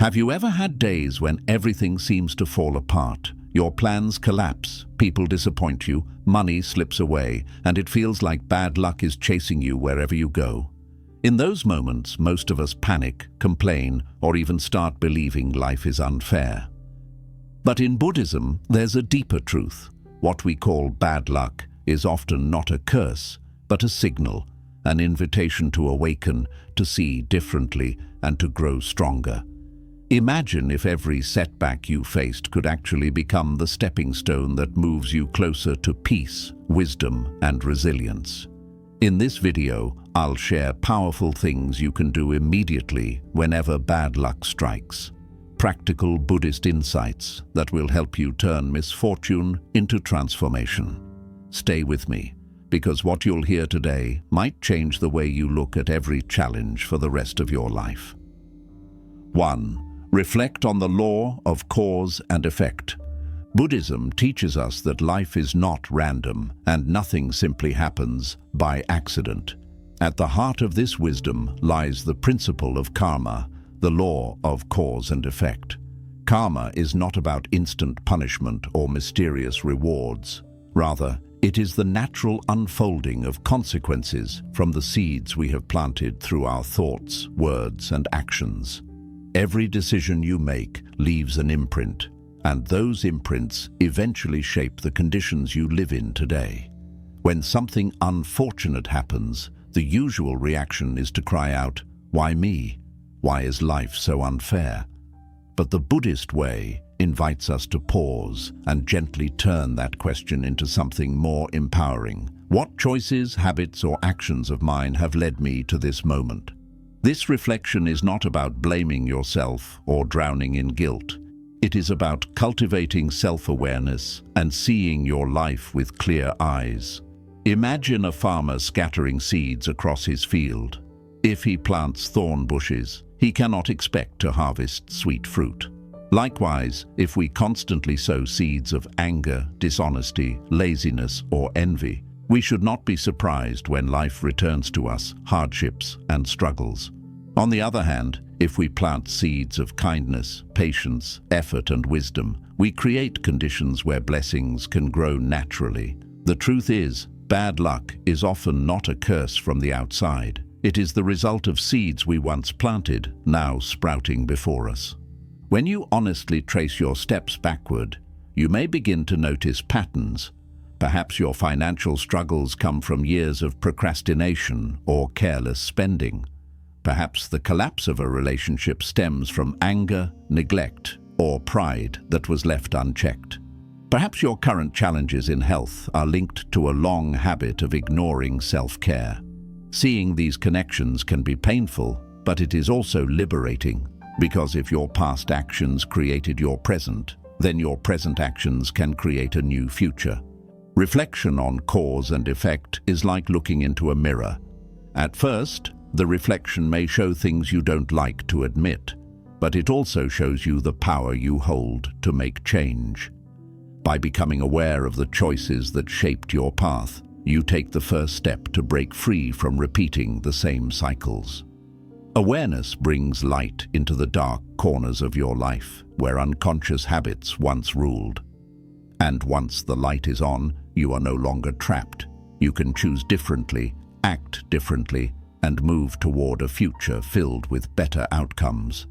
Have you ever had days when everything seems to fall apart? Your plans collapse, people disappoint you, money slips away, and it feels like bad luck is chasing you wherever you go. In those moments, most of us panic, complain, or even start believing life is unfair. But in Buddhism, there's a deeper truth. What we call bad luck is often not a curse, but a signal, an invitation to awaken, to see differently, and to grow stronger. Imagine if every setback you faced could actually become the stepping stone that moves you closer to peace, wisdom, and resilience. In this video, I'll share powerful things you can do immediately whenever bad luck strikes. Practical Buddhist insights that will help you turn misfortune into transformation. Stay with me, because what you'll hear today might change the way you look at every challenge for the rest of your life. 1. Reflect on the law of cause and effect. Buddhism teaches us that life is not random and nothing simply happens by accident. At the heart of this wisdom lies the principle of karma, the law of cause and effect. Karma is not about instant punishment or mysterious rewards. Rather, it is the natural unfolding of consequences from the seeds we have planted through our thoughts, words, and actions. Every decision you make leaves an imprint, and those imprints eventually shape the conditions you live in today. When something unfortunate happens, the usual reaction is to cry out, "Why me? Why is life so unfair?" But the Buddhist way invites us to pause and gently turn that question into something more empowering. What choices, habits, or actions of mine have led me to this moment? This reflection is not about blaming yourself or drowning in guilt. It is about cultivating self-awareness and seeing your life with clear eyes. Imagine a farmer scattering seeds across his field. If he plants thorn bushes, he cannot expect to harvest sweet fruit. Likewise, if we constantly sow seeds of anger, dishonesty, laziness, or envy, we should not be surprised when life returns to us hardships and struggles. On the other hand, if we plant seeds of kindness, patience, effort, and wisdom, we create conditions where blessings can grow naturally. The truth is, bad luck is often not a curse from the outside. It is the result of seeds we once planted, now sprouting before us. When you honestly trace your steps backward, you may begin to notice patterns. Perhaps your financial struggles come from years of procrastination or careless spending. Perhaps the collapse of a relationship stems from anger, neglect, or pride that was left unchecked. Perhaps your current challenges in health are linked to a long habit of ignoring self-care. Seeing these connections can be painful, but it is also liberating, because if your past actions created your present, then your present actions can create a new future. Reflection on cause and effect is like looking into a mirror. At first, the reflection may show things you don't like to admit, but it also shows you the power you hold to make change. By becoming aware of the choices that shaped your path, you take the first step to break free from repeating the same cycles. Awareness brings light into the dark corners of your life, where unconscious habits once ruled. And once the light is on, you are no longer trapped. You can choose differently, act differently, and move toward a future filled with better outcomes.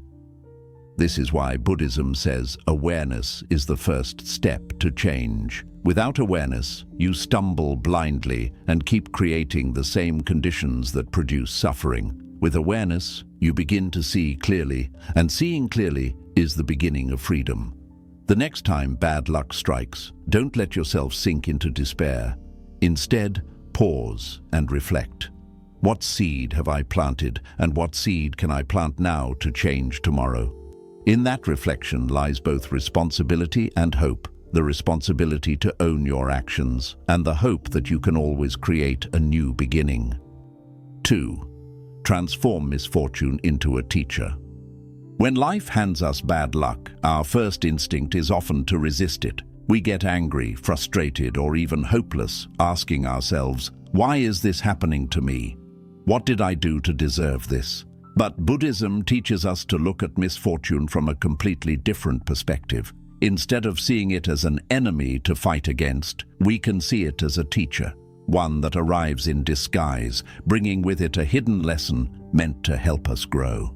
This is why Buddhism says awareness is the first step to change. Without awareness, you stumble blindly and keep creating the same conditions that produce suffering. With awareness, you begin to see clearly, and seeing clearly is the beginning of freedom. The next time bad luck strikes, don't let yourself sink into despair. Instead, pause and reflect. What seed have I planted, and what seed can I plant now to change tomorrow? In that reflection lies both responsibility and hope. The responsibility to own your actions, and the hope that you can always create a new beginning. 2. Transform misfortune into a teacher. When life hands us bad luck, our first instinct is often to resist it. We get angry, frustrated, or even hopeless, asking ourselves, "Why is this happening to me? What did I do to deserve this?" But Buddhism teaches us to look at misfortune from a completely different perspective. Instead of seeing it as an enemy to fight against, we can see it as a teacher, one that arrives in disguise, bringing with it a hidden lesson meant to help us grow.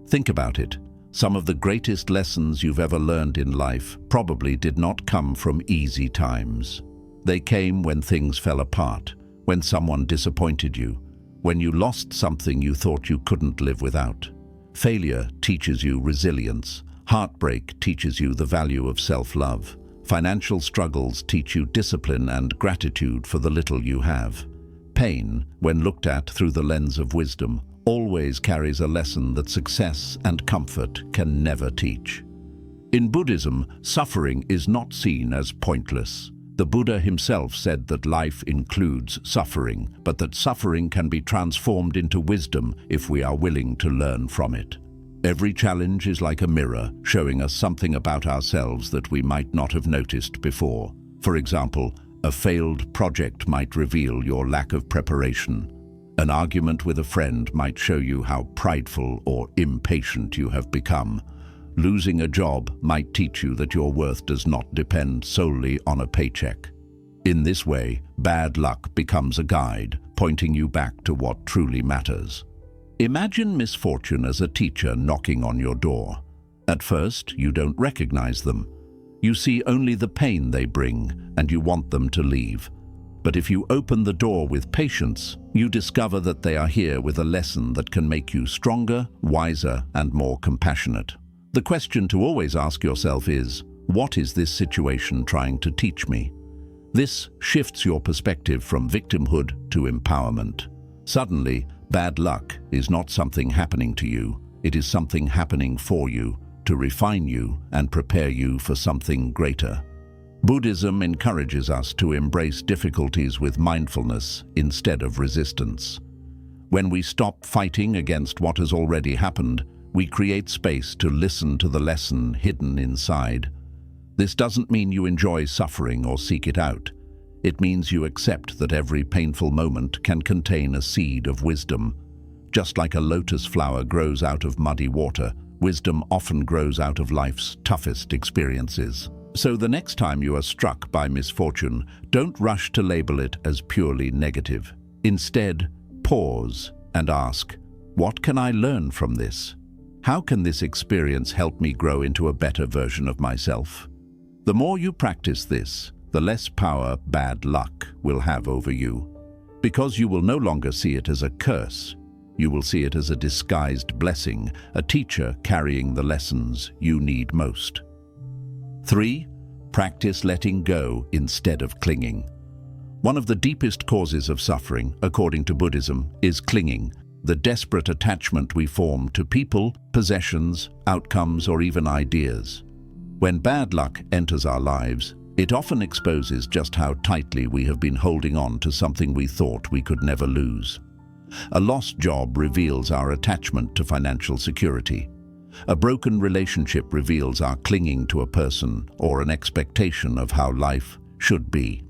Think about it. Some of the greatest lessons you've ever learned in life probably did not come from easy times. They came when things fell apart, when someone disappointed you, when you lost something you thought you couldn't live without. Failure teaches you resilience. Heartbreak teaches you the value of self-love. Financial struggles teach you discipline and gratitude for the little you have. Pain, when looked at through the lens of wisdom, always carries a lesson that success and comfort can never teach. In Buddhism, suffering is not seen as pointless. The Buddha himself said that life includes suffering, but that suffering can be transformed into wisdom if we are willing to learn from it. Every challenge is like a mirror, showing us something about ourselves that we might not have noticed before. For example, a failed project might reveal your lack of preparation. An argument with a friend might show you how prideful or impatient you have become. Losing a job might teach you that your worth does not depend solely on a paycheck. In this way, bad luck becomes a guide, pointing you back to what truly matters. Imagine misfortune as a teacher knocking on your door. At first, you don't recognize them. You see only the pain they bring, and you want them to leave. But if you open the door with patience, you discover that they are here with a lesson that can make you stronger, wiser, and more compassionate. The question to always ask yourself is, what is this situation trying to teach me? This shifts your perspective from victimhood to empowerment. Suddenly, bad luck is not something happening to you, it is something happening for you, to refine you and prepare you for something greater. Buddhism encourages us to embrace difficulties with mindfulness instead of resistance. When we stop fighting against what has already happened, we create space to listen to the lesson hidden inside. This doesn't mean you enjoy suffering or seek it out. It means you accept that every painful moment can contain a seed of wisdom. Just like a lotus flower grows out of muddy water, wisdom often grows out of life's toughest experiences. So the next time you are struck by misfortune, don't rush to label it as purely negative. Instead, pause and ask, what can I learn from this? How can this experience help me grow into a better version of myself? The more you practice this, the less power bad luck will have over you. Because you will no longer see it as a curse, you will see it as a disguised blessing, a teacher carrying the lessons you need most. 3. Practice letting go instead of clinging. One of the deepest causes of suffering, according to Buddhism, is clinging, the desperate attachment we form to people, possessions, outcomes, or even ideas. When bad luck enters our lives, it often exposes just how tightly we have been holding on to something we thought we could never lose. A lost job reveals our attachment to financial security. A broken relationship reveals our clinging to a person or an expectation of how life should be.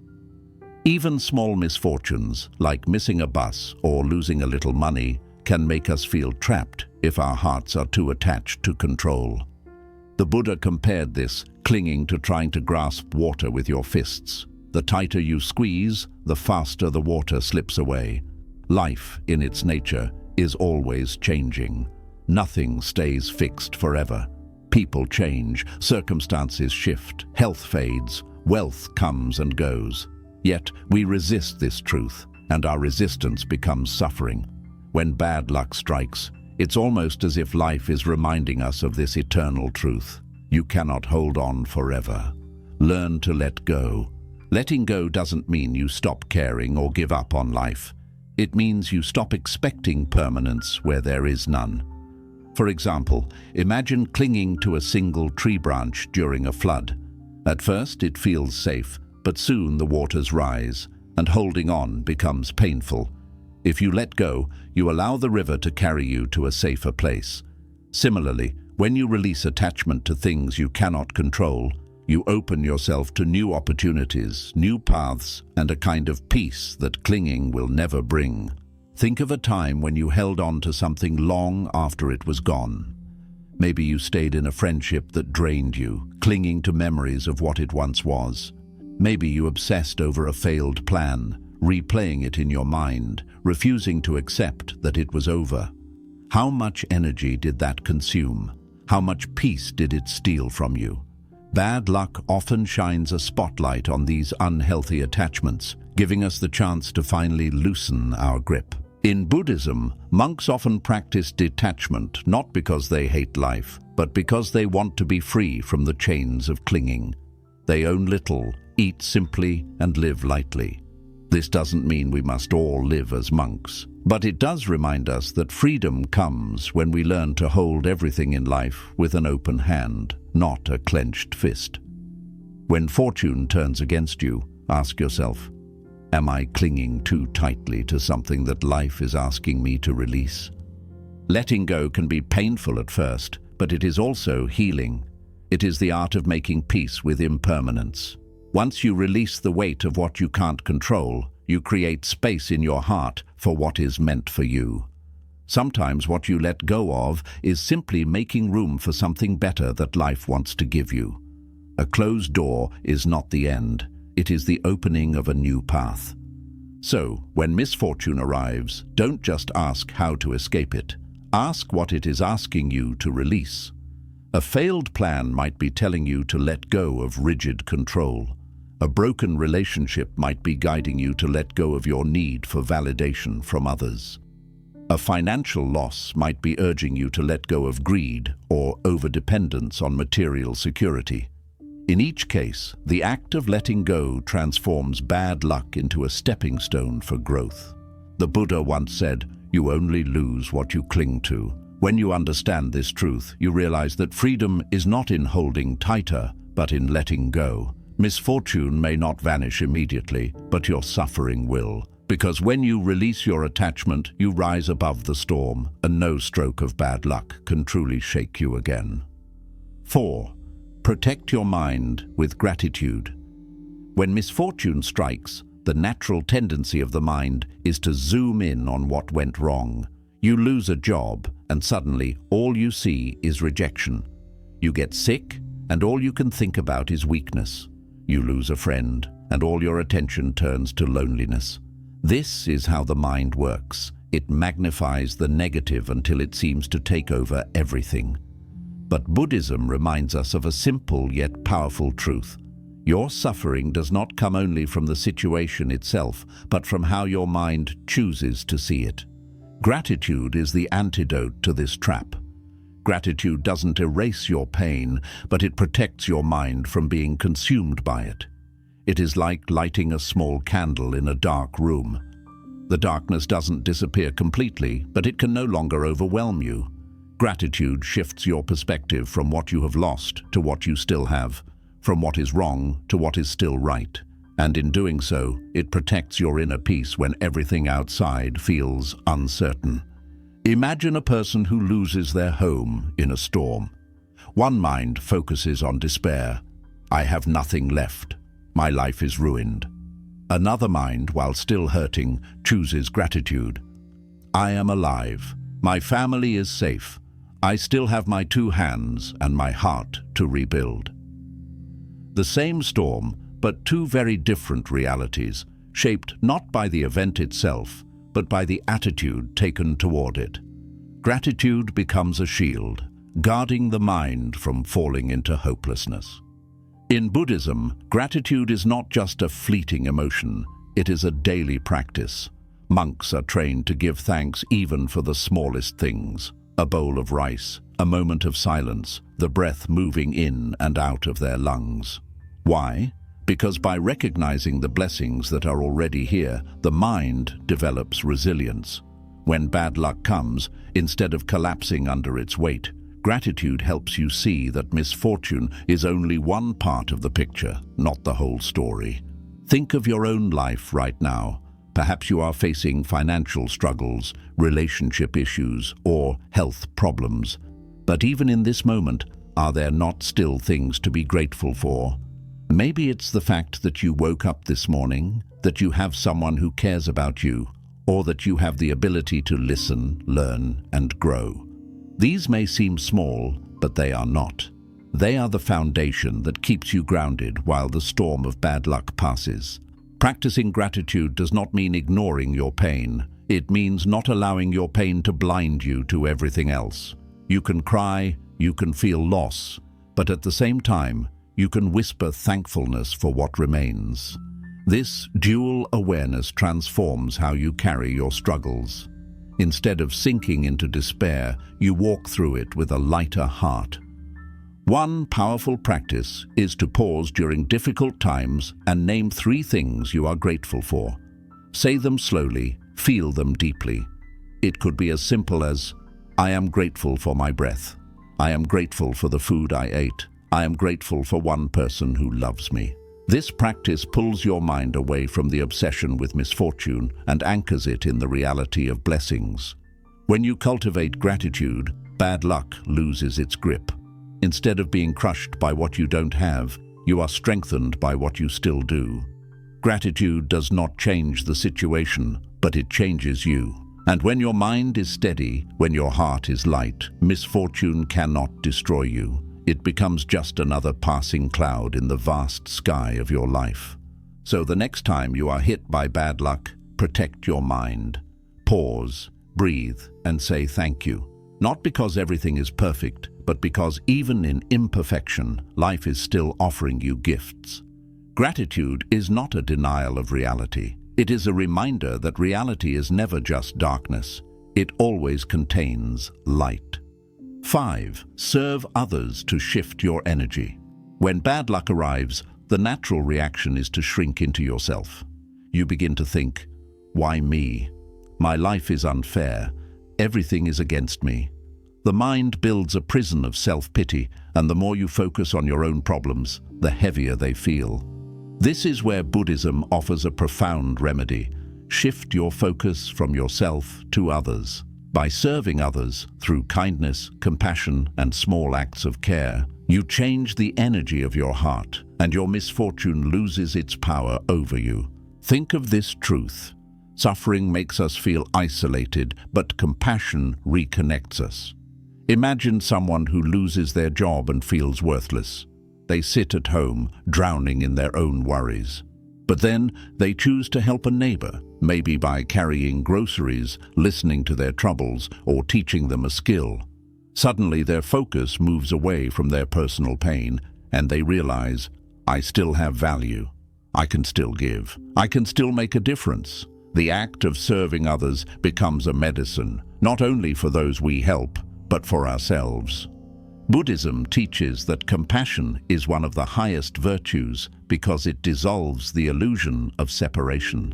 Even small misfortunes, like missing a bus or losing a little money, can make us feel trapped if our hearts are too attached to control. The Buddha compared this clinging to trying to grasp water with your fists. The tighter you squeeze, the faster the water slips away. Life, in its nature, is always changing. Nothing stays fixed forever. People change, circumstances shift, health fades, wealth comes and goes. Yet we resist this truth, and our resistance becomes suffering. When bad luck strikes, it's almost as if life is reminding us of this eternal truth. You cannot hold on forever. Learn to let go. Letting go doesn't mean you stop caring or give up on life. It means you stop expecting permanence where there is none. For example, imagine clinging to a single tree branch during a flood. At first, it feels safe, but soon the waters rise, and holding on becomes painful. If you let go, you allow the river to carry you to a safer place. Similarly, when you release attachment to things you cannot control, you open yourself to new opportunities, new paths, and a kind of peace that clinging will never bring. Think of a time when you held on to something long after it was gone. Maybe you stayed in a friendship that drained you, clinging to memories of what it once was. Maybe you obsessed over a failed plan, replaying it in your mind, refusing to accept that it was over. How much energy did that consume? How much peace did it steal from you? Bad luck often shines a spotlight on these unhealthy attachments, giving us the chance to finally loosen our grip. In Buddhism, monks often practice detachment not because they hate life, but because they want to be free from the chains of clinging. They own little, eat simply, and live lightly. This doesn't mean we must all live as monks, but it does remind us that freedom comes when we learn to hold everything in life with an open hand, not a clenched fist. When fortune turns against you, ask yourself, am I clinging too tightly to something that life is asking me to release? Letting go can be painful at first, but it is also healing. It is the art of making peace with impermanence. Once you release the weight of what you can't control, you create space in your heart for what is meant for you. Sometimes what you let go of is simply making room for something better that life wants to give you. A closed door is not the end. It is the opening of a new path. So, when misfortune arrives, don't just ask how to escape it. Ask what it is asking you to release. A failed plan might be telling you to let go of rigid control. A broken relationship might be guiding you to let go of your need for validation from others. A financial loss might be urging you to let go of greed or overdependence on material security. In each case, the act of letting go transforms bad luck into a stepping stone for growth. The Buddha once said, "You only lose what you cling to." When you understand this truth, you realize that freedom is not in holding tighter, but in letting go. Misfortune may not vanish immediately, but your suffering will. Because when you release your attachment, you rise above the storm, and no stroke of bad luck can truly shake you again. 4. Protect your mind with gratitude. When misfortune strikes, the natural tendency of the mind is to zoom in on what went wrong. You lose a job, and suddenly all you see is rejection. You get sick, and all you can think about is weakness. You lose a friend, and all your attention turns to loneliness. This is how the mind works. It magnifies the negative until it seems to take over everything. But Buddhism reminds us of a simple yet powerful truth. Your suffering does not come only from the situation itself, but from how your mind chooses to see it. Gratitude is the antidote to this trap. Gratitude doesn't erase your pain, but it protects your mind from being consumed by it. It is like lighting a small candle in a dark room. The darkness doesn't disappear completely, but it can no longer overwhelm you. Gratitude shifts your perspective from what you have lost to what you still have, from what is wrong to what is still right. And in doing so, it protects your inner peace when everything outside feels uncertain. Imagine a person who loses their home in a storm. One mind focuses on despair. I have nothing left. My life is ruined. Another mind, while still hurting, chooses gratitude. I am alive. My family is safe. I still have my 2 hands and my heart to rebuild. The same storm, but 2 very different realities, shaped not by the event itself, but by the attitude taken toward it. Gratitude becomes a shield, guarding the mind from falling into hopelessness. In Buddhism, gratitude is not just a fleeting emotion, it is a daily practice. Monks are trained to give thanks even for the smallest things. A bowl of rice, a moment of silence, the breath moving in and out of their lungs. Why? Because by recognizing the blessings that are already here, the mind develops resilience. When bad luck comes, instead of collapsing under its weight, gratitude helps you see that misfortune is only one part of the picture, not the whole story. Think of your own life right now. Perhaps you are facing financial struggles, relationship issues, or health problems. But even in this moment, are there not still things to be grateful for? Maybe it's the fact that you woke up this morning, that you have someone who cares about you, or that you have the ability to listen, learn, and grow. These may seem small, but they are not. They are the foundation that keeps you grounded while the storm of bad luck passes. Practicing gratitude does not mean ignoring your pain. It means not allowing your pain to blind you to everything else. You can cry, you can feel loss, but at the same time, you can whisper thankfulness for what remains. This dual awareness transforms how you carry your struggles. Instead of sinking into despair, you walk through it with a lighter heart. One powerful practice is to pause during difficult times and name 3 things you are grateful for. Say them slowly, feel them deeply. It could be as simple as, I am grateful for my breath. I am grateful for the food I ate. I am grateful for one person who loves me. This practice pulls your mind away from the obsession with misfortune and anchors it in the reality of blessings. When you cultivate gratitude, bad luck loses its grip. Instead of being crushed by what you don't have, you are strengthened by what you still do. Gratitude does not change the situation, but it changes you. And when your mind is steady, when your heart is light, misfortune cannot destroy you. It becomes just another passing cloud in the vast sky of your life. So the next time you are hit by bad luck, protect your mind. Pause, breathe, and say thank you. Not because everything is perfect, but because even in imperfection, life is still offering you gifts. Gratitude is not a denial of reality. It is a reminder that reality is never just darkness. It always contains light. 5. Serve others to shift your energy. When bad luck arrives, the natural reaction is to shrink into yourself. You begin to think, why me? My life is unfair. Everything is against me. The mind builds a prison of self-pity, and the more you focus on your own problems, the heavier they feel. This is where Buddhism offers a profound remedy. Shift your focus from yourself to others. By serving others through kindness, compassion, and small acts of care, you change the energy of your heart, and your misfortune loses its power over you. Think of this truth. Suffering makes us feel isolated, but compassion reconnects us. Imagine someone who loses their job and feels worthless. They sit at home, drowning in their own worries. But then they choose to help a neighbor, maybe by carrying groceries, listening to their troubles, or teaching them a skill. Suddenly their focus moves away from their personal pain, and they realize, I still have value. I can still give. I can still make a difference. The act of serving others becomes a medicine, not only for those we help, but for ourselves. Buddhism teaches that compassion is one of the highest virtues because it dissolves the illusion of separation.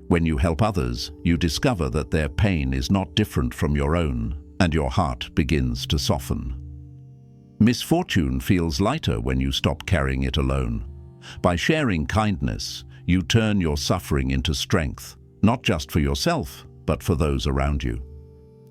When you help others, you discover that their pain is not different from your own, and your heart begins to soften. Misfortune feels lighter when you stop carrying it alone. By sharing kindness, you turn your suffering into strength, not just for yourself, but for those around you.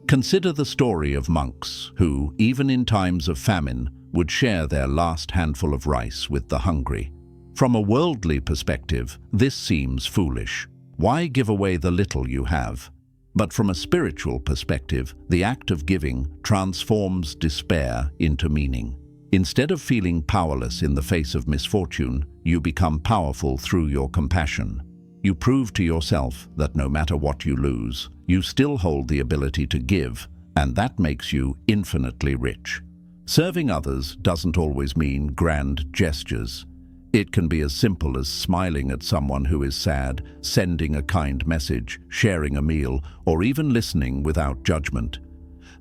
Consider the story of monks who, even in times of famine, would share their last handful of rice with the hungry. From a worldly perspective, this seems foolish. Why give away the little you have? But from a spiritual perspective, the act of giving transforms despair into meaning. Instead of feeling powerless in the face of misfortune, you become powerful through your compassion. You prove to yourself that no matter what you lose, you still hold the ability to give, and that makes you infinitely rich. Serving others doesn't always mean grand gestures. It can be as simple as smiling at someone who is sad, sending a kind message, sharing a meal, or even listening without judgment.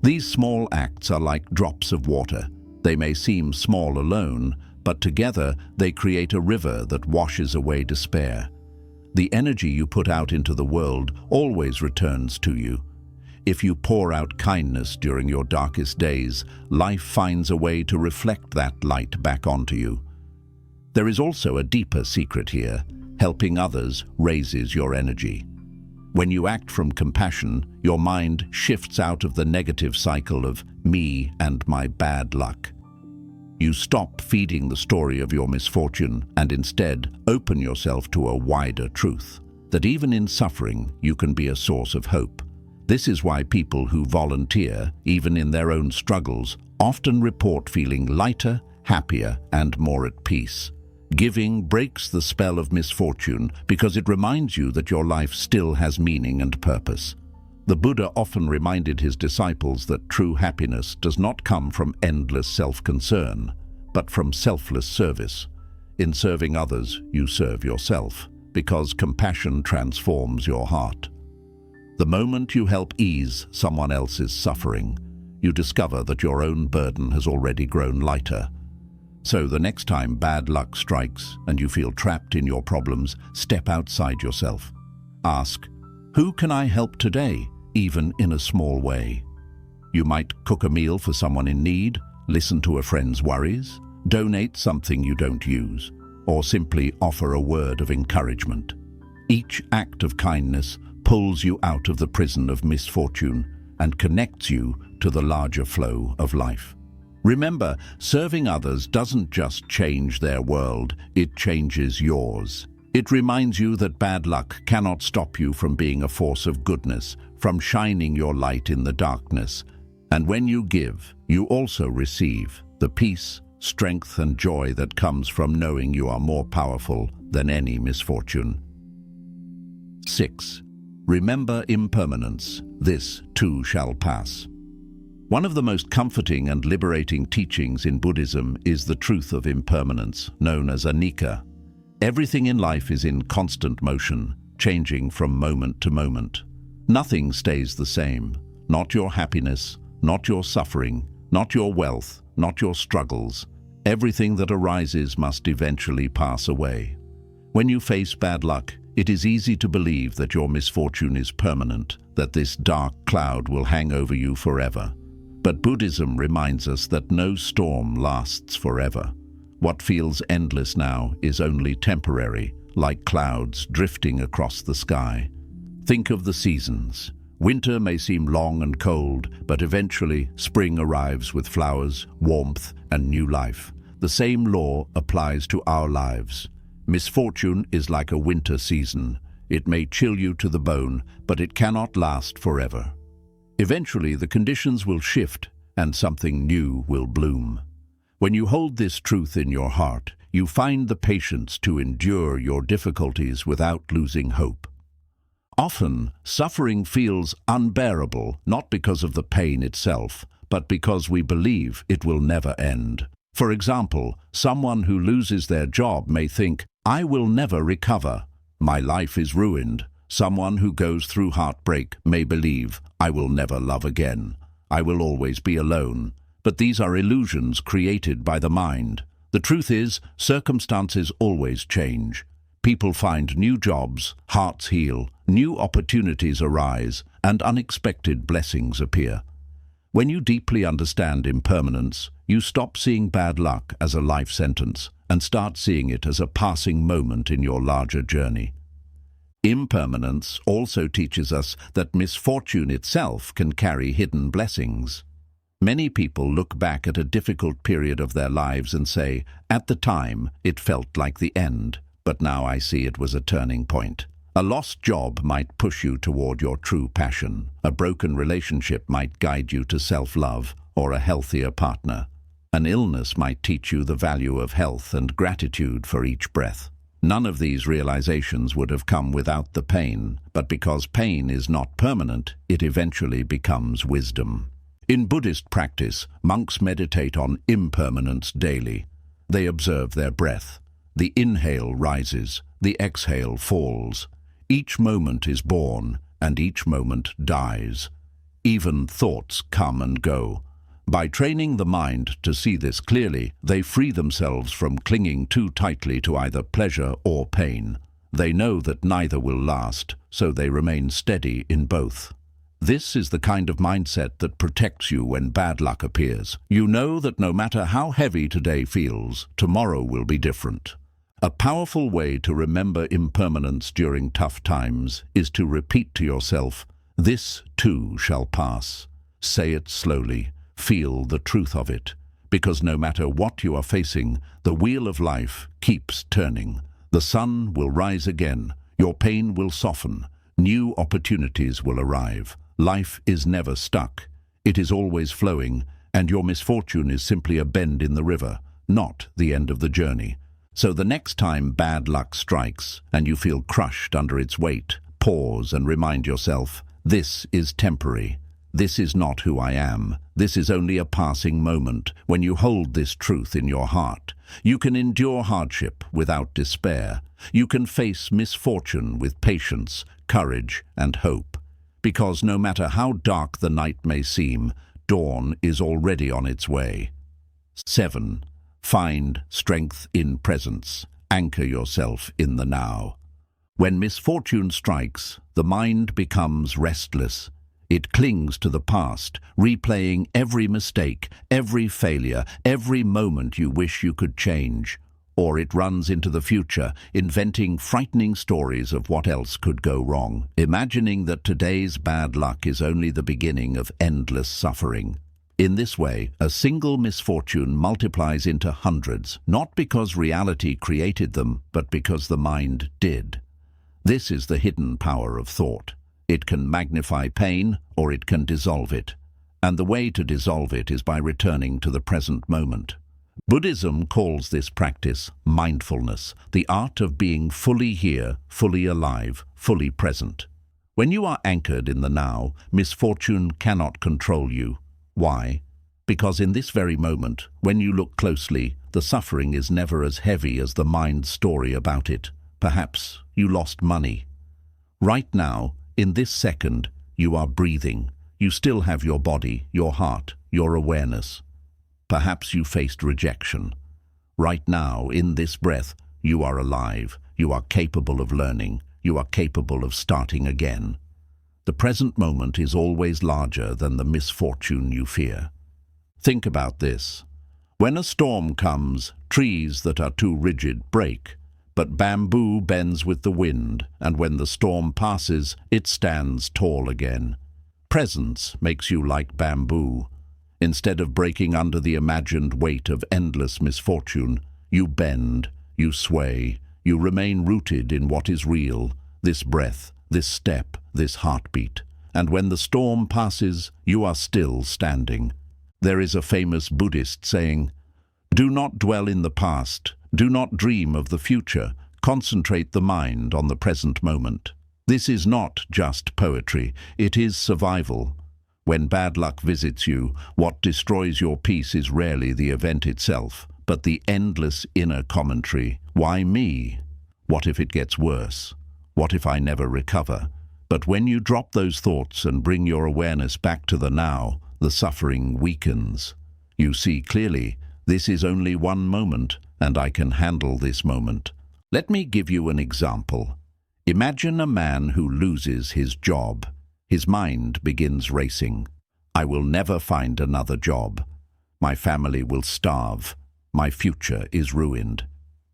These small acts are like drops of water. They may seem small alone, but together they create a river that washes away despair. The energy you put out into the world always returns to you. If you pour out kindness during your darkest days, life finds a way to reflect that light back onto you. There is also a deeper secret here. Helping others raises your energy. When you act from compassion, your mind shifts out of the negative cycle of me and my bad luck. You stop feeding the story of your misfortune and instead open yourself to a wider truth. that even in suffering you can be a source of hope. This is why people who volunteer, even in their own struggles, often report feeling lighter, happier, and more at peace. Giving breaks the spell of misfortune because it reminds you that your life still has meaning and purpose. The Buddha often reminded his disciples that true happiness does not come from endless self-concern, but from selfless service. In serving others, you serve yourself, because compassion transforms your heart. The moment you help ease someone else's suffering, you discover that your own burden has already grown lighter. So the next time bad luck strikes and you feel trapped in your problems, step outside yourself. Ask, who can I help today, even in a small way? You might cook a meal for someone in need, listen to a friend's worries, donate something you don't use, or simply offer a word of encouragement. Each act of kindness pulls you out of the prison of misfortune and connects you to the larger flow of life. Remember, serving others doesn't just change their world, it changes yours. It reminds you that bad luck cannot stop you from being a force of goodness, from shining your light in the darkness. And when you give, you also receive the peace, strength, and joy that comes from knowing you are more powerful than any misfortune. 6. Remember impermanence. This too shall pass. One of the most comforting and liberating teachings in Buddhism is the truth of impermanence, known as anicca. Everything in life is in constant motion, changing from moment to moment. Nothing stays the same. Not your happiness, not your suffering, not your wealth, not your struggles. Everything that arises must eventually pass away. When you face bad luck, it is easy to believe that your misfortune is permanent, that this dark cloud will hang over you forever. But Buddhism reminds us that no storm lasts forever. What feels endless now is only temporary, like clouds drifting across the sky. Think of the seasons. Winter may seem long and cold, but eventually spring arrives with flowers, warmth, and new life. The same law applies to our lives. Misfortune is like a winter season. It may chill you to the bone, but it cannot last forever. Eventually, the conditions will shift and something new will bloom. When you hold this truth in your heart, you find the patience to endure your difficulties without losing hope. Often, suffering feels unbearable, not because of the pain itself, but because we believe it will never end. For example, someone who loses their job may think, "I will never recover. My life is ruined." Someone who goes through heartbreak may believe, "I will never love again. I will always be alone." But these are illusions created by the mind. The truth is, circumstances always change. People find new jobs, hearts heal, new opportunities arise, and unexpected blessings appear. When you deeply understand impermanence, you stop seeing bad luck as a life sentence and start seeing it as a passing moment in your larger journey. Impermanence also teaches us that misfortune itself can carry hidden blessings. Many people look back at a difficult period of their lives and say, "At the time, it felt like the end, but now I see it was a turning point." A lost job might push you toward your true passion. A broken relationship might guide you to self-love or a healthier partner. An illness might teach you the value of health and gratitude for each breath. None of these realizations would have come without the pain, but because pain is not permanent, it eventually becomes wisdom. In Buddhist practice, monks meditate on impermanence daily. They observe their breath. The inhale rises, the exhale falls. Each moment is born, and each moment dies. Even thoughts come and go. By training the mind to see this clearly, they free themselves from clinging too tightly to either pleasure or pain. They know that neither will last, so they remain steady in both. This is the kind of mindset that protects you when bad luck appears. You know that no matter how heavy today feels, tomorrow will be different. A powerful way to remember impermanence during tough times is to repeat to yourself, "This too shall pass." Say it slowly. Feel the truth of it. Because no matter what you are facing, the wheel of life keeps turning. The sun will rise again. Your pain will soften. New opportunities will arrive. Life is never stuck. It is always flowing, and your misfortune is simply a bend in the river, not the end of the journey. So the next time bad luck strikes and you feel crushed under its weight, pause and remind yourself, this is temporary. This is not who I am. This is only a passing moment. When you hold this truth in your heart, you can endure hardship without despair. You can face misfortune with patience, courage, and hope. Because no matter how dark the night may seem, dawn is already on its way. 7. Find strength in presence. Anchor yourself in the now. When misfortune strikes, the mind becomes restless. It clings to the past, replaying every mistake, every failure, every moment you wish you could change. Or it runs into the future, inventing frightening stories of what else could go wrong, imagining that today's bad luck is only the beginning of endless suffering. In this way, a single misfortune multiplies into hundreds, not because reality created them, but because the mind did. This is the hidden power of thought. It can magnify pain, or it can dissolve it. And the way to dissolve it is by returning to the present moment. Buddhism calls this practice mindfulness, the art of being fully here, fully alive, fully present. When you are anchored in the now, misfortune cannot control you. Why? Because in this very moment, when you look closely, the suffering is never as heavy as the mind's story about it. Perhaps you lost money. Right now, in this second, you are breathing. You still have your body, your heart, your awareness. Perhaps you faced rejection. Right now, in this breath, you are alive. You are capable of learning. You are capable of starting again. The present moment is always larger than the misfortune you fear. Think about this. When a storm comes, trees that are too rigid break. But bamboo bends with the wind, and when the storm passes, it stands tall again. Presence makes you like bamboo. Instead of breaking under the imagined weight of endless misfortune, you bend, you sway, you remain rooted in what is real, this breath, this step, this heartbeat. And when the storm passes, you are still standing. There is a famous Buddhist saying, "Do not dwell in the past. Do not dream of the future. Concentrate the mind on the present moment." This is not just poetry, it is survival. When bad luck visits you, what destroys your peace is rarely the event itself, but the endless inner commentary. Why me? What if it gets worse? What if I never recover? But when you drop those thoughts and bring your awareness back to the now, the suffering weakens. You see clearly, this is only one moment, and I can handle this moment. Let me give you an example. Imagine a man who loses his job. His mind begins racing. I will never find another job. My family will starve. My future is ruined.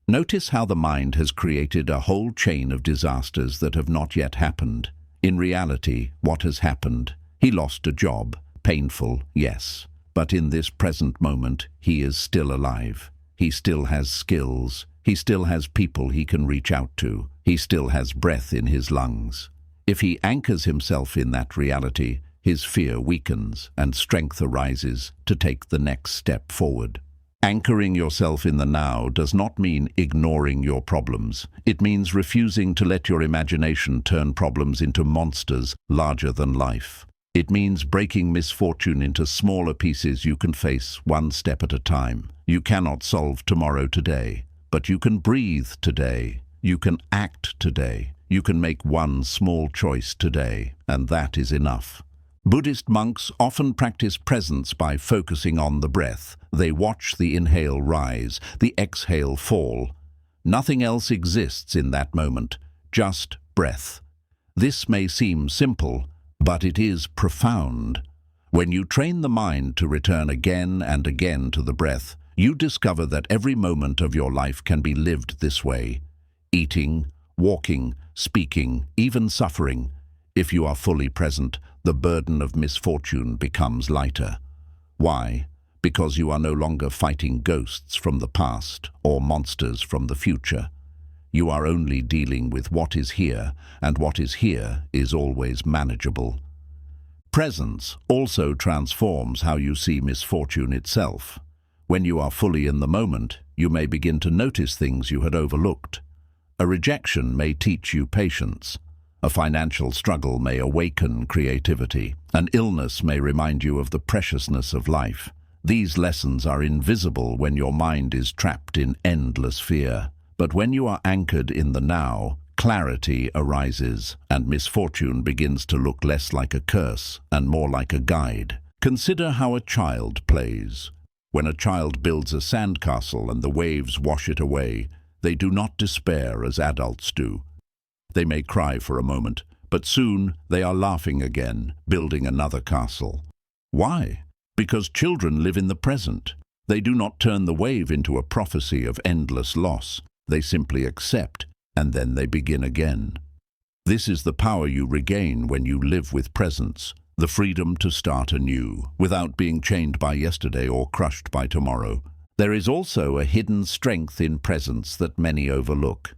Notice how the mind has created a whole chain of disasters that have not yet happened. In reality, what has happened? He lost a job. Painful, yes. But in this present moment, he is still alive. He still has skills. He still has people he can reach out to. He still has breath in his lungs. If he anchors himself in that reality, his fear weakens and strength arises to take the next step forward. Anchoring yourself in the now does not mean ignoring your problems. It means refusing to let your imagination turn problems into monsters larger than life. It means breaking misfortune into smaller pieces you can face one step at a time. You cannot solve tomorrow today, but you can breathe today. You can act today. You can make one small choice today, and that is enough. Buddhist monks often practice presence by focusing on the breath. They watch the inhale rise, the exhale fall. Nothing else exists in that moment, just breath. This may seem simple, but it is profound. When you train the mind to return again and again to the breath, you discover that every moment of your life can be lived this way. Eating, walking, speaking, even suffering. If you are fully present, the burden of misfortune becomes lighter. Why? Because you are no longer fighting ghosts from the past or monsters from the future. You are only dealing with what is here, and what is here is always manageable. Presence also transforms how you see misfortune itself. When you are fully in the moment, you may begin to notice things you had overlooked. A rejection may teach you patience. A financial struggle may awaken creativity. An illness may remind you of the preciousness of life. These lessons are invisible when your mind is trapped in endless fear. But when you are anchored in the now, clarity arises, and misfortune begins to look less like a curse and more like a guide. Consider how a child plays. When a child builds a sandcastle and the waves wash it away, they do not despair as adults do. They may cry for a moment, but soon they are laughing again, building another castle. Why? Because children live in the present. They do not turn the wave into a prophecy of endless loss. They simply accept, and then they begin again. This is the power you regain when you live with presence, the freedom to start anew, without being chained by yesterday or crushed by tomorrow. There is also a hidden strength in presence that many overlook.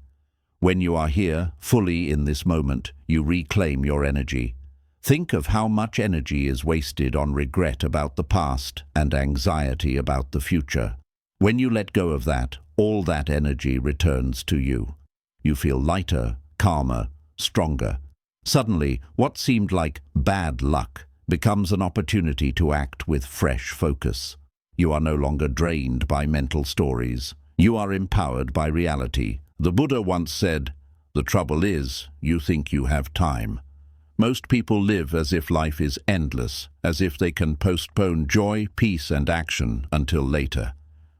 When you are here, fully in this moment, you reclaim your energy. Think of how much energy is wasted on regret about the past and anxiety about the future. When you let go of that, all that energy returns to you. You feel lighter, calmer, stronger. Suddenly, what seemed like bad luck becomes an opportunity to act with fresh focus. You are no longer drained by mental stories. You are empowered by reality. The Buddha once said, "The trouble is, you think you have time." Most people live as if life is endless, as if they can postpone joy, peace, and action until later.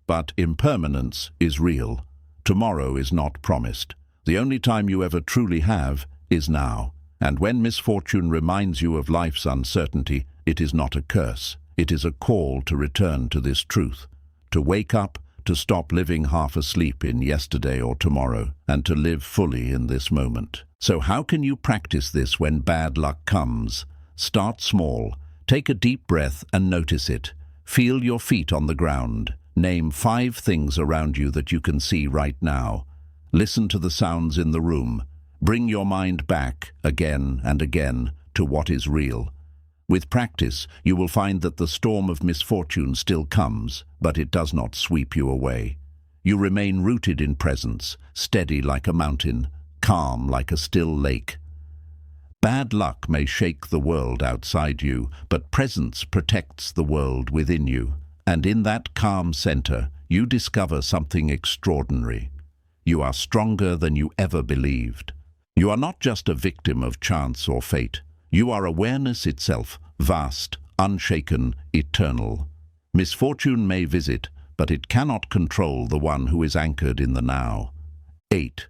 But impermanence is real. Tomorrow is not promised. The only time you ever truly have is now. And when misfortune reminds you of life's uncertainty, it is not a curse. It is a call to return to this truth, to wake up, to stop living half asleep in yesterday or tomorrow, and to live fully in this moment. So how can you practice this when bad luck comes? Start small. Take a deep breath and notice it. Feel your feet on the ground. Name 5 things around you that you can see right now. Listen to the sounds in the room. Bring your mind back, again and again, to what is real. With practice, you will find that the storm of misfortune still comes, but it does not sweep you away. You remain rooted in presence, steady like a mountain, calm like a still lake. Bad luck may shake the world outside you, but presence protects the world within you. And in that calm center, you discover something extraordinary. You are stronger than you ever believed. You are not just a victim of chance or fate. You are awareness itself, vast, unshaken, eternal. Misfortune may visit, but it cannot control the one who is anchored in the now. 8.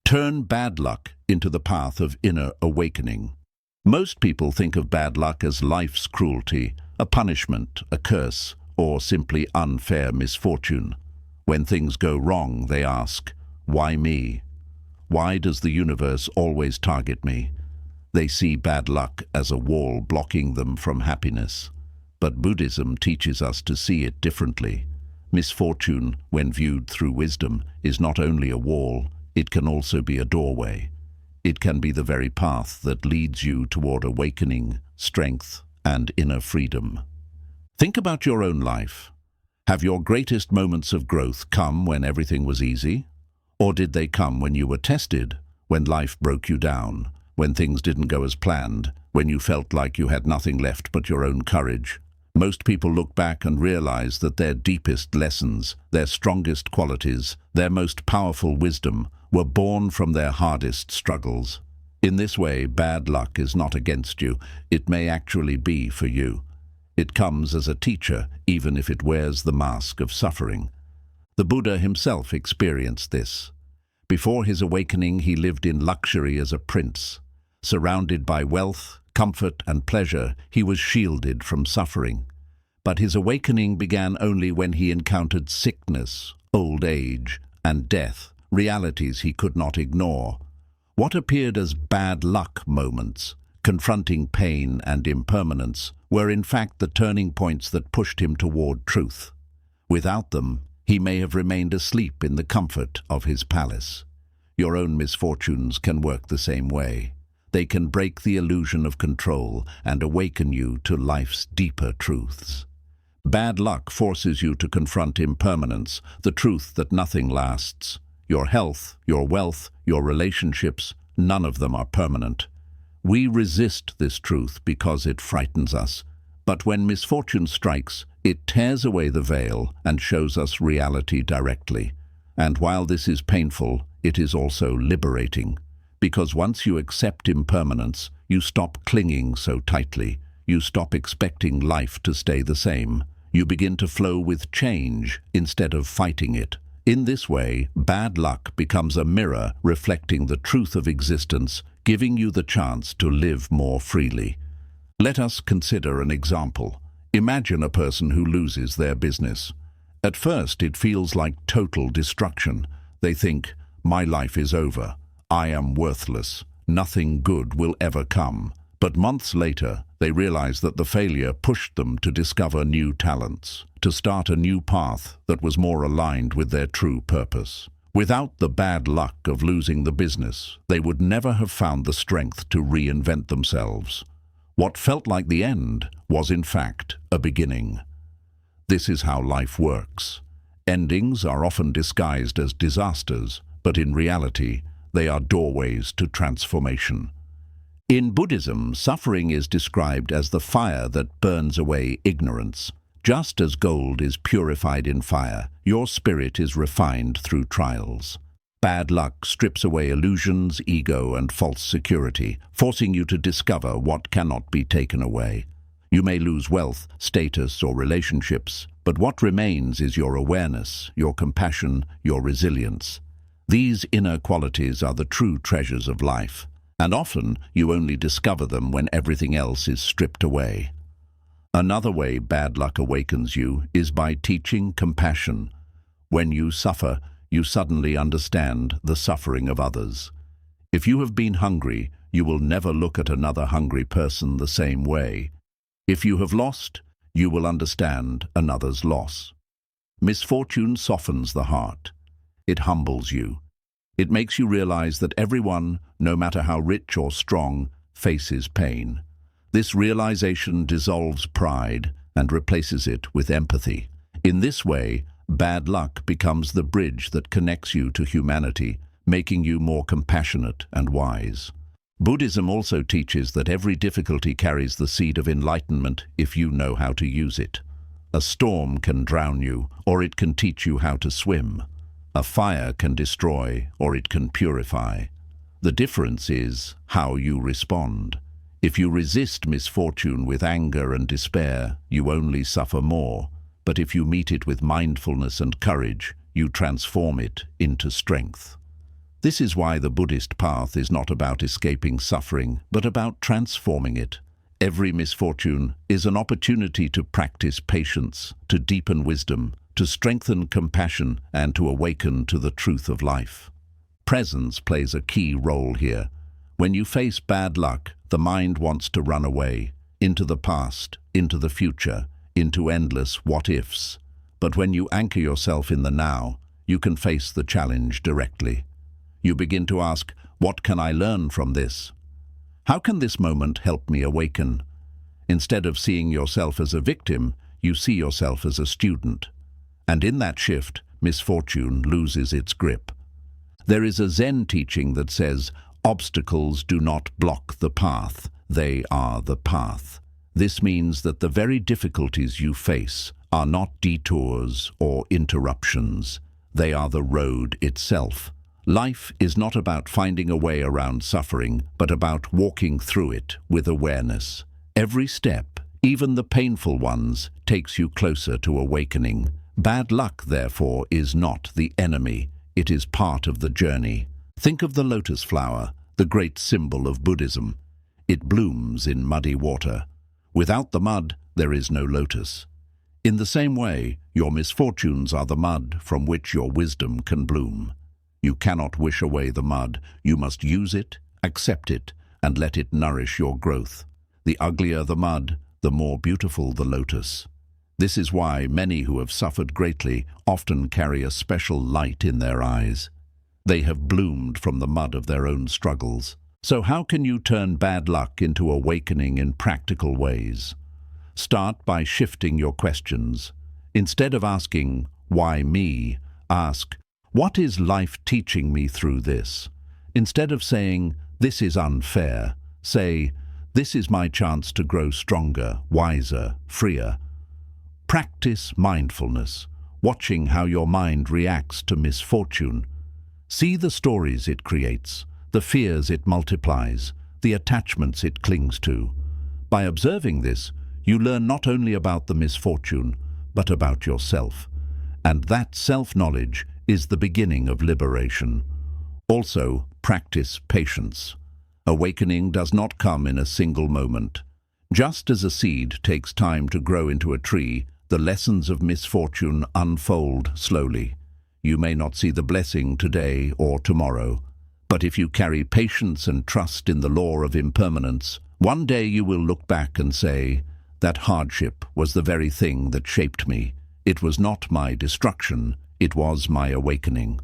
Turn bad luck into the path of inner awakening. Most people think of bad luck as life's cruelty, a punishment, a curse, or simply unfair misfortune. When things go wrong, they ask, "Why me? Why does the universe always target me?" They see bad luck as a wall blocking them from happiness. But Buddhism teaches us to see it differently. Misfortune, when viewed through wisdom, is not only a wall, it can also be a doorway. It can be the very path that leads you toward awakening, strength, and inner freedom. Think about your own life. Have your greatest moments of growth come when everything was easy? Or did they come when you were tested, when life broke you down, when things didn't go as planned, when you felt like you had nothing left but your own courage? Most people look back and realize that their deepest lessons, their strongest qualities, their most powerful wisdom were born from their hardest struggles. In this way, bad luck is not against you. It may actually be for you. It comes as a teacher, even if it wears the mask of suffering. The Buddha himself experienced this. Before his awakening, he lived in luxury as a prince. Surrounded by wealth, comfort, and pleasure, he was shielded from suffering. But his awakening began only when he encountered sickness, old age, and death, realities he could not ignore. What appeared as bad luck moments, confronting pain and impermanence, were in fact the turning points that pushed him toward truth. Without them, he may have remained asleep in the comfort of his palace. Your own misfortunes can work the same way. They can break the illusion of control and awaken you to life's deeper truths. Bad luck forces you to confront impermanence, the truth that nothing lasts. Your health, your wealth, your relationships, none of them are permanent. We resist this truth because it frightens us. But when misfortune strikes, it tears away the veil and shows us reality directly. And while this is painful, it is also liberating. Because once you accept impermanence, you stop clinging so tightly. You stop expecting life to stay the same. You begin to flow with change instead of fighting it. In this way, bad luck becomes a mirror reflecting the truth of existence, giving you the chance to live more freely. Let us consider an example. Imagine a person who loses their business. At first, it feels like total destruction. They think, "My life is over. I am worthless. Nothing good will ever come." But months later, they realize that the failure pushed them to discover new talents, to start a new path that was more aligned with their true purpose. Without the bad luck of losing the business, they would never have found the strength to reinvent themselves. What felt like the end was, in fact, a beginning. This is how life works. Endings are often disguised as disasters, but in reality, they are doorways to transformation. In Buddhism, suffering is described as the fire that burns away ignorance. Just as gold is purified in fire, your spirit is refined through trials. Bad luck strips away illusions, ego, and false security, forcing you to discover what cannot be taken away. You may lose wealth, status, or relationships, but what remains is your awareness, your compassion, your resilience. These inner qualities are the true treasures of life, and often you only discover them when everything else is stripped away. Another way bad luck awakens you is by teaching compassion. When you suffer, you suddenly understand the suffering of others. If you have been hungry, you will never look at another hungry person the same way. If you have lost, you will understand another's loss. Misfortune softens the heart. It humbles you. It makes you realize that everyone, no matter how rich or strong, faces pain. This realization dissolves pride and replaces it with empathy. In this way, bad luck becomes the bridge that connects you to humanity, making you more compassionate and wise. Buddhism also teaches that every difficulty carries the seed of enlightenment if you know how to use it. A storm can drown you, or it can teach you how to swim. A fire can destroy, or it can purify. The difference is how you respond. If you resist misfortune with anger and despair, you only suffer more. But if you meet it with mindfulness and courage, you transform it into strength. This is why the Buddhist path is not about escaping suffering, but about transforming it. Every misfortune is an opportunity to practice patience, to deepen wisdom, to strengthen compassion, and to awaken to the truth of life. Presence plays a key role here. When you face bad luck, the mind wants to run away, into the past, into the future, into endless what-ifs. But when you anchor yourself in the now, you can face the challenge directly. You begin to ask, what can I learn from this? How can this moment help me awaken? Instead of seeing yourself as a victim, you see yourself as a student. And in that shift, misfortune loses its grip. There is a Zen teaching that says, obstacles do not block the path, they are the path. This means that the very difficulties you face are not detours or interruptions. They are the road itself. Life is not about finding a way around suffering, but about walking through it with awareness. Every step, even the painful ones, takes you closer to awakening. Bad luck, therefore, is not the enemy. It is part of the journey. Think of the lotus flower, the great symbol of Buddhism. It blooms in muddy water. Without the mud, there is no lotus. In the same way, your misfortunes are the mud from which your wisdom can bloom. You cannot wish away the mud. You must use it, accept it, and let it nourish your growth. The uglier the mud, the more beautiful the lotus. This is why many who have suffered greatly often carry a special light in their eyes. They have bloomed from the mud of their own struggles. So how can you turn bad luck into awakening in practical ways? Start by shifting your questions. Instead of asking, "Why me?" ask, "What is life teaching me through this?" Instead of saying, "This is unfair," say, "This is my chance to grow stronger, wiser, freer." Practice mindfulness, watching how your mind reacts to misfortune. See the stories it creates, the fears it multiplies, the attachments it clings to. By observing this, you learn not only about the misfortune, but about yourself. And that self-knowledge is the beginning of liberation. Also, practice patience. Awakening does not come in a single moment. Just as a seed takes time to grow into a tree, the lessons of misfortune unfold slowly. You may not see the blessing today or tomorrow, but if you carry patience and trust in the law of impermanence, one day you will look back and say, "That hardship was the very thing that shaped me. It was not my destruction, it was my awakening."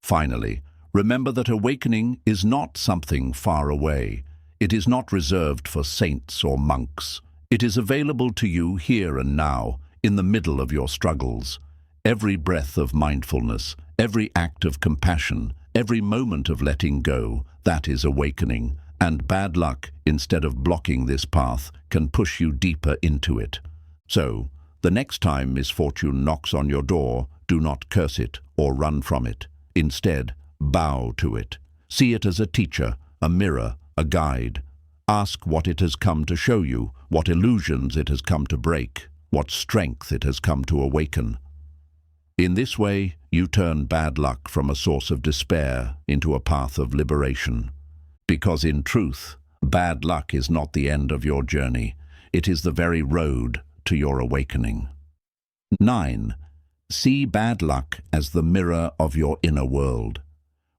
Finally, remember that awakening is not something far away. It is not reserved for saints or monks. It is available to you here and now, in the middle of your struggles. Every breath of mindfulness, every act of compassion, every moment of letting go, that is awakening. And bad luck, instead of blocking this path, can push you deeper into it. So, the next time misfortune knocks on your door, do not curse it or run from it. Instead, bow to it. See it as a teacher, a mirror, a guide. Ask what it has come to show you, what illusions it has come to break, what strength it has come to awaken. In this way, you turn bad luck from a source of despair into a path of liberation. Because in truth, bad luck is not the end of your journey. It is the very road to your awakening. 9. See bad luck as the mirror of your inner world.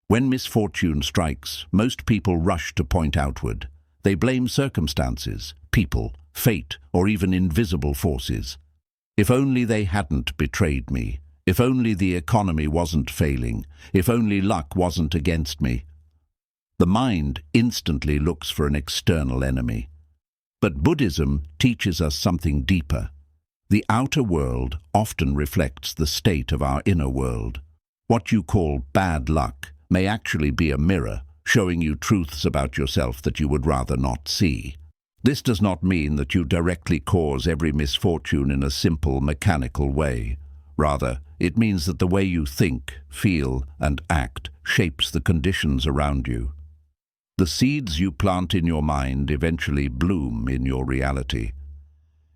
When misfortune strikes, most people rush to point outward. They blame circumstances, people, fate, or even invisible forces. If only they hadn't betrayed me. If only the economy wasn't failing. If only luck wasn't against me. The mind instantly looks for an external enemy. But Buddhism teaches us something deeper. The outer world often reflects the state of our inner world. What you call bad luck may actually be a mirror, showing you truths about yourself that you would rather not see. This does not mean that you directly cause every misfortune in a simple, mechanical way. Rather, it means that the way you think, feel, and act shapes the conditions around you. The seeds you plant in your mind eventually bloom in your reality.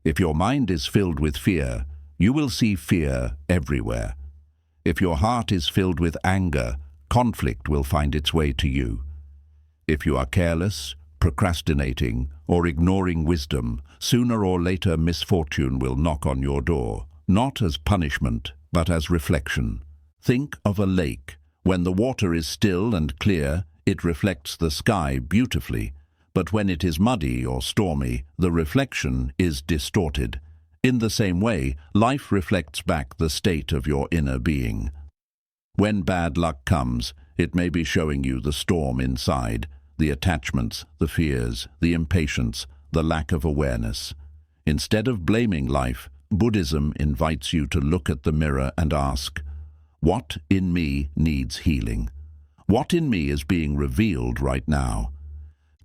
If your mind is filled with fear, you will see fear everywhere. If your heart is filled with anger, conflict will find its way to you. If you are careless, procrastinating, or ignoring wisdom, sooner or later misfortune will knock on your door, not as punishment, but as reflection. Think of a lake. When the water is still and clear, it reflects the sky beautifully, but when it is muddy or stormy, the reflection is distorted. In the same way, life reflects back the state of your inner being. When bad luck comes, it may be showing you the storm inside, the attachments, the fears, the impatience, the lack of awareness. Instead of blaming life, Buddhism invites you to look at the mirror and ask, "What in me needs healing? What in me is being revealed right now?"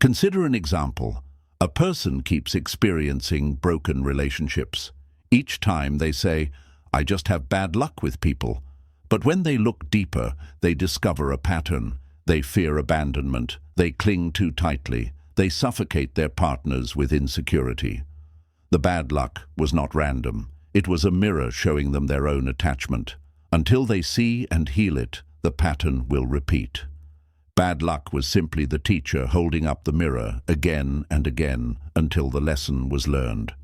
Consider an example. A person keeps experiencing broken relationships. Each time they say, "I just have bad luck with people." But when they look deeper, they discover a pattern. They fear abandonment. They cling too tightly. They suffocate their partners with insecurity. The bad luck was not random. It was a mirror showing them their own attachment. Until they see and heal it, the pattern will repeat. Bad luck was simply the teacher holding up the mirror again and again until the lesson was learned.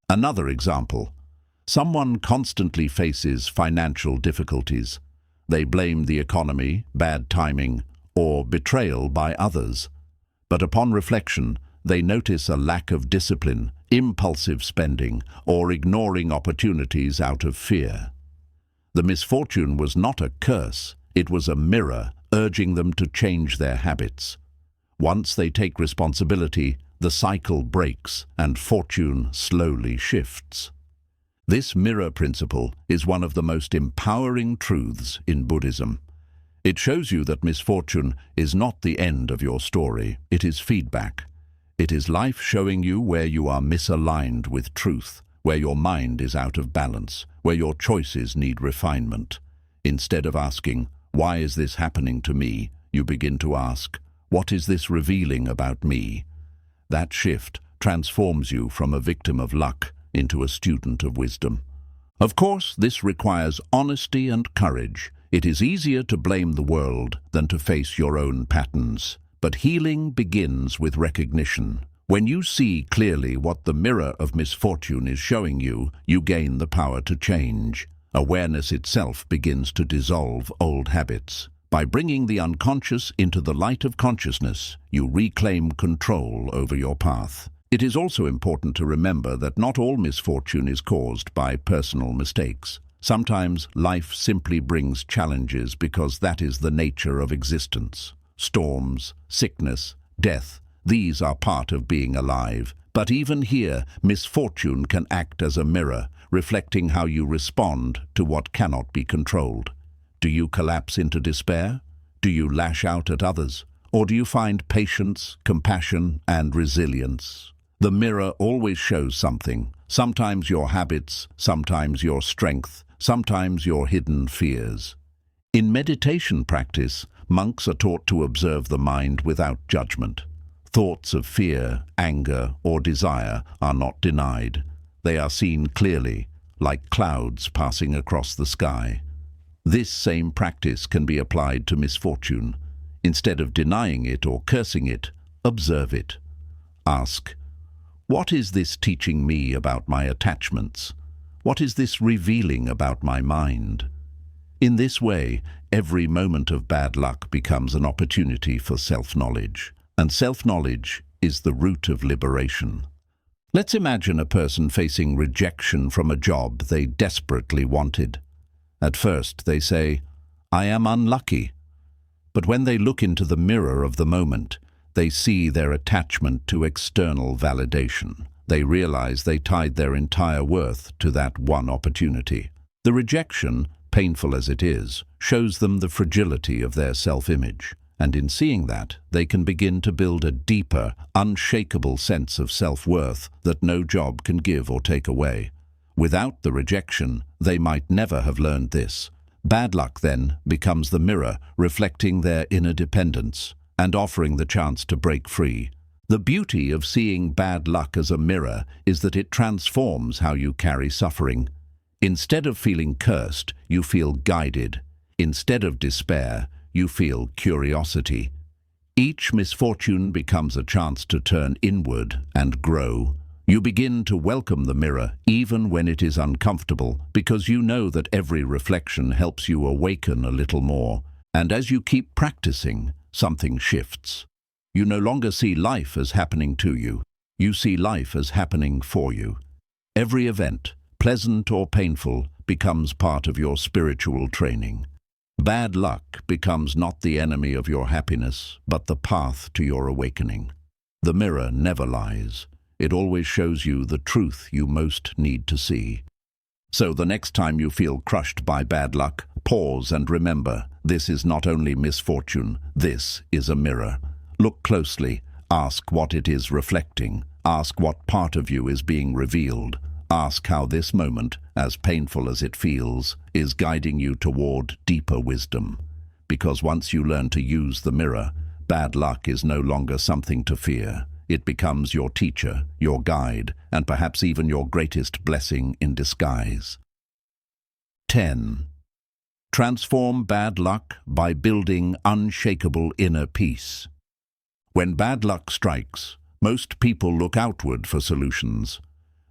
Another example. Someone constantly faces financial difficulties. They blame the economy, bad timing, or betrayal by others. But upon reflection, they notice a lack of discipline, impulsive spending, or ignoring opportunities out of fear. The misfortune was not a curse, It was a mirror urging them to change their habits. Once they take responsibility, the cycle breaks and fortune slowly shifts. This mirror principle is one of the most empowering truths in Buddhism. It shows you that misfortune is not the end of your story, it is feedback. It is life showing you where you are misaligned with truth, where your mind is out of balance, where your choices need refinement. Instead of asking, "Why is this happening to me?" you begin to ask, "What is this revealing about me?" That shift transforms you from a victim of luck into a student of wisdom. Of course, this requires honesty and courage. It is easier to blame the world than to face your own patterns. But healing begins with recognition. When you see clearly what the mirror of misfortune is showing you, you gain the power to change. Awareness itself begins to dissolve old habits. By bringing the unconscious into the light of consciousness, you reclaim control over your path. It is also important to remember that not all misfortune is caused by personal mistakes. Sometimes life simply brings challenges because that is the nature of existence. Storms, sickness, death, these are part of being alive. But even here, misfortune can act as a mirror, reflecting how you respond to what cannot be controlled. Do you collapse into despair? Do you lash out at others? Or do you find patience, compassion, and resilience? The mirror always shows something. Sometimes your habits, sometimes your strength, sometimes your hidden fears. In meditation practice, monks are taught to observe the mind without judgment. Thoughts of fear, anger, or desire are not denied. They are seen clearly, like clouds passing across the sky. This same practice can be applied to misfortune. Instead of denying it or cursing it, observe it. Ask, "What is this teaching me about my attachments? What is this revealing about my mind?" In this way, every moment of bad luck becomes an opportunity for self-knowledge. And self-knowledge is the root of liberation. Let's imagine a person facing rejection from a job they desperately wanted. At first, they say, "I am unlucky." But when they look into the mirror of the moment, they see their attachment to external validation. They realize they tied their entire worth to that one opportunity. The rejection, painful as it is, shows them the fragility of their self-image. And in seeing that, they can begin to build a deeper, unshakable sense of self-worth that no job can give or take away. Without the rejection, they might never have learned this. Bad luck, then, becomes the mirror, reflecting their inner dependence and offering the chance to break free. The beauty of seeing bad luck as a mirror is that it transforms how you carry suffering. Instead of feeling cursed, you feel guided. Instead of despair, you feel curiosity. Each misfortune becomes a chance to turn inward and grow. You begin to welcome the mirror, even when it is uncomfortable, because you know that every reflection helps you awaken a little more. And as you keep practicing, something shifts. You no longer see life as happening to you. You see life as happening for you. Every event, pleasant or painful, becomes part of your spiritual training. Bad luck becomes not the enemy of your happiness, but the path to your awakening. The mirror never lies. It always shows you the truth you most need to see. So the next time you feel crushed by bad luck, pause and remember, this is not only misfortune, this is a mirror. Look closely, ask what it is reflecting, ask what part of you is being revealed. Ask how this moment, as painful as it feels, is guiding you toward deeper wisdom. Because once you learn to use the mirror, bad luck is no longer something to fear. It becomes your teacher, your guide, and perhaps even your greatest blessing in disguise. 10. Transform bad luck by building unshakable inner peace. When bad luck strikes, most people look outward for solutions.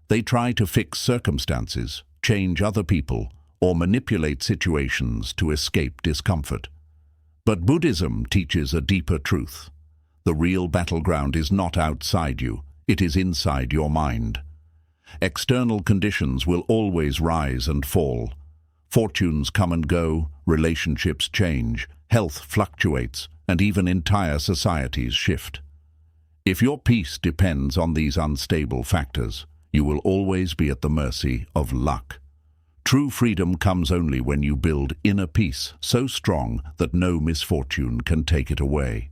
They try to fix circumstances, change other people, or manipulate situations to escape discomfort. But Buddhism teaches a deeper truth. The real battleground is not outside you, it is inside your mind. External conditions will always rise and fall. Fortunes come and go, relationships change, health fluctuates, and even entire societies shift. If your peace depends on these unstable factors, you will always be at the mercy of luck. True freedom comes only when you build inner peace so strong that no misfortune can take it away.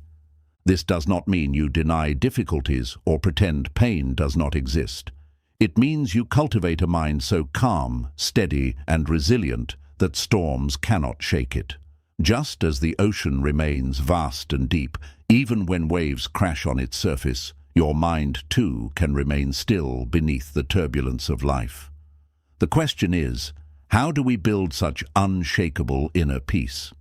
This does not mean you deny difficulties or pretend pain does not exist. It means you cultivate a mind so calm, steady, and resilient that storms cannot shake it. Just as the ocean remains vast and deep, even when waves crash on its surface, your mind too can remain still beneath the turbulence of life. The question is, how do we build such unshakable inner peace?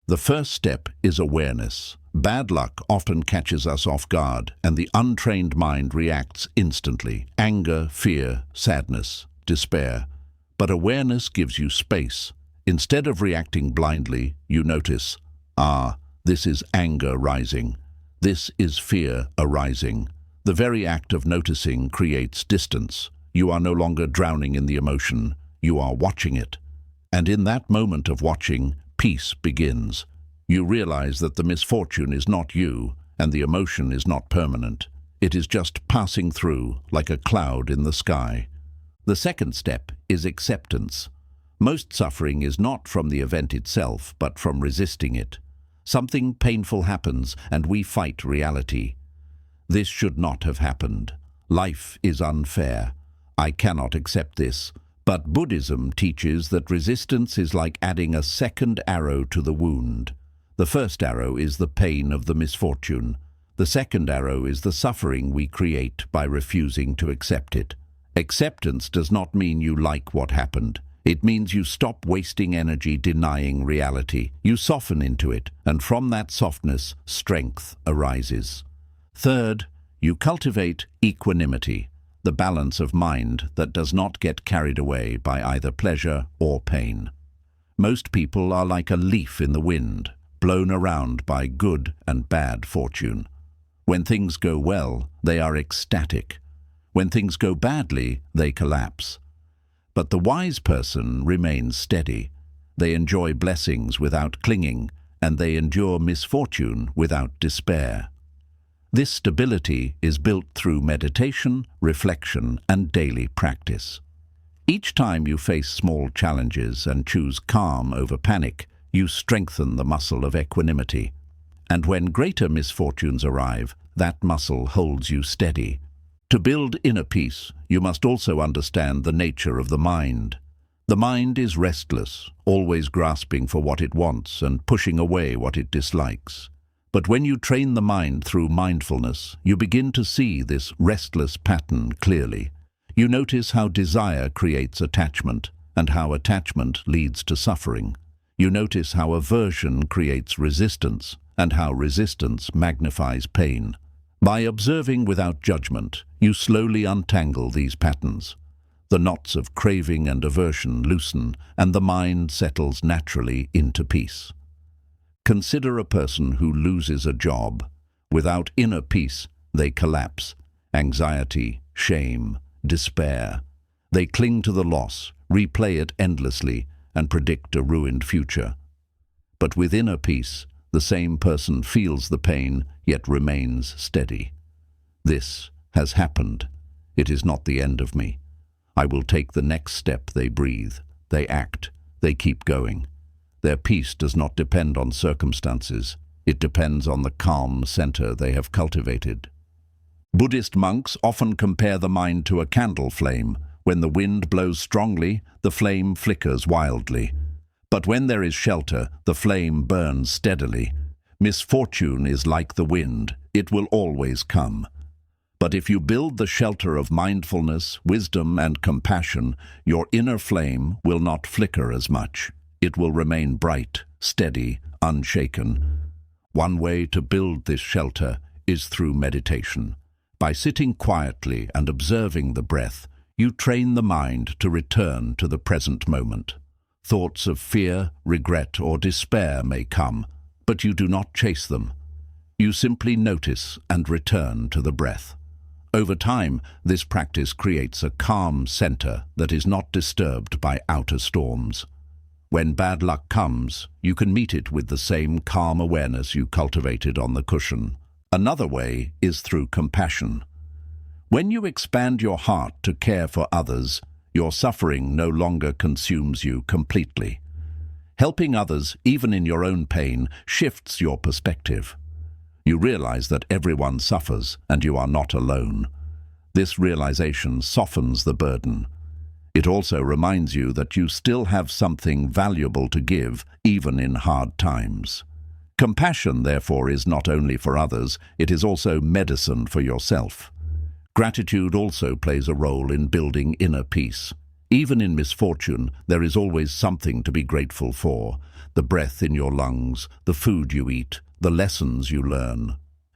The first step is awareness. Bad luck often catches us off guard, and the untrained mind reacts instantly. Anger, fear, sadness, despair. But awareness gives you space. Instead of reacting blindly, you notice, this is anger rising. This is fear arising. The very act of noticing creates distance. You are no longer drowning in the emotion. You are watching it. And in that moment of watching, peace begins. You realize that the misfortune is not you, and the emotion is not permanent. It is just passing through, like a cloud in the sky. The second step is acceptance. Most suffering is not from the event itself, but from resisting it. Something painful happens, and we fight reality. This should not have happened. Life is unfair. I cannot accept this. But Buddhism teaches that resistance is like adding a second arrow to the wound. The first arrow is the pain of the misfortune. The second arrow is the suffering we create by refusing to accept it. Acceptance does not mean you like what happened. It means you stop wasting energy denying reality. You soften into it, and from that softness, strength arises. Third, you cultivate equanimity, the balance of mind that does not get carried away by either pleasure or pain. Most people are like a leaf in the wind, blown around by good and bad fortune. When things go well, they are ecstatic. When things go badly, they collapse. But the wise person remains steady. They enjoy blessings without clinging, and they endure misfortune without despair. This stability is built through meditation, reflection, and daily practice. Each time you face small challenges and choose calm over panic, you strengthen the muscle of equanimity. And when greater misfortunes arrive, that muscle holds you steady. To build inner peace, you must also understand the nature of the mind. The mind is restless, always grasping for what it wants and pushing away what it dislikes. But when you train the mind through mindfulness, you begin to see this restless pattern clearly. You notice how desire creates attachment, and how attachment leads to suffering. You notice how aversion creates resistance, and how resistance magnifies pain. By observing without judgment, you slowly untangle these patterns. The knots of craving and aversion loosen, and the mind settles naturally into peace. Consider a person who loses a job. Without inner peace, they collapse. Anxiety, shame, despair. They cling to the loss, replay it endlessly, and predict a ruined future. But with inner peace, the same person feels the pain, yet remains steady. This has happened. It is not the end of me. I will take the next step. They breathe, they act, they keep going. Their peace does not depend on circumstances. It depends on the calm center they have cultivated. Buddhist monks often compare the mind to a candle flame. When the wind blows strongly, the flame flickers wildly. But when there is shelter, the flame burns steadily. Misfortune is like the wind. It will always come. But if you build the shelter of mindfulness, wisdom, and compassion, your inner flame will not flicker as much. It will remain bright, steady, unshaken. One way to build this shelter is through meditation. By sitting quietly and observing the breath, you train the mind to return to the present moment. Thoughts of fear, regret, or despair may come, but you do not chase them. You simply notice and return to the breath. Over time, this practice creates a calm center that is not disturbed by outer storms. When bad luck comes, you can meet it with the same calm awareness you cultivated on the cushion. Another way is through compassion. When you expand your heart to care for others, your suffering no longer consumes you completely. Helping others, even in your own pain, shifts your perspective. You realize that everyone suffers and you are not alone. This realization softens the burden. It also reminds you that you still have something valuable to give, even in hard times. Compassion, therefore, is not only for others, it is also medicine for yourself. Gratitude also plays a role in building inner peace. Even in misfortune, there is always something to be grateful for: the breath in your lungs, the food you eat, the lessons you learn.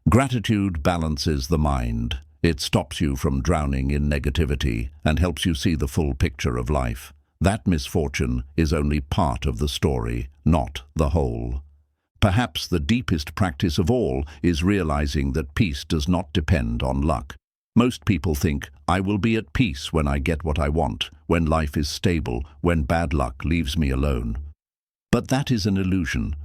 Gratitude balances the mind. It stops you from drowning in negativity and helps you see the full picture of life. That misfortune is only part of the story, not the whole. Perhaps the deepest practice of all is realizing that peace does not depend on luck. Most people think, I will be at peace when I get what I want, when life is stable, when bad luck leaves me alone. But that is an illusion.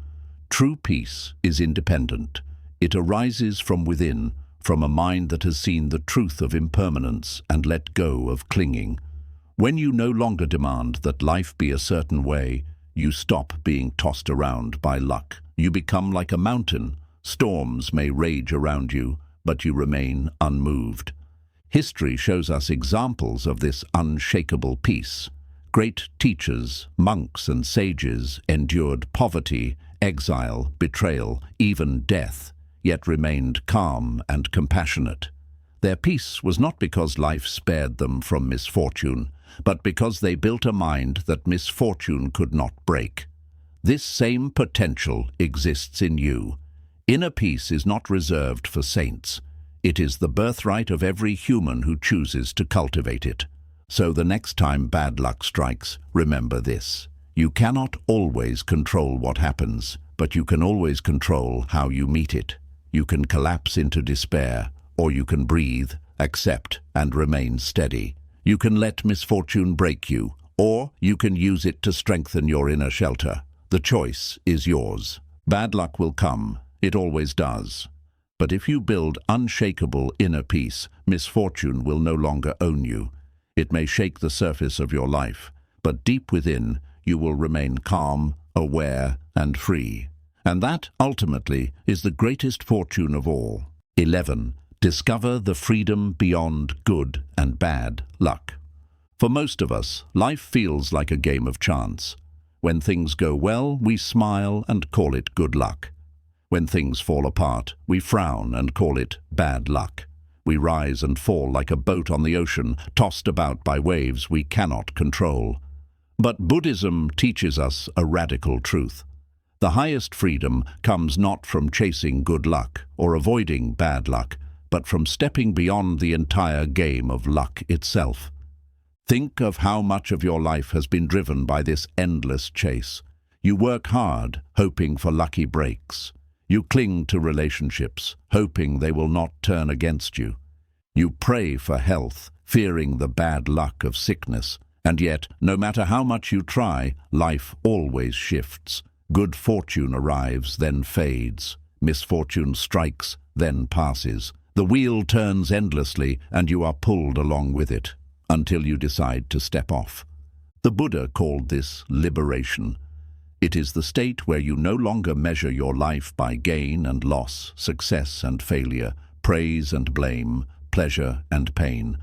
True peace is independent. It arises from within, from a mind that has seen the truth of impermanence and let go of clinging. When you no longer demand that life be a certain way, you stop being tossed around by luck. You become like a mountain. Storms may rage around you, but you remain unmoved. History shows us examples of this unshakable peace. Great teachers, monks and sages endured poverty, exile, betrayal, even death, yet remained calm and compassionate. Their peace was not because life spared them from misfortune, but because they built a mind that misfortune could not break. This same potential exists in you. Inner peace is not reserved for saints. It is the birthright of every human who chooses to cultivate it. So the next time bad luck strikes, remember this: you cannot always control what happens, but you can always control how you meet it. You can collapse into despair, or you can breathe, accept, and remain steady. You can let misfortune break you, or you can use it to strengthen your inner shelter. The choice is yours. Bad luck will come. It always does. But if you build unshakable inner peace, misfortune will no longer own you. It may shake the surface of your life, but deep within, you will remain calm, aware, and free. And that, ultimately, is the greatest fortune of all. 11. Discover the freedom beyond good and bad luck. For most of us, life feels like a game of chance. When things go well, we smile and call it good luck. When things fall apart, we frown and call it bad luck. We rise and fall like a boat on the ocean, tossed about by waves we cannot control. But Buddhism teaches us a radical truth. The highest freedom comes not from chasing good luck or avoiding bad luck, but from stepping beyond the entire game of luck itself. Think of how much of your life has been driven by this endless chase. You work hard, hoping for lucky breaks. You cling to relationships, hoping they will not turn against you. You pray for health, fearing the bad luck of sickness. And yet, no matter how much you try, life always shifts. Good fortune arrives, then fades. Misfortune strikes, then passes. The wheel turns endlessly, and you are pulled along with it, until you decide to step off. The Buddha called this liberation. It is the state where you no longer measure your life by gain and loss, success and failure, praise and blame, pleasure and pain.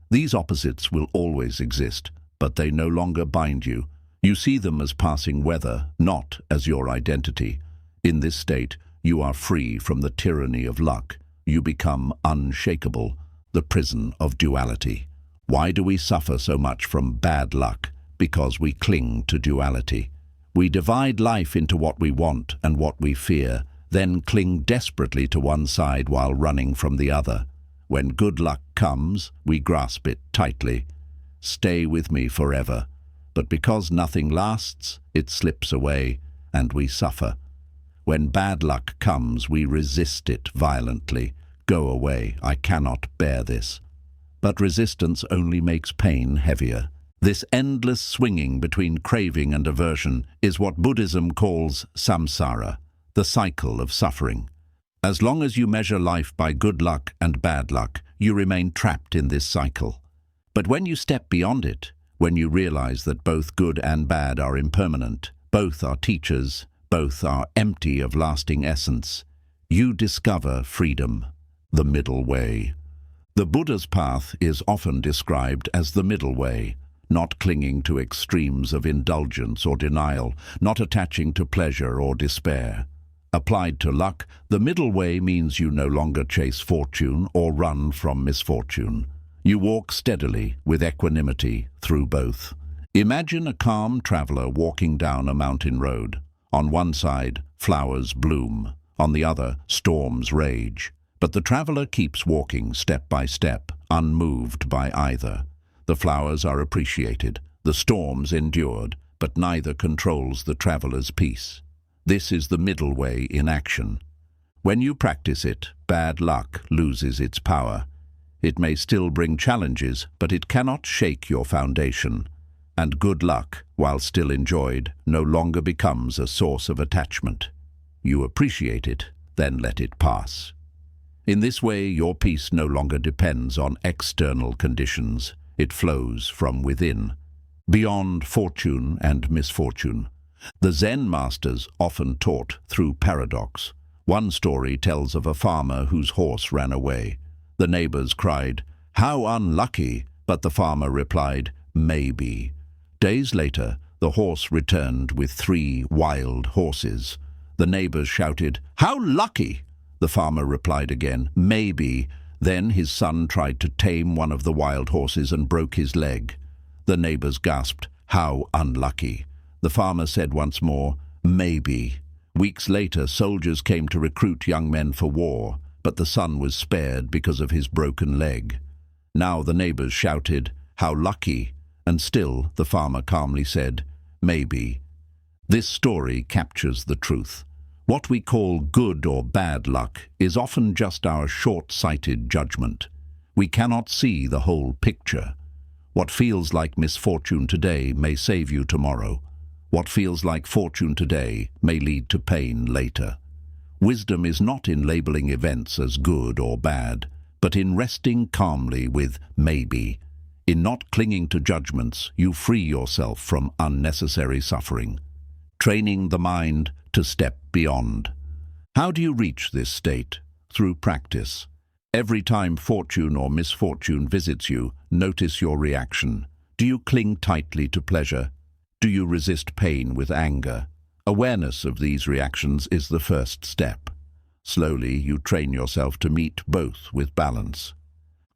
These opposites will always exist, but they no longer bind you. You see them as passing weather, not as your identity. In this state, you are free from the tyranny of luck. You become unshakable, the prison of duality. Why do we suffer so much from bad luck? Because we cling to duality. We divide life into what we want and what we fear, then cling desperately to one side while running from the other. When good luck comes, we grasp it tightly. Stay with me forever. But because nothing lasts, it slips away, and we suffer. When bad luck comes, we resist it violently. Go away, I cannot bear this. But resistance only makes pain heavier. This endless swinging between craving and aversion is what Buddhism calls samsara, the cycle of suffering. As long as you measure life by good luck and bad luck, you remain trapped in this cycle. But when you step beyond it, when you realize that both good and bad are impermanent, both are teachers, both are empty of lasting essence, you discover freedom, the middle way. The Buddha's path is often described as the middle way, not clinging to extremes of indulgence or denial, not attaching to pleasure or despair. Applied to luck, the middle way means you no longer chase fortune or run from misfortune. You walk steadily, with equanimity, through both. Imagine a calm traveler walking down a mountain road. On one side, flowers bloom. On the other, storms rage. But the traveler keeps walking step by step, unmoved by either. The flowers are appreciated, the storms endured, but neither controls the traveler's peace. This is the middle way in action. When you practice it, bad luck loses its power. It may still bring challenges, but it cannot shake your foundation. And good luck, while still enjoyed, no longer becomes a source of attachment. You appreciate it, then let it pass. In this way, your peace no longer depends on external conditions. It flows from within, beyond fortune and misfortune. The Zen masters often taught through paradox. One story tells of a farmer whose horse ran away. The neighbors cried, "How unlucky!" But the farmer replied, "Maybe." Days later, the horse returned with 3 wild horses. The neighbors shouted, "How lucky!" The farmer replied again, "Maybe." Then his son tried to tame one of the wild horses and broke his leg. The neighbors gasped, "How unlucky!" The farmer said once more, "Maybe." Weeks later, soldiers came to recruit young men for war, but the son was spared because of his broken leg. Now the neighbors shouted, "How lucky!" And still the farmer calmly said, "Maybe." This story captures the truth. What we call good or bad luck is often just our short-sighted judgment. We cannot see the whole picture. What feels like misfortune today may save you tomorrow. What feels like fortune today may lead to pain later. Wisdom is not in labeling events as good or bad, but in resting calmly with maybe. In not clinging to judgments, you free yourself from unnecessary suffering. Training the mind to step beyond. How do you reach this state? Through practice. Every time fortune or misfortune visits you, notice your reaction. Do you cling tightly to pleasure? Do you resist pain with anger? Awareness of these reactions is the first step. Slowly, you train yourself to meet both with balance.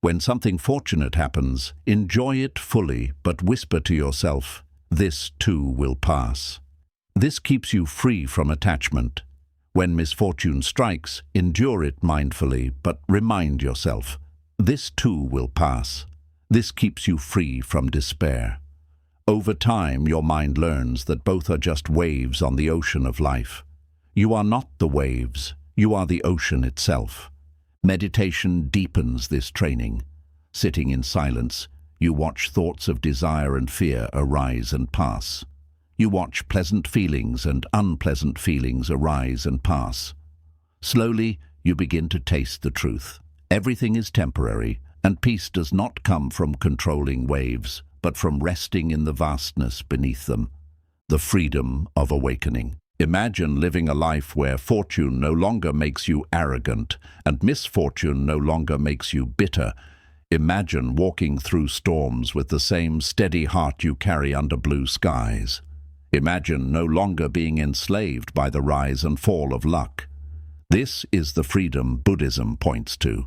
When something fortunate happens, enjoy it fully, but whisper to yourself, "This too will pass." This keeps you free from attachment. When misfortune strikes, endure it mindfully, but remind yourself, "This too will pass." This keeps you free from despair. Over time, your mind learns that both are just waves on the ocean of life. You are not the waves, you are the ocean itself. Meditation deepens this training. Sitting in silence, you watch thoughts of desire and fear arise and pass. You watch pleasant feelings and unpleasant feelings arise and pass. Slowly, you begin to taste the truth. Everything is temporary, and peace does not come from controlling waves, but from resting in the vastness beneath them. The freedom of awakening. Imagine living a life where fortune no longer makes you arrogant and misfortune no longer makes you bitter. Imagine walking through storms with the same steady heart you carry under blue skies. Imagine no longer being enslaved by the rise and fall of luck. This is the freedom Buddhism points to.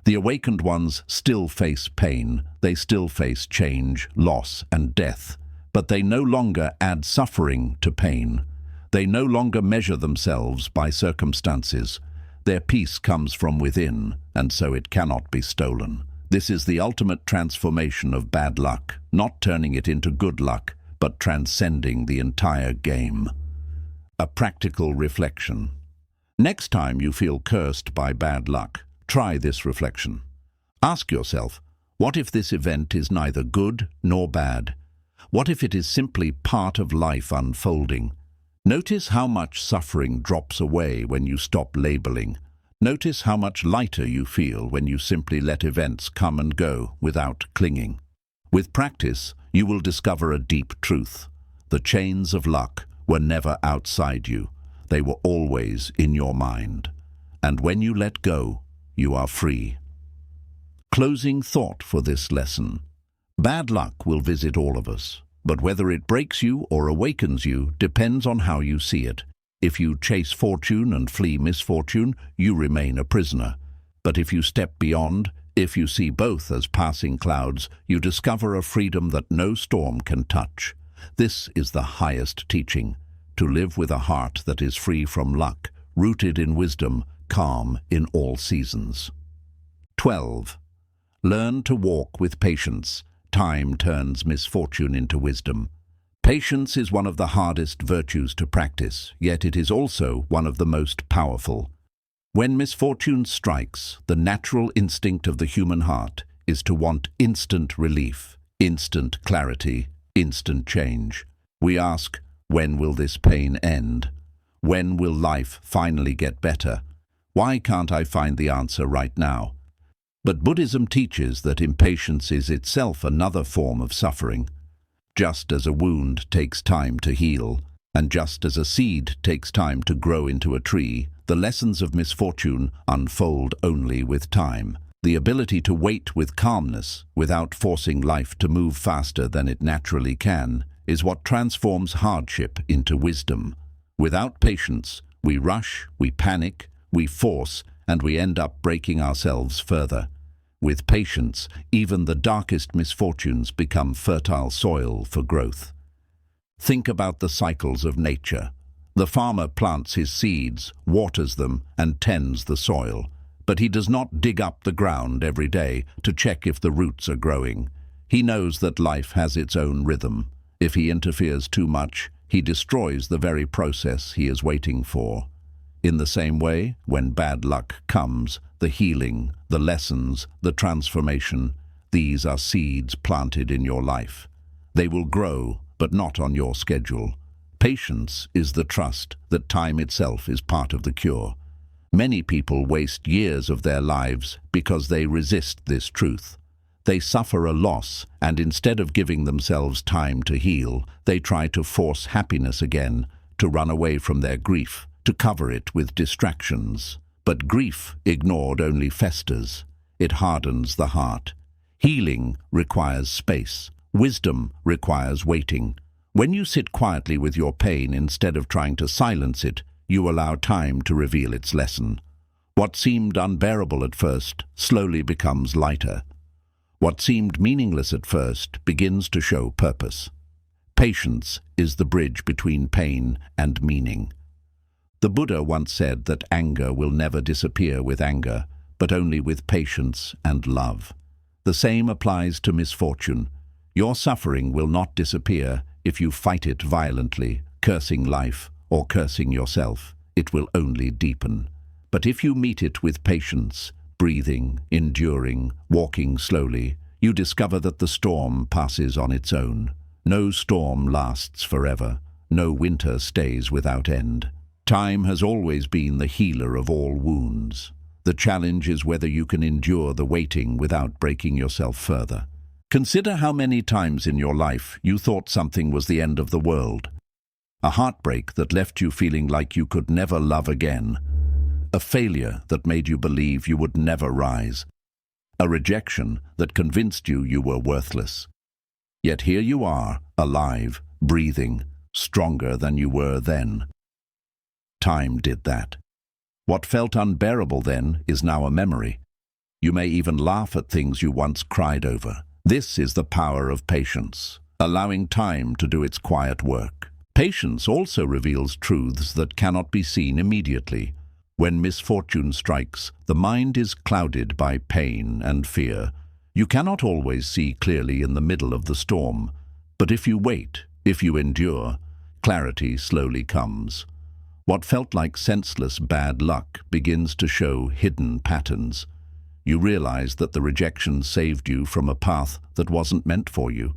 The awakened ones still face pain, they still face change, loss, and death, but they no longer add suffering to pain. They no longer measure themselves by circumstances. Their peace comes from within, and so it cannot be stolen. This is the ultimate transformation of bad luck, not turning it into good luck, but transcending the entire game. A practical reflection. Next time you feel cursed by bad luck, try this reflection. Ask yourself, what if this event is neither good nor bad? What if it is simply part of life unfolding? Notice how much suffering drops away when you stop labeling. Notice how much lighter you feel when you simply let events come and go without clinging. With practice, you will discover a deep truth. The chains of luck were never outside you. They were always in your mind. And when you let go, you are free. Closing thought for this lesson. Bad luck will visit all of us, but whether it breaks you or awakens you depends on how you see it. If you chase fortune and flee misfortune, you remain a prisoner. But if you step beyond, if you see both as passing clouds, you discover a freedom that no storm can touch. This is the highest teaching, to live with a heart that is free from luck, rooted in wisdom, calm in all seasons. 12. Learn to walk with patience. Time turns misfortune into wisdom. Patience is one of the hardest virtues to practice, yet it is also one of the most powerful. When misfortune strikes, the natural instinct of the human heart is to want instant relief, instant clarity, instant change. We ask, when will this pain end? When will life finally get better? Why can't I find the answer right now? But Buddhism teaches that impatience is itself another form of suffering. Just as a wound takes time to heal, and just as a seed takes time to grow into a tree, the lessons of misfortune unfold only with time. The ability to wait with calmness, without forcing life to move faster than it naturally can, is what transforms hardship into wisdom. Without patience, we rush, we panic, we force, and we end up breaking ourselves further. With patience, even the darkest misfortunes become fertile soil for growth. Think about the cycles of nature. The farmer plants his seeds, waters them, and tends the soil. But he does not dig up the ground every day to check if the roots are growing. He knows that life has its own rhythm. If he interferes too much, he destroys the very process he is waiting for. In the same way, when bad luck comes, the healing, the lessons, the transformation, these are seeds planted in your life. They will grow, but not on your schedule. Patience is the trust that time itself is part of the cure. Many people waste years of their lives because they resist this truth. They suffer a loss, and instead of giving themselves time to heal, they try to force happiness again, to run away from their grief, to cover it with distractions. But grief, ignored, only festers. It hardens the heart. Healing requires space. Wisdom requires waiting. When you sit quietly with your pain instead of trying to silence it, you allow time to reveal its lesson. What seemed unbearable at first slowly becomes lighter. What seemed meaningless at first begins to show purpose. Patience is the bridge between pain and meaning. The Buddha once said that anger will never disappear with anger, but only with patience and love. The same applies to misfortune. Your suffering will not disappear if you fight it violently, cursing life or cursing yourself. It will only deepen. But if you meet it with patience, breathing, enduring, walking slowly, you discover that the storm passes on its own. No storm lasts forever. No winter stays without end. Time has always been the healer of all wounds. The challenge is whether you can endure the waiting without breaking yourself further. Consider how many times in your life you thought something was the end of the world. A heartbreak that left you feeling like you could never love again. A failure that made you believe you would never rise. A rejection that convinced you you were worthless. Yet here you are, alive, breathing, stronger than you were then. Time did that. What felt unbearable then is now a memory. You may even laugh at things you once cried over. This is the power of patience, allowing time to do its quiet work. Patience also reveals truths that cannot be seen immediately. When misfortune strikes, the mind is clouded by pain and fear. You cannot always see clearly in the middle of the storm. But if you wait, if you endure, clarity slowly comes. What felt like senseless bad luck begins to show hidden patterns. You realize that the rejection saved you from a path that wasn't meant for you.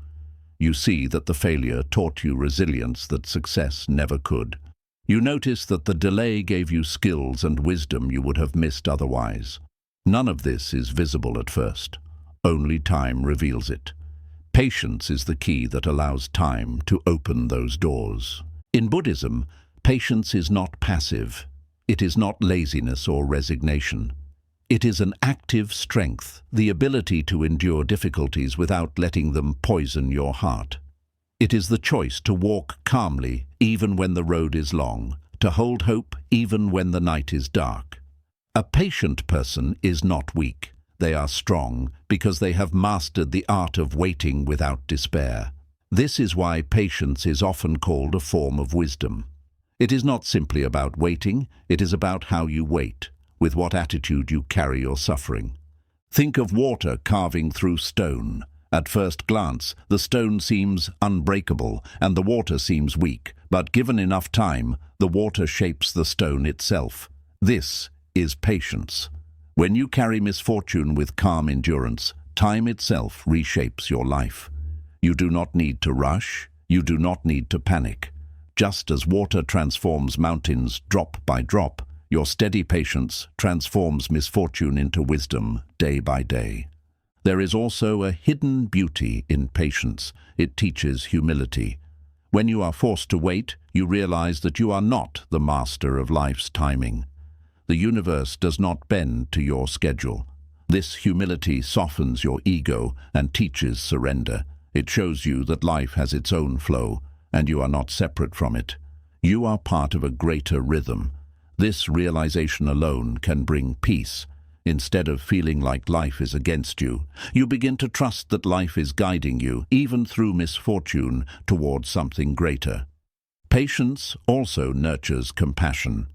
You see that the failure taught you resilience that success never could. You notice that the delay gave you skills and wisdom you would have missed otherwise. None of this is visible at first. Only time reveals it. Patience is the key that allows time to open those doors. In Buddhism, patience is not passive. It is not laziness or resignation. It is an active strength, the ability to endure difficulties without letting them poison your heart. It is the choice to walk calmly even when the road is long, to hold hope even when the night is dark. A patient person is not weak. They are strong because they have mastered the art of waiting without despair. This is why patience is often called a form of wisdom. It is not simply about waiting, it is about how you wait, with what attitude you carry your suffering. Think of water carving through stone. At first glance, the stone seems unbreakable and the water seems weak, but given enough time, the water shapes the stone itself. This is patience. When you carry misfortune with calm endurance, time itself reshapes your life. You do not need to rush, you do not need to panic. Just as water transforms mountains drop by drop, your steady patience transforms misfortune into wisdom day by day. There is also a hidden beauty in patience. It teaches humility. When you are forced to wait, you realize that you are not the master of life's timing. The universe does not bend to your schedule. This humility softens your ego and teaches surrender. It shows you that life has its own flow, and you are not separate from it. You are part of a greater rhythm. This realization alone can bring peace. Instead of feeling like life is against you, you begin to trust that life is guiding you, even through misfortune, towards something greater. Patience also nurtures compassion.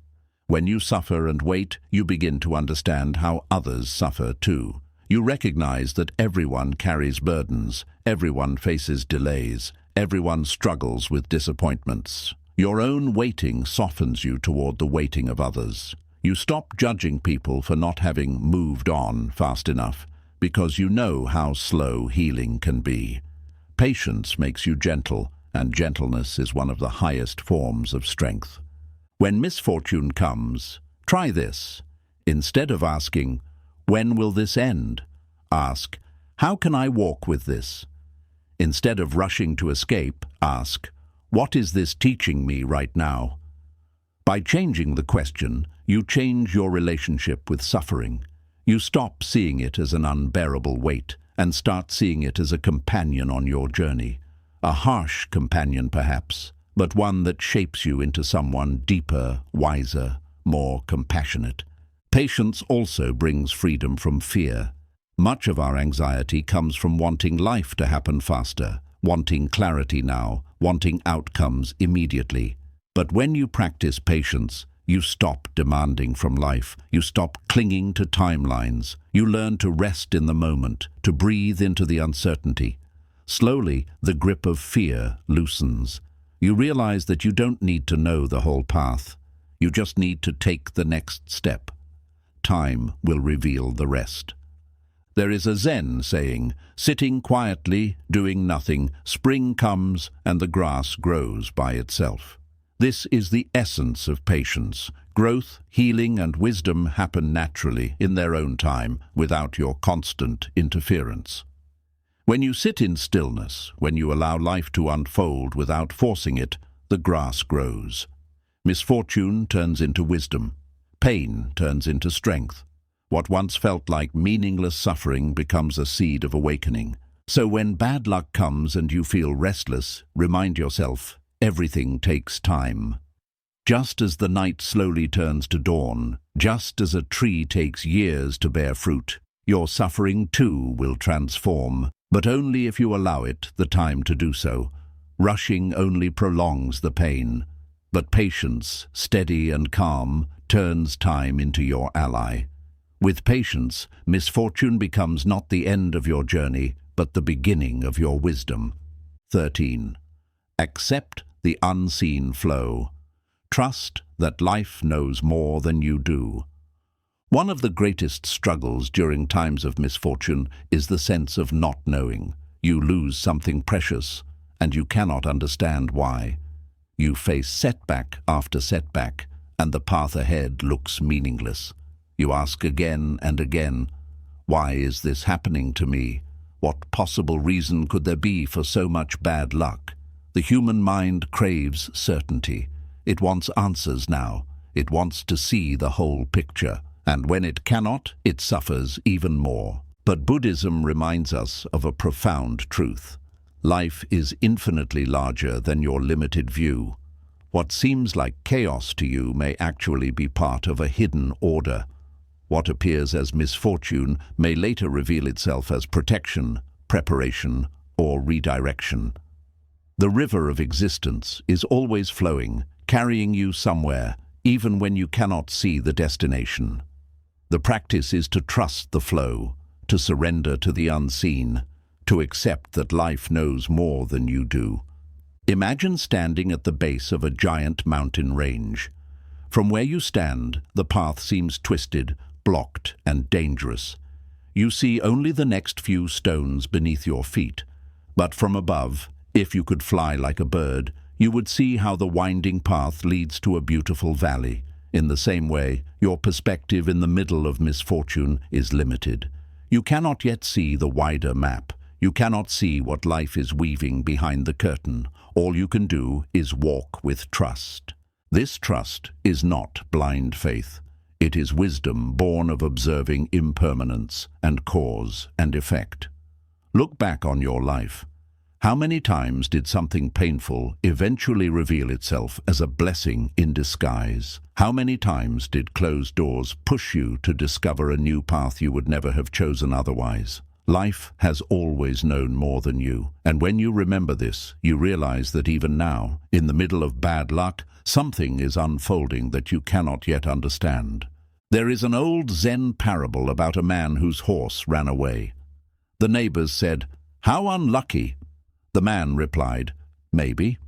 When you suffer and wait, you begin to understand how others suffer too. You recognize that everyone carries burdens, everyone faces delays, everyone struggles with disappointments. Your own waiting softens you toward the waiting of others. You stop judging people for not having moved on fast enough, because you know how slow healing can be. Patience makes you gentle, and gentleness is one of the highest forms of strength. When misfortune comes, try this. Instead of asking, "When will this end?" ask, "How can I walk with this?" Instead of rushing to escape, ask, "What is this teaching me right now?" By changing the question, you change your relationship with suffering. You stop seeing it as an unbearable weight and start seeing it as a companion on your journey. A harsh companion, perhaps, but one that shapes you into someone deeper, wiser, more compassionate. Patience also brings freedom from fear. Much of our anxiety comes from wanting life to happen faster, wanting clarity now, wanting outcomes immediately. But when you practice patience, you stop demanding from life. You stop clinging to timelines. You learn to rest in the moment, to breathe into the uncertainty. Slowly, the grip of fear loosens. You realize that you don't need to know the whole path. You just need to take the next step. Time will reveal the rest. There is a Zen saying, "Sitting quietly, doing nothing, spring comes and the grass grows by itself." This is the essence of patience. Growth, healing, and wisdom happen naturally in their own time, without your constant interference. When you sit in stillness, when you allow life to unfold without forcing it, the grass grows. Misfortune turns into wisdom. Pain turns into strength. What once felt like meaningless suffering becomes a seed of awakening. So when bad luck comes and you feel restless, remind yourself, everything takes time. Just as the night slowly turns to dawn, just as a tree takes years to bear fruit, your suffering too will transform, but only if you allow it the time to do so. Rushing only prolongs the pain, but patience, steady and calm, turns time into your ally. With patience, misfortune becomes not the end of your journey, but the beginning of your wisdom. 13. Accept the unseen flow. Trust that life knows more than you do. One of the greatest struggles during times of misfortune is the sense of not knowing. You lose something precious. and you cannot understand why. You face setback after setback, and the path ahead looks meaningless. You ask again and again, why is this happening to me? What possible reason could there be for so much bad luck? The human mind craves certainty. It wants answers now. It wants to see the whole picture. And when it cannot, it suffers even more. But Buddhism reminds us of a profound truth. Life is infinitely larger than your limited view. What seems like chaos to you may actually be part of a hidden order. What appears as misfortune may later reveal itself as protection, preparation, or redirection. The river of existence is always flowing, carrying you somewhere, even when you cannot see the destination. The practice is to trust the flow, to surrender to the unseen, to accept that life knows more than you do. Imagine standing at the base of a giant mountain range. From where you stand, the path seems twisted, blocked, and dangerous. You see only the next few stones beneath your feet. But from above, if you could fly like a bird, you would see how the winding path leads to a beautiful valley. In the same way, your perspective in the middle of misfortune is limited. You cannot yet see the wider map. You cannot see what life is weaving behind the curtain. All you can do is walk with trust. This trust is not blind faith. It is wisdom born of observing impermanence and cause and effect. Look back on your life. How many times did something painful eventually reveal itself as a blessing in disguise? How many times did closed doors push you to discover a new path you would never have chosen otherwise? Life has always known more than you, and when you remember this, you realize that even now, in the middle of bad luck, something is unfolding that you cannot yet understand. There is an old Zen parable about a man whose horse ran away. The neighbors said, "How unlucky!" The man replied, "Maybe."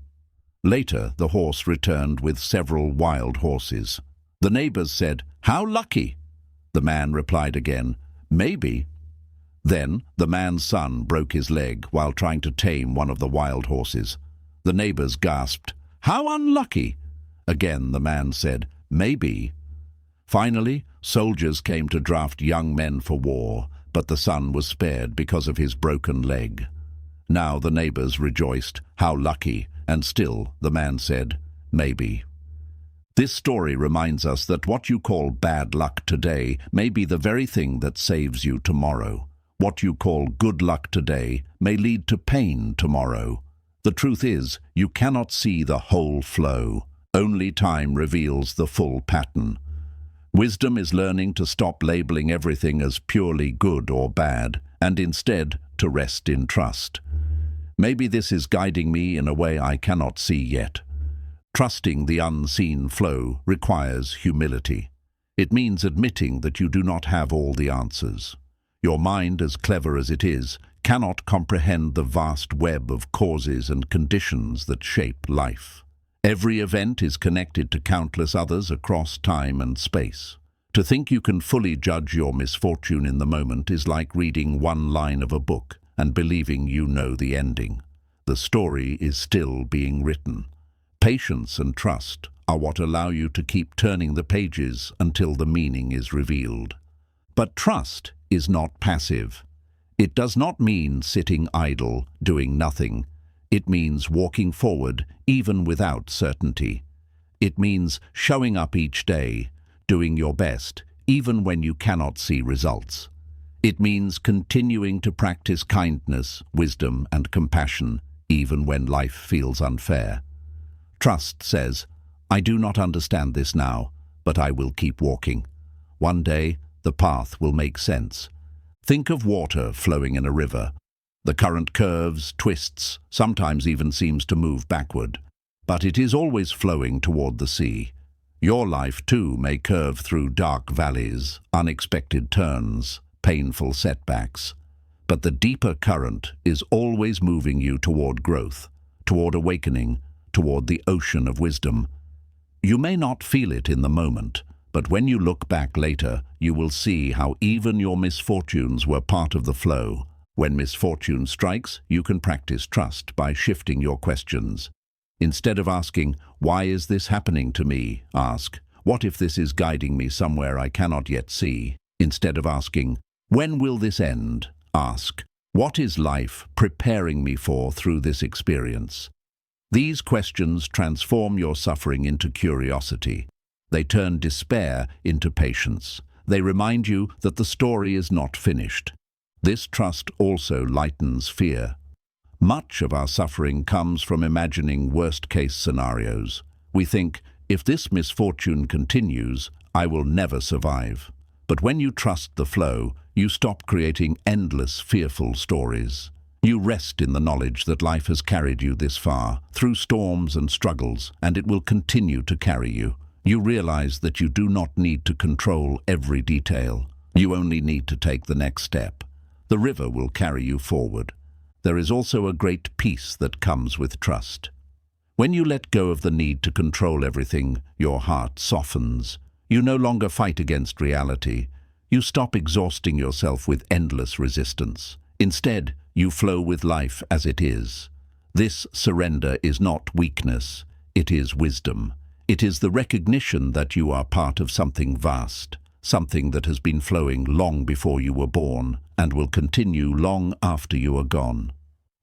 Later, the horse returned with several wild horses. The neighbors said, "How lucky!" The man replied again, "Maybe." Then the man's son broke his leg while trying to tame one of the wild horses. The neighbors gasped, "How unlucky!" Again the man said, "Maybe." Finally, soldiers came to draft young men for war, but the son was spared because of his broken leg. Now the neighbors rejoiced, "How lucky!" and still the man said, "Maybe." This story reminds us that what you call bad luck today may be the very thing that saves you tomorrow. What you call good luck today may lead to pain tomorrow. The truth is, you cannot see the whole flow. Only time reveals the full pattern. Wisdom is learning to stop labeling everything as purely good or bad, and instead to rest in trust. Maybe this is guiding me in a way I cannot see yet. Trusting the unseen flow requires humility. It means admitting that you do not have all the answers. Your mind, as clever as it is, cannot comprehend the vast web of causes and conditions that shape life. Every event is connected to countless others across time and space. To think you can fully judge your misfortune in the moment is like reading one line of a book and believing you know the ending. The story is still being written. Patience and trust are what allow you to keep turning the pages until the meaning is revealed. But trust is not passive. It does not mean sitting idle, doing nothing. It means walking forward even without certainty. It means showing up each day, doing your best, even when you cannot see results. It means continuing to practice kindness, wisdom, and compassion, even when life feels unfair. Trust says, "I do not understand this now, but I will keep walking. One day, the path will make sense." Think of water flowing in a river. The current curves, twists, sometimes even seems to move backward. But it is always flowing toward the sea. Your life, too, may curve through dark valleys, unexpected turns, painful setbacks. But the deeper current is always moving you toward growth, toward awakening, toward the ocean of wisdom. You may not feel it in the moment, but when you look back later, you will see how even your misfortunes were part of the flow, When misfortune strikes, you can practice trust by shifting your questions. Instead of asking, "Why is this happening to me?" ask, "What if this is guiding me somewhere I cannot yet see?" Instead of asking, "When will this end?" ask, "What is life preparing me for through this experience?" These questions transform your suffering into curiosity. They turn despair into patience. They remind you that the story is not finished. This trust also lightens fear. Much of our suffering comes from imagining worst-case scenarios. We think, if this misfortune continues, I will never survive. But when you trust the flow, you stop creating endless, fearful stories. You rest in the knowledge that life has carried you this far, through storms and struggles, and it will continue to carry you. You realize that you do not need to control every detail. You only need to take the next step. The river will carry you forward. There is also a great peace that comes with trust. When you let go of the need to control everything, your heart softens. You no longer fight against reality. You stop exhausting yourself with endless resistance. Instead, you flow with life as it is. This surrender is not weakness, it is wisdom. It is the recognition that you are part of something vast, something that has been flowing long before you were born and will continue long after you are gone.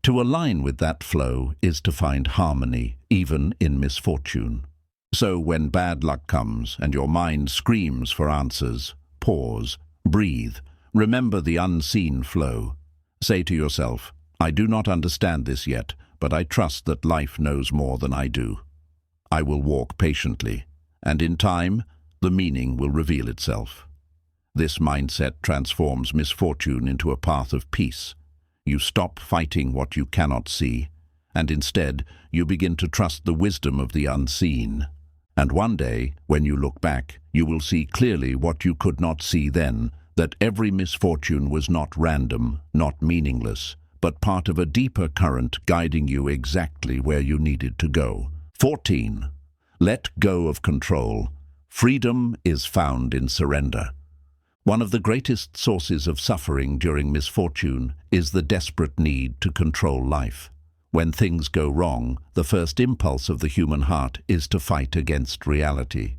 To align with that flow is to find harmony, even in misfortune. So when bad luck comes and your mind screams for answers, pause, breathe, remember the unseen flow. Say to yourself, "I do not understand this yet, but I trust that life knows more than I do. I will walk patiently, and in time, the meaning will reveal itself." This mindset transforms misfortune into a path of peace. You stop fighting what you cannot see, and instead, you begin to trust the wisdom of the unseen. And one day, when you look back, you will see clearly what you could not see then, that every misfortune was not random, not meaningless, but part of a deeper current guiding you exactly where you needed to go. 14. Let go of control. Freedom is found in surrender. One of the greatest sources of suffering during misfortune is the desperate need to control life. When things go wrong, the first impulse of the human heart is to fight against reality.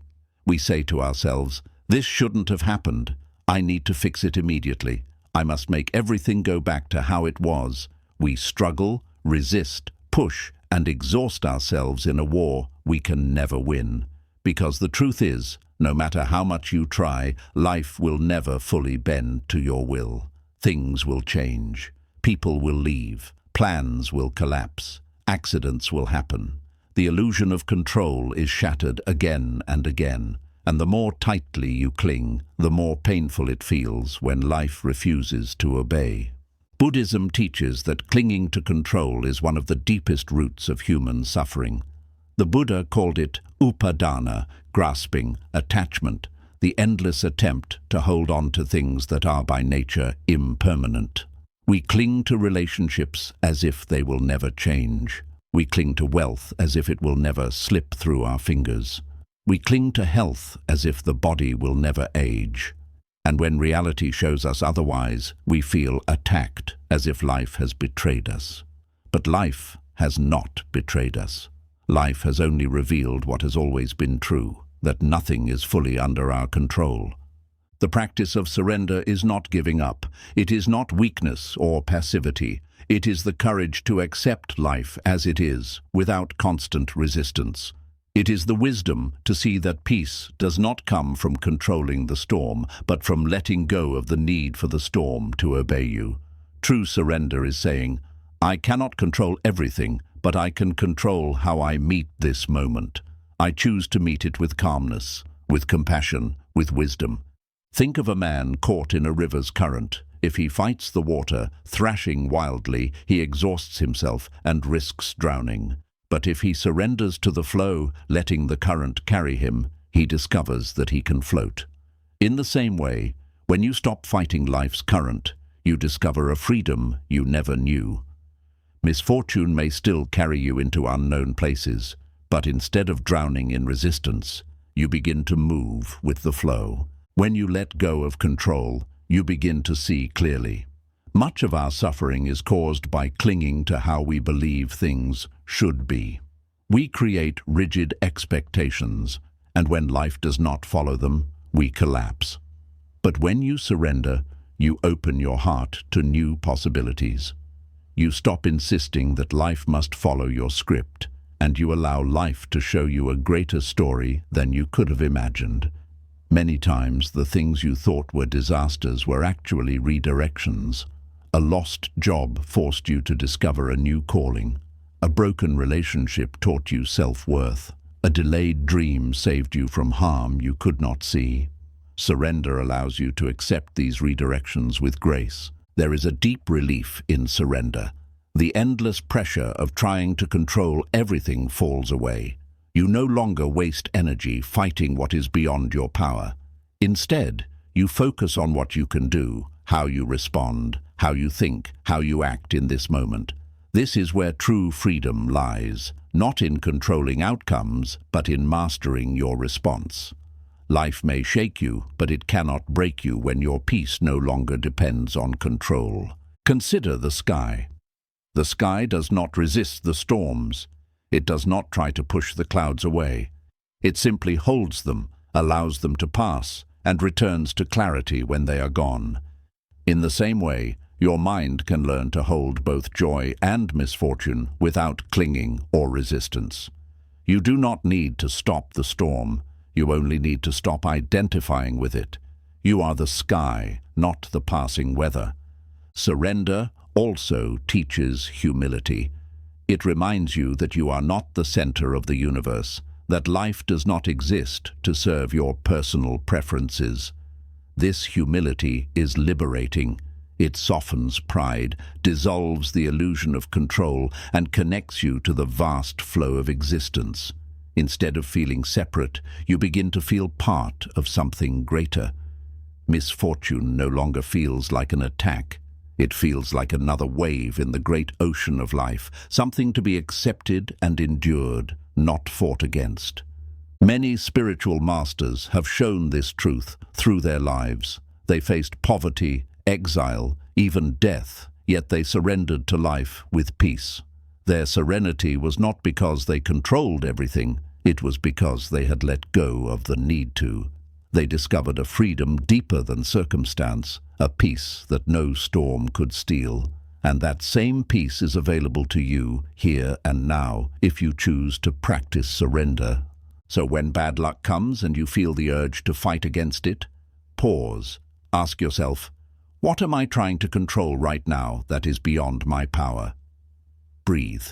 We say to ourselves, "This shouldn't have happened. I need to fix it immediately. I must make everything go back to how it was." We struggle, resist, push, and exhaust ourselves in a war we can never win. Because the truth is, no matter how much you try, life will never fully bend to your will. Things will change. People will leave. Plans will collapse. Accidents will happen. The illusion of control is shattered again and again. And the more tightly you cling, the more painful it feels when life refuses to obey. Buddhism teaches that clinging to control is one of the deepest roots of human suffering. The Buddha called it upadana, grasping, attachment, the endless attempt to hold on to things that are by nature impermanent. We cling to relationships as if they will never change. We cling to wealth as if it will never slip through our fingers. We cling to health as if the body will never age. And when reality shows us otherwise, we feel attacked, as if life has betrayed us. But life has not betrayed us. Life has only revealed what has always been true, that nothing is fully under our control. The practice of surrender is not giving up. It is not weakness or passivity. It is the courage to accept life as it is, without constant resistance. It is the wisdom to see that peace does not come from controlling the storm, but from letting go of the need for the storm to obey you. True surrender is saying, "I cannot control everything, but I can control how I meet this moment. I choose to meet it with calmness, with compassion, with wisdom." Think of a man caught in a river's current. If he fights the water, thrashing wildly, he exhausts himself and risks drowning. But if he surrenders to the flow, letting the current carry him, he discovers that he can float. In the same way, when you stop fighting life's current, you discover a freedom you never knew. Misfortune may still carry you into unknown places, but instead of drowning in resistance, you begin to move with the flow. When you let go of control, you begin to see clearly. Much of our suffering is caused by clinging to how we believe things should be. We create rigid expectations, and when life does not follow them, we collapse. But when you surrender, you open your heart to new possibilities. You stop insisting that life must follow your script, and you allow life to show you a greater story than you could have imagined. Many times, the things you thought were disasters were actually redirections. A lost job forced you to discover a new calling. A broken relationship taught you self-worth. A delayed dream saved you from harm you could not see. Surrender allows you to accept these redirections with grace. There is a deep relief in surrender. The endless pressure of trying to control everything falls away. You no longer waste energy fighting what is beyond your power. Instead, you focus on what you can do, how you respond, how you think, how you act in this moment. This is where true freedom lies, not in controlling outcomes, but in mastering your response. Life may shake you, but it cannot break you when your peace no longer depends on control. Consider the sky. The sky does not resist the storms. It does not try to push the clouds away. It simply holds them, allows them to pass, and returns to clarity when they are gone. In the same way, your mind can learn to hold both joy and misfortune without clinging or resistance. You do not need to stop the storm. You only need to stop identifying with it. You are the sky, not the passing weather. Surrender also teaches humility. It reminds you that you are not the center of the universe, that life does not exist to serve your personal preferences. This humility is liberating. It softens pride, dissolves the illusion of control, and connects you to the vast flow of existence. Instead of feeling separate, you begin to feel part of something greater. Misfortune no longer feels like an attack. It feels like another wave in the great ocean of life, something to be accepted and endured, not fought against. Many spiritual masters have shown this truth through their lives. They faced poverty, exile, even death, yet they surrendered to life with peace. Their serenity was not because they controlled everything, it was because they had let go of the need to. They discovered a freedom deeper than circumstance, a peace that no storm could steal. And that same peace is available to you here and now if you choose to practice surrender. So when bad luck comes and you feel the urge to fight against it, pause. Ask yourself, what am I trying to control right now that is beyond my power? Breathe.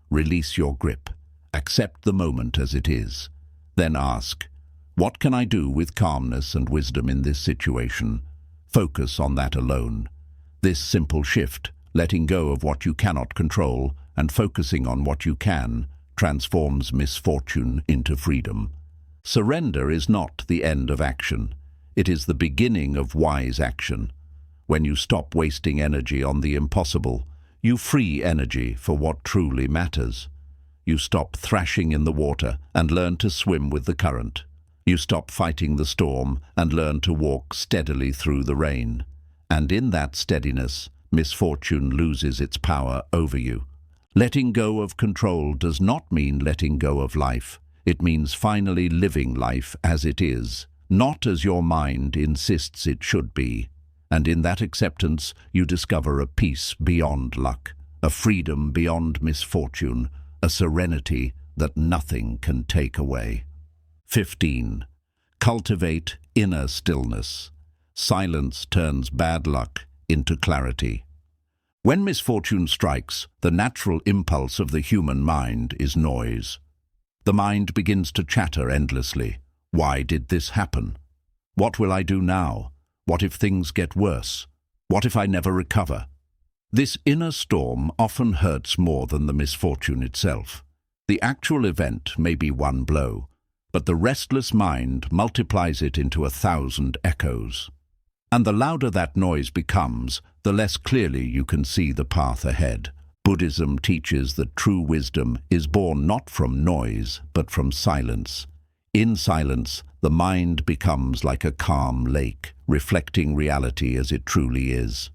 Release your grip. Accept the moment as it is. Then ask, what can I do with calmness and wisdom in this situation? Focus on that alone. This simple shift, letting go of what you cannot control and focusing on what you can, transforms misfortune into freedom. Surrender is not the end of action. It is the beginning of wise action. When you stop wasting energy on the impossible, you free energy for what truly matters. You stop thrashing in the water and learn to swim with the current. You stop fighting the storm and learn to walk steadily through the rain. And in that steadiness, misfortune loses its power over you. Letting go of control does not mean letting go of life. It means finally living life as it is, not as your mind insists it should be. And in that acceptance, you discover a peace beyond luck, a freedom beyond misfortune, a serenity that nothing can take away. 15. Cultivate inner stillness. Silence turns bad luck into clarity. When misfortune strikes, the natural impulse of the human mind is noise. The mind begins to chatter endlessly. Why did this happen? What will I do now? What if things get worse? What if I never recover? This inner storm often hurts more than the misfortune itself. The actual event may be one blow, but the restless mind multiplies it into 1,000 echoes. And the louder that noise becomes, the less clearly you can see the path ahead. Buddhism teaches that true wisdom is born not from noise, but from silence. In silence, the mind becomes like a calm lake, reflecting reality as it truly is.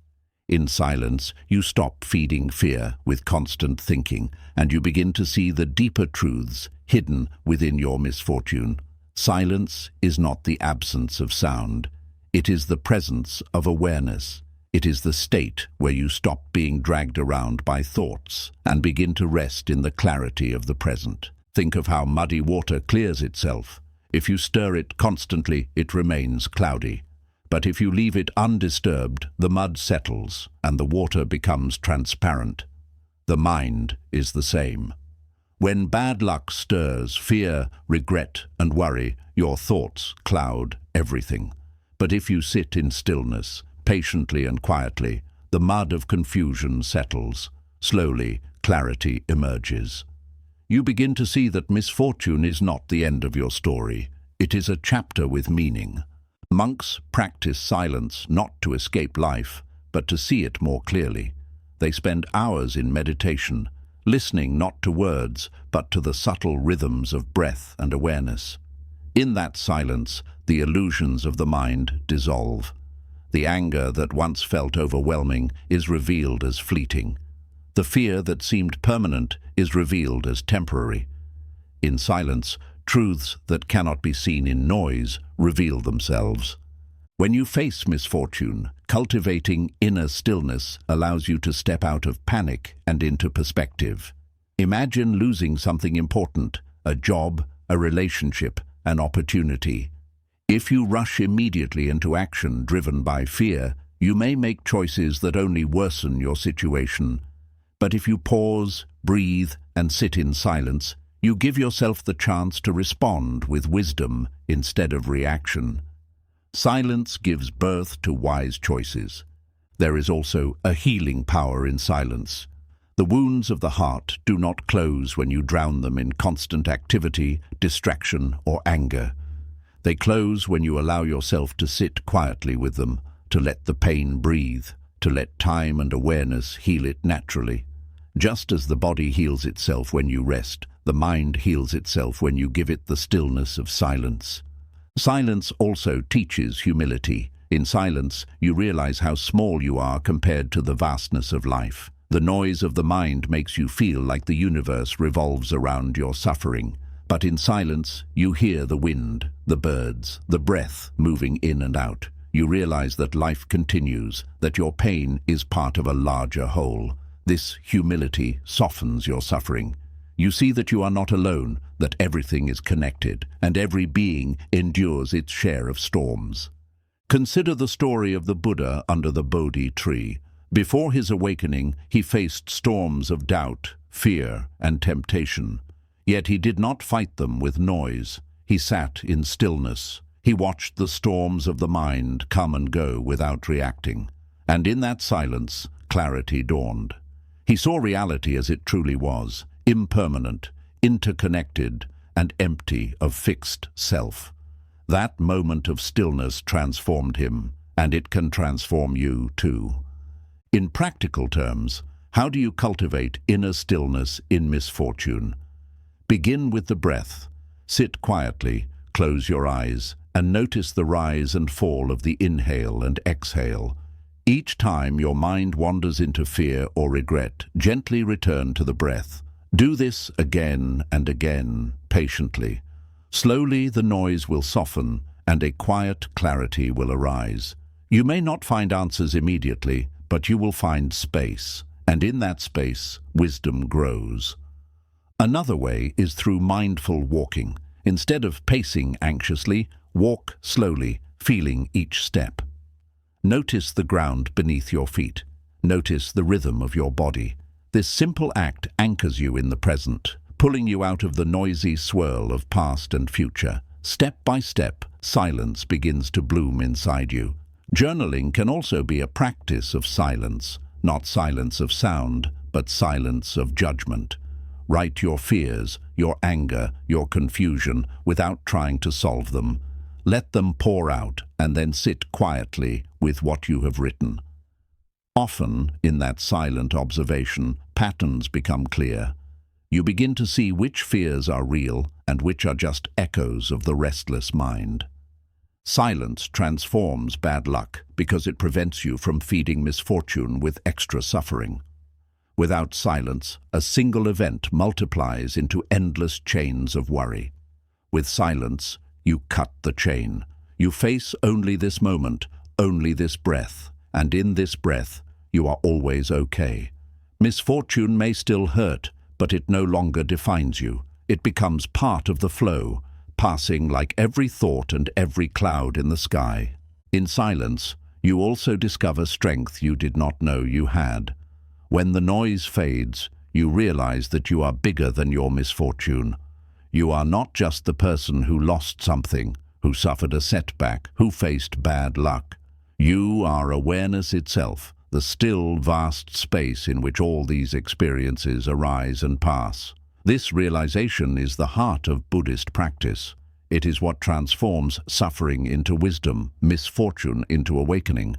In silence, you stop feeding fear with constant thinking, and you begin to see the deeper truths hidden within your misfortune. Silence is not the absence of sound. It is the presence of awareness. It is the state where you stop being dragged around by thoughts and begin to rest in the clarity of the present. Think of how muddy water clears itself. If you stir it constantly, it remains cloudy. But if you leave it undisturbed, the mud settles and the water becomes transparent. The mind is the same. When bad luck stirs, fear, regret, and worry, your thoughts cloud everything. But if you sit in stillness, patiently and quietly, the mud of confusion settles. Slowly, clarity emerges. You begin to see that misfortune is not the end of your story. It is a chapter with meaning. Monks practice silence not to escape life, but to see it more clearly. They spend hours in meditation, listening not to words, but to the subtle rhythms of breath and awareness. In that silence, the illusions of the mind dissolve. The anger that once felt overwhelming is revealed as fleeting. The fear that seemed permanent is revealed as temporary. In silence, truths that cannot be seen in noise reveal themselves. When you face misfortune, cultivating inner stillness allows you to step out of panic and into perspective. Imagine losing something important, a job, a relationship, an opportunity. If you rush immediately into action driven by fear, you may make choices that only worsen your situation. But if you pause, breathe, and sit in silence, you give yourself the chance to respond with wisdom instead of reaction. Silence gives birth to wise choices. There is also a healing power in silence. The wounds of the heart do not close when you drown them in constant activity, distraction, or anger. They close when you allow yourself to sit quietly with them, to let the pain breathe, to let time and awareness heal it naturally. Just as the body heals itself when you rest, the mind heals itself when you give it the stillness of silence. Silence also teaches humility. In silence, you realize how small you are compared to the vastness of life. The noise of the mind makes you feel like the universe revolves around your suffering. But in silence, you hear the wind, the birds, the breath moving in and out. You realize that life continues, that your pain is part of a larger whole. This humility softens your suffering. You see that you are not alone, that everything is connected, and every being endures its share of storms. Consider the story of the Buddha under the Bodhi tree. Before his awakening, he faced storms of doubt, fear, and temptation. Yet he did not fight them with noise. He sat in stillness. He watched the storms of the mind come and go without reacting. And in that silence, clarity dawned. He saw reality as it truly was, impermanent, interconnected, and empty of fixed self. That moment of stillness transformed him, and it can transform you too. In practical terms, how do you cultivate inner stillness in misfortune? Begin with the breath. Sit quietly, close your eyes, and notice the rise and fall of the inhale and exhale. Each time your mind wanders into fear or regret, gently return to the breath. Do this again and again, patiently. Slowly the noise will soften, and a quiet clarity will arise. You may not find answers immediately, but you will find space, and in that space, wisdom grows. Another way is through mindful walking. Instead of pacing anxiously, walk slowly, feeling each step. Notice the ground beneath your feet. Notice the rhythm of your body. This simple act anchors you in the present, pulling you out of the noisy swirl of past and future. Step by step, silence begins to bloom inside you. Journaling can also be a practice of silence, not silence of sound, but silence of judgment. Write your fears, your anger, your confusion, without trying to solve them. Let them pour out, and then sit quietly with what you have written. Often, in that silent observation, patterns become clear. You begin to see which fears are real and which are just echoes of the restless mind. Silence transforms bad luck because it prevents you from feeding misfortune with extra suffering. Without silence, a single event multiplies into endless chains of worry. With silence, you cut the chain. You face only this moment, only this breath, and in this breath, you are always okay. Misfortune may still hurt, but it no longer defines you. It becomes part of the flow, passing like every thought and every cloud in the sky. In silence, you also discover strength you did not know you had. When the noise fades, you realize that you are bigger than your misfortune. You are not just the person who lost something, who suffered a setback, who faced bad luck. You are awareness itself, the still, vast space in which all these experiences arise and pass. This realization is the heart of Buddhist practice. It is what transforms suffering into wisdom, misfortune into awakening.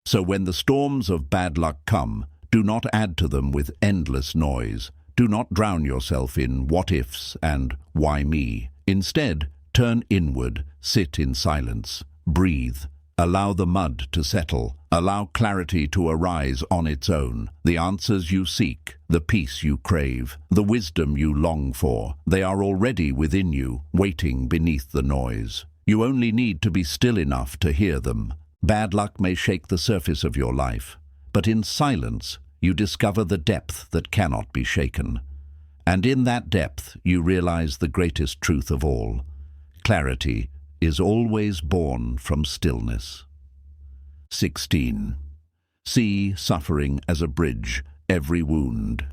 So when the storms of bad luck come, do not add to them with endless noise. Do not drown yourself in what-ifs and why me. Instead, turn inward, sit in silence, breathe. Allow the mud to settle. Allow clarity to arise on its own. The answers you seek, the peace you crave, the wisdom you long for, they are already within you, waiting beneath the noise. You only need to be still enough to hear them. Bad luck may shake the surface of your life, but in silence, you discover the depth that cannot be shaken. And in that depth, you realize the greatest truth of all. Clarity is always born from stillness. 16. See suffering as a bridge. Every wound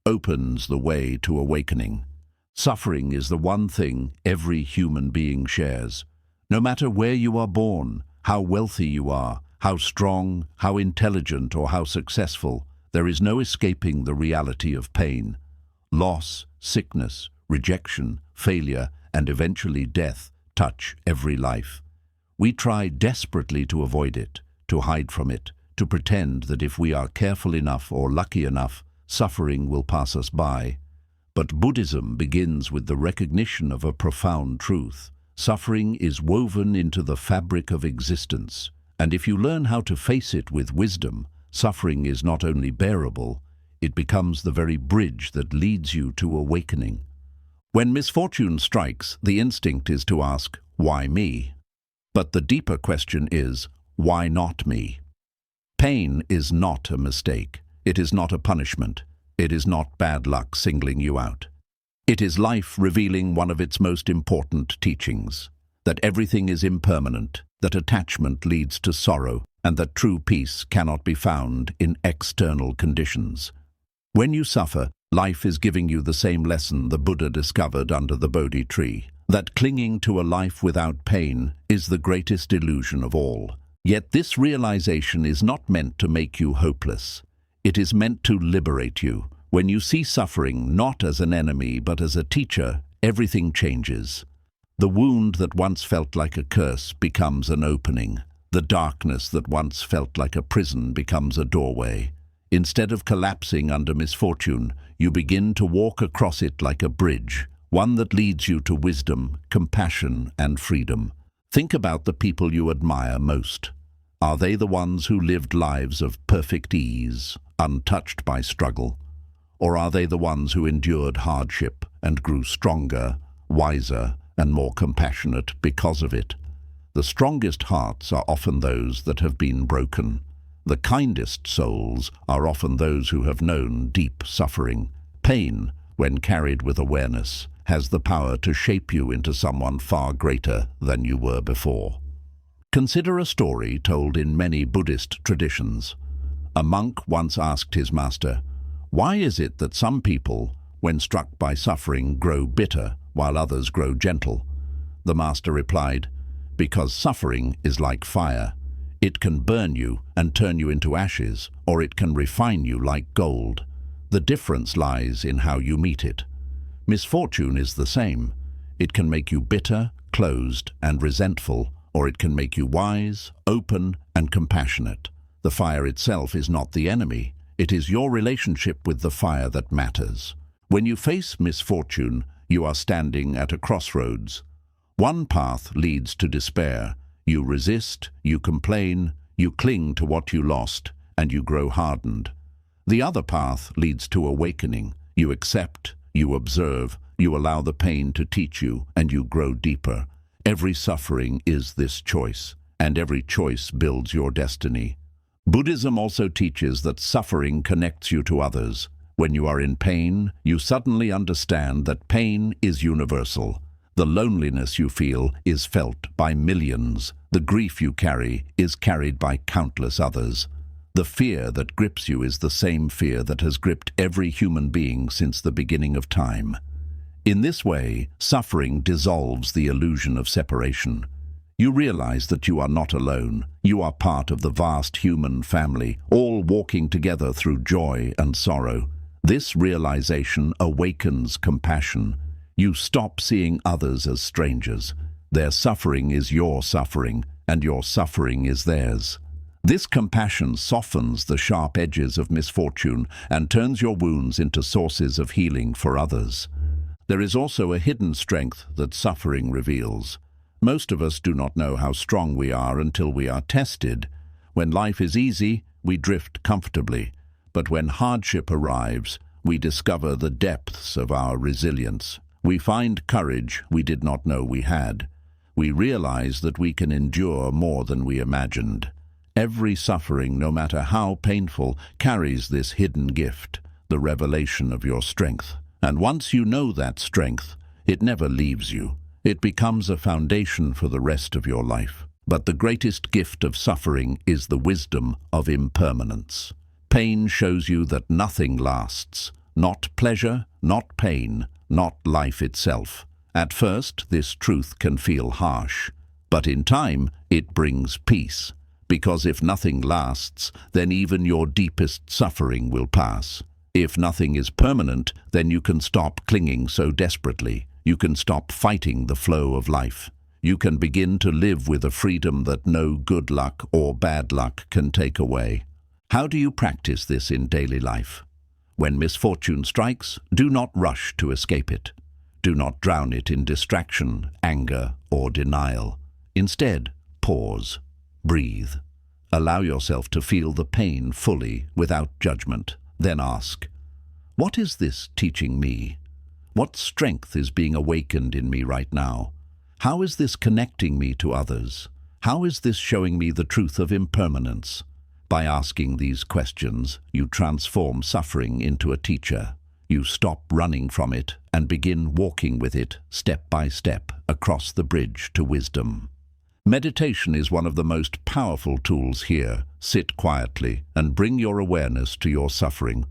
opens the way to awakening. Suffering is the one thing every human being shares. No matter where you are born, how wealthy you are, how strong, how intelligent, or how successful, there is no escaping the reality of pain. Loss, sickness, rejection, failure, and eventually death touch every life. We try desperately to avoid it, to hide from it, to pretend that if we are careful enough or lucky enough, suffering will pass us by. But Buddhism begins with the recognition of a profound truth. Suffering is woven into the fabric of existence, and if you learn how to face it with wisdom, suffering is not only bearable, it becomes the very bridge that leads you to awakening. When misfortune strikes, the instinct is to ask, why me? But the deeper question is, why not me? Pain is not a mistake. It is not a punishment. It is not bad luck singling you out. It is life revealing one of its most important teachings, that everything is impermanent, that attachment leads to sorrow, and that true peace cannot be found in external conditions. When you suffer, life is giving you the same lesson the Buddha discovered under the Bodhi tree, that clinging to a life without pain is the greatest illusion of all. Yet this realization is not meant to make you hopeless. It is meant to liberate you. When you see suffering not as an enemy but as a teacher, everything changes. The wound that once felt like a curse becomes an opening. The darkness that once felt like a prison becomes a doorway. Instead of collapsing under misfortune, you begin to walk across it like a bridge, one that leads you to wisdom, compassion, and freedom. Think about the people you admire most. Are they the ones who lived lives of perfect ease, untouched by struggle? Or are they the ones who endured hardship and grew stronger, wiser, and more compassionate because of it? The strongest hearts are often those that have been broken. The kindest souls are often those who have known deep suffering. Pain, when carried with awareness, has the power to shape you into someone far greater than you were before. Consider a story told in many Buddhist traditions. A monk once asked his master, "Why is it that some people, when struck by suffering, grow bitter, while others grow gentle?" The master replied, "Because suffering is like fire. It can burn you and turn you into ashes, or it can refine you like gold. The difference lies in how you meet it. Misfortune is the same. It can make you bitter, closed, and resentful, or it can make you wise, open, and compassionate. The fire itself is not the enemy. It is your relationship with the fire that matters. When you face misfortune, you are standing at a crossroads. One path leads to despair, You resist, you complain, you cling to what you lost, and you grow hardened. The other path leads to awakening. You accept, you observe, you allow the pain to teach you, and you grow deeper. Every suffering is this choice, and every choice builds your destiny. Buddhism also teaches that suffering connects you to others. When you are in pain, you suddenly understand that pain is universal. The loneliness you feel is felt by millions. The grief you carry is carried by countless others. The fear that grips you is the same fear that has gripped every human being since the beginning of time. In this way, suffering dissolves the illusion of separation. You realize that you are not alone. You are part of the vast human family, all walking together through joy and sorrow. This realization awakens compassion. You stop seeing others as strangers. Their suffering is your suffering, and your suffering is theirs. This compassion softens the sharp edges of misfortune and turns your wounds into sources of healing for others. There is also a hidden strength that suffering reveals. Most of us do not know how strong we are until we are tested. When life is easy, we drift comfortably. But when hardship arrives, we discover the depths of our resilience. We find courage we did not know we had. We realize that we can endure more than we imagined. Every suffering, no matter how painful, carries this hidden gift, the revelation of your strength. And once you know that strength, it never leaves you. It becomes a foundation for the rest of your life. But the greatest gift of suffering is the wisdom of impermanence. Pain shows you that nothing lasts. Not pleasure, not pain, not life itself. At first, this truth can feel harsh. But in time, it brings peace. Because if nothing lasts, then even your deepest suffering will pass. If nothing is permanent, then you can stop clinging so desperately. You can stop fighting the flow of life. You can begin to live with a freedom that no good luck or bad luck can take away. How do you practice this in daily life? When misfortune strikes, do not rush to escape it. Do not drown it in distraction, anger, or denial. Instead, pause. Breathe. Allow yourself to feel the pain fully, without judgment. Then ask, what is this teaching me? What strength is being awakened in me right now? How is this connecting me to others? How is this showing me the truth of impermanence? By asking these questions, you transform suffering into a teacher. You stop running from it and begin walking with it, step by step, across the bridge to wisdom. Meditation is one of the most powerful tools here. Sit quietly and bring your awareness to your suffering.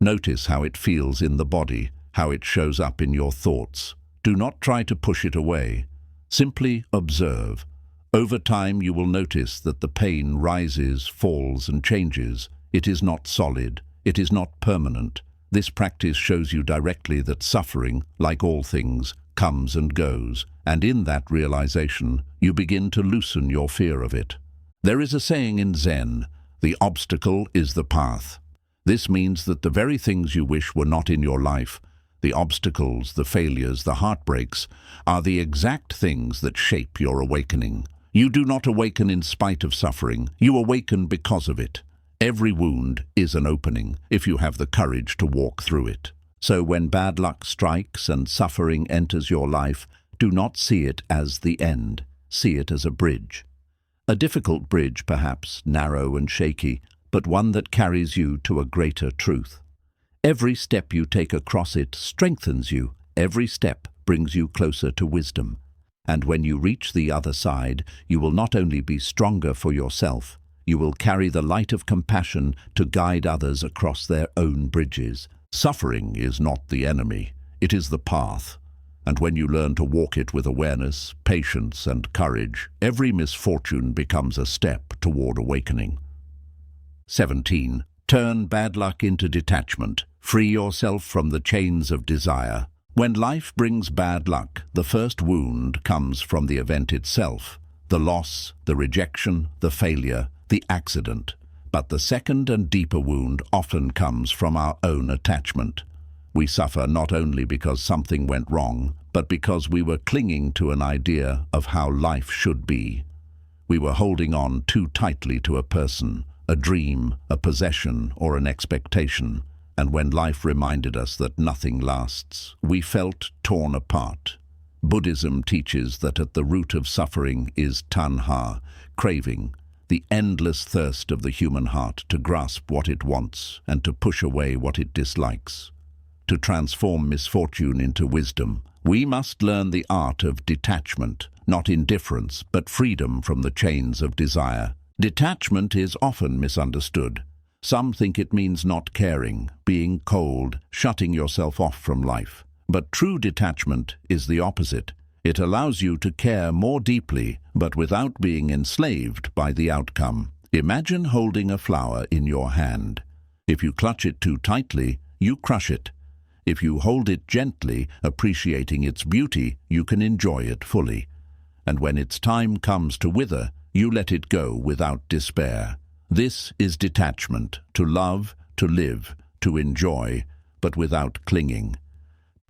Notice how it feels in the body, how it shows up in your thoughts. Do not try to push it away. Simply observe. Over time, you will notice that the pain rises, falls, and changes. It is not solid. It is not permanent. This practice shows you directly that suffering, like all things, comes and goes, and in that realization, you begin to loosen your fear of it. There is a saying in Zen, the obstacle is the path. This means that the very things you wish were not in your life, the obstacles, the failures, the heartbreaks, are the exact things that shape your awakening. You do not awaken in spite of suffering, you awaken because of it. Every wound is an opening, if you have the courage to walk through it. So when bad luck strikes and suffering enters your life, do not see it as the end. See it as a bridge. A difficult bridge, perhaps, narrow and shaky, but one that carries you to a greater truth. Every step you take across it strengthens you. Every step brings you closer to wisdom. And when you reach the other side, you will not only be stronger for yourself, you will carry the light of compassion to guide others across their own bridges. Suffering is not the enemy, it is the path. And when you learn to walk it with awareness, patience, and courage, every misfortune becomes a step toward awakening. 17. Turn bad luck into detachment. Free yourself from the chains of desire. When life brings bad luck, the first wound comes from the event itself, the loss, the rejection, the failure, the accident. But the second and deeper wound often comes from our own attachment. We suffer not only because something went wrong, but because we were clinging to an idea of how life should be. We were holding on too tightly to a person, a dream, a possession, or an expectation, and when life reminded us that nothing lasts, we felt torn apart. Buddhism teaches that at the root of suffering is tanha, craving, the endless thirst of the human heart to grasp what it wants and to push away what it dislikes. To transform misfortune into wisdom, we must learn the art of detachment, not indifference, but freedom from the chains of desire. Detachment is often misunderstood. Some think it means not caring, being cold, shutting yourself off from life. But true detachment is the opposite. It allows you to care more deeply, but without being enslaved by the outcome. Imagine holding a flower in your hand. If you clutch it too tightly, you crush it. If you hold it gently, appreciating its beauty, you can enjoy it fully. And when its time comes to wither, you let it go without despair. This is detachment, to love, to live, to enjoy, but without clinging.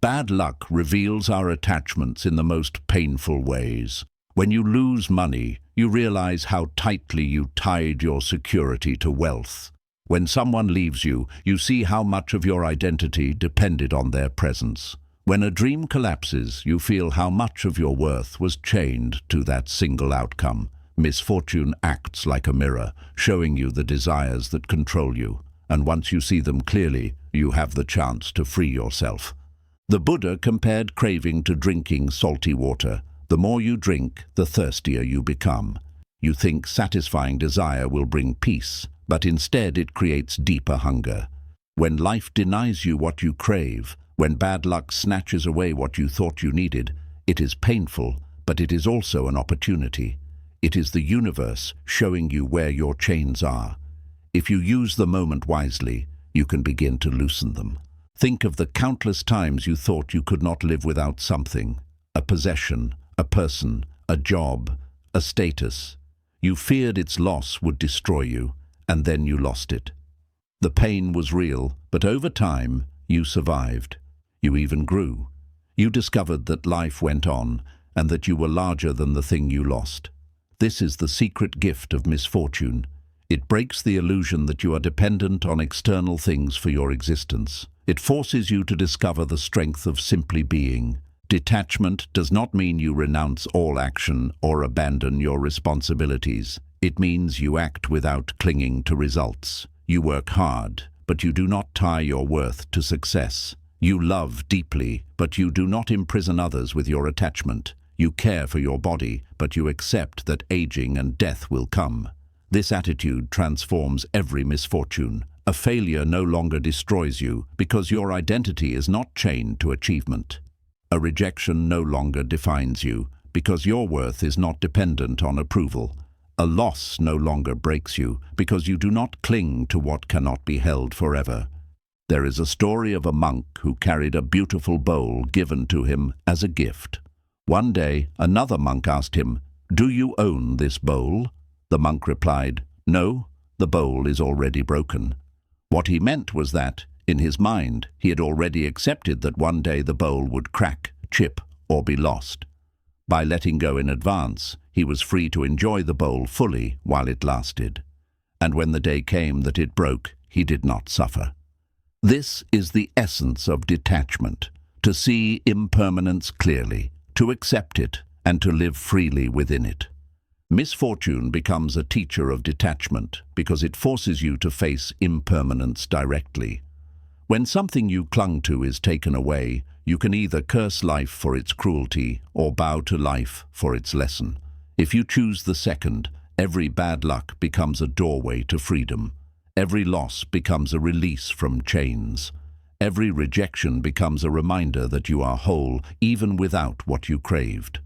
Bad luck reveals our attachments in the most painful ways. When you lose money, you realize how tightly you tied your security to wealth. When someone leaves you, you see how much of your identity depended on their presence. When a dream collapses, you feel how much of your worth was chained to that single outcome. Misfortune acts like a mirror, showing you the desires that control you, and once you see them clearly, you have the chance to free yourself. The Buddha compared craving to drinking salty water. The more you drink, the thirstier you become. You think satisfying desire will bring peace, but instead it creates deeper hunger. When life denies you what you crave, when bad luck snatches away what you thought you needed, it is painful, but it is also an opportunity. It is the universe showing you where your chains are. If you use the moment wisely, you can begin to loosen them. Think of the countless times you thought you could not live without something, a possession, a person, a job, a status. You feared its loss would destroy you, and then you lost it. The pain was real, but over time, you survived. You even grew. You discovered that life went on, and that you were larger than the thing you lost. This is the secret gift of misfortune. It breaks the illusion that you are dependent on external things for your existence. It forces you to discover the strength of simply being. Detachment does not mean you renounce all action or abandon your responsibilities. It means you act without clinging to results. You work hard, but you do not tie your worth to success. You love deeply, but you do not imprison others with your attachment. You care for your body, but you accept that aging and death will come. This attitude transforms every misfortune. A failure no longer destroys you because your identity is not chained to achievement. A rejection no longer defines you because your worth is not dependent on approval. A loss no longer breaks you because you do not cling to what cannot be held forever. There is a story of a monk who carried a beautiful bowl given to him as a gift. One day, another monk asked him, "Do you own this bowl?" The monk replied, "No, the bowl is already broken." What he meant was that, in his mind, he had already accepted that one day the bowl would crack, chip, or be lost. By letting go in advance, he was free to enjoy the bowl fully while it lasted. And when the day came that it broke, he did not suffer. This is the essence of detachment, to see impermanence clearly, to accept it, and to live freely within it. Misfortune becomes a teacher of detachment because it forces you to face impermanence directly. When something you clung to is taken away, you can either curse life for its cruelty or bow to life for its lesson. If you choose the second, every bad luck becomes a doorway to freedom. Every loss becomes a release from chains. Every rejection becomes a reminder that you are whole even without what you craved.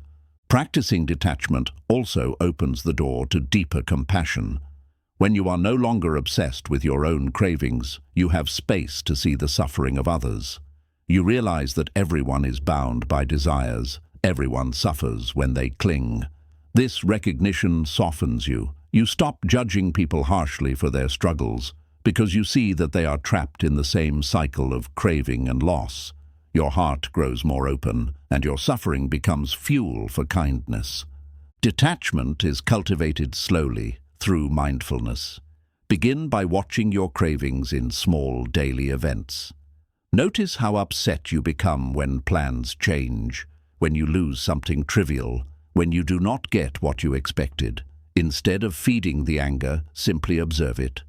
Practicing detachment also opens the door to deeper compassion. When you are no longer obsessed with your own cravings, you have space to see the suffering of others. You realize that everyone is bound by desires. Everyone suffers when they cling. This recognition softens you. You stop judging people harshly for their struggles because you see that they are trapped in the same cycle of craving and loss. Your heart grows more open, and your suffering becomes fuel for kindness. Detachment is cultivated slowly through mindfulness. Begin by watching your cravings in small daily events. Notice how upset you become when plans change, when you lose something trivial, when you do not get what you expected. Instead of feeding the anger, simply observe it.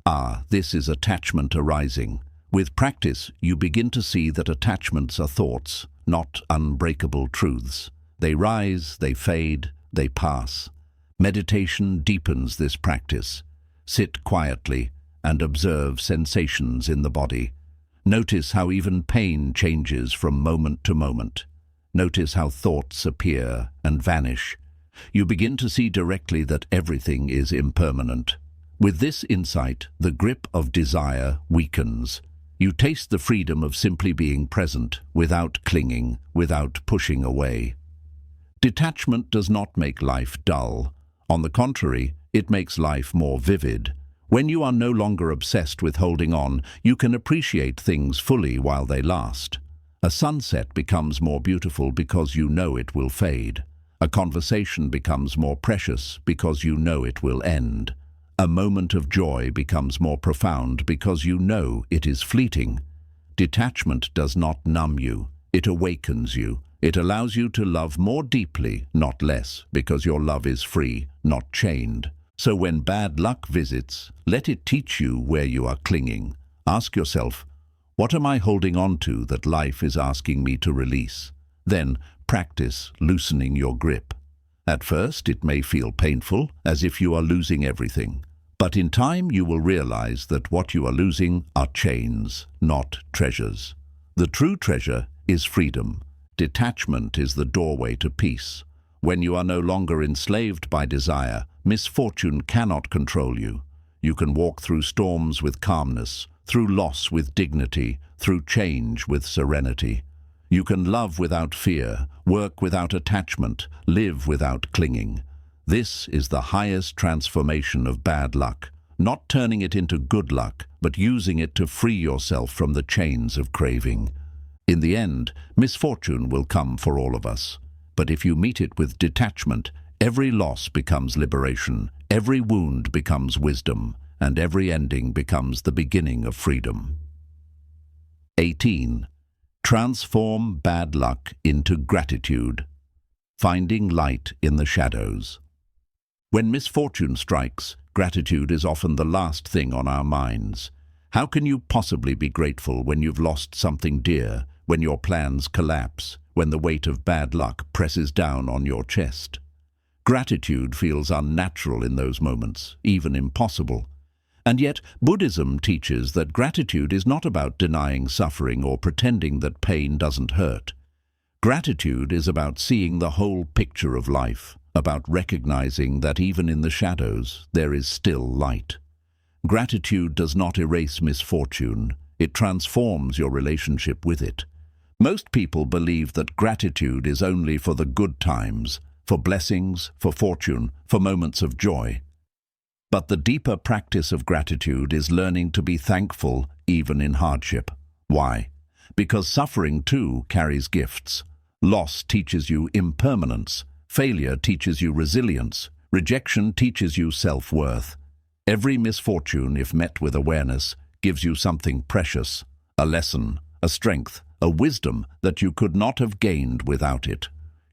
Ah, this is attachment arising. With practice, you begin to see that attachments are thoughts, not unbreakable truths. They rise, they fade, they pass. Meditation deepens this practice. Sit quietly and observe sensations in the body. Notice how even pain changes from moment to moment. Notice how thoughts appear and vanish. You begin to see directly that everything is impermanent. With this insight, the grip of desire weakens. You taste the freedom of simply being present, without clinging, without pushing away. Detachment does not make life dull. On the contrary, it makes life more vivid. When you are no longer obsessed with holding on, you can appreciate things fully while they last. A sunset becomes more beautiful because you know it will fade. A conversation becomes more precious because you know it will end. A moment of joy becomes more profound because you know it is fleeting. Detachment does not numb you, it awakens you. It allows you to love more deeply, not less, because your love is free, not chained. So when bad luck visits, let it teach you where you are clinging. Ask yourself, what am I holding on to that life is asking me to release? Then practice loosening your grip. At first, it may feel painful, as if you are losing everything. But in time, you will realize that what you are losing are chains, not treasures. The true treasure is freedom. Detachment is the doorway to peace. When you are no longer enslaved by desire, misfortune cannot control you. You can walk through storms with calmness, through loss with dignity, through change with serenity. You can love without fear, work without attachment, live without clinging. This is the highest transformation of bad luck, not turning it into good luck, but using it to free yourself from the chains of craving. In the end, misfortune will come for all of us. But if you meet it with detachment, every loss becomes liberation, every wound becomes wisdom, and every ending becomes the beginning of freedom. 18. Transform bad luck into gratitude. Finding light in the shadows. When misfortune strikes, gratitude is often the last thing on our minds. How can you possibly be grateful when you've lost something dear, when your plans collapse, when the weight of bad luck presses down on your chest? Gratitude feels unnatural in those moments, even impossible. And yet, Buddhism teaches that gratitude is not about denying suffering or pretending that pain doesn't hurt. Gratitude is about seeing the whole picture of life, about recognizing that even in the shadows, there is still light. Gratitude does not erase misfortune, it transforms your relationship with it. Most people believe that gratitude is only for the good times, for blessings, for fortune, for moments of joy. But the deeper practice of gratitude is learning to be thankful even in hardship. Why? Because suffering too carries gifts. Loss teaches you impermanence. Failure teaches you resilience. Rejection teaches you self-worth. Every misfortune, if met with awareness, gives you something precious, a lesson, a strength, a wisdom that you could not have gained without it.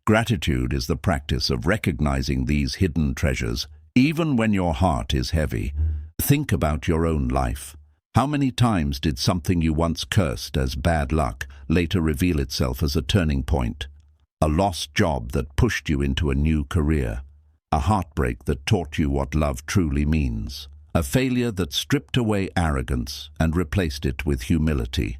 Gratitude is the practice of recognizing these hidden treasures, even when your heart is heavy. Think about your own life. How many times did something you once cursed as bad luck later reveal itself as a turning point? A lost job that pushed you into a new career. A heartbreak that taught you what love truly means. A failure that stripped away arrogance and replaced it with humility.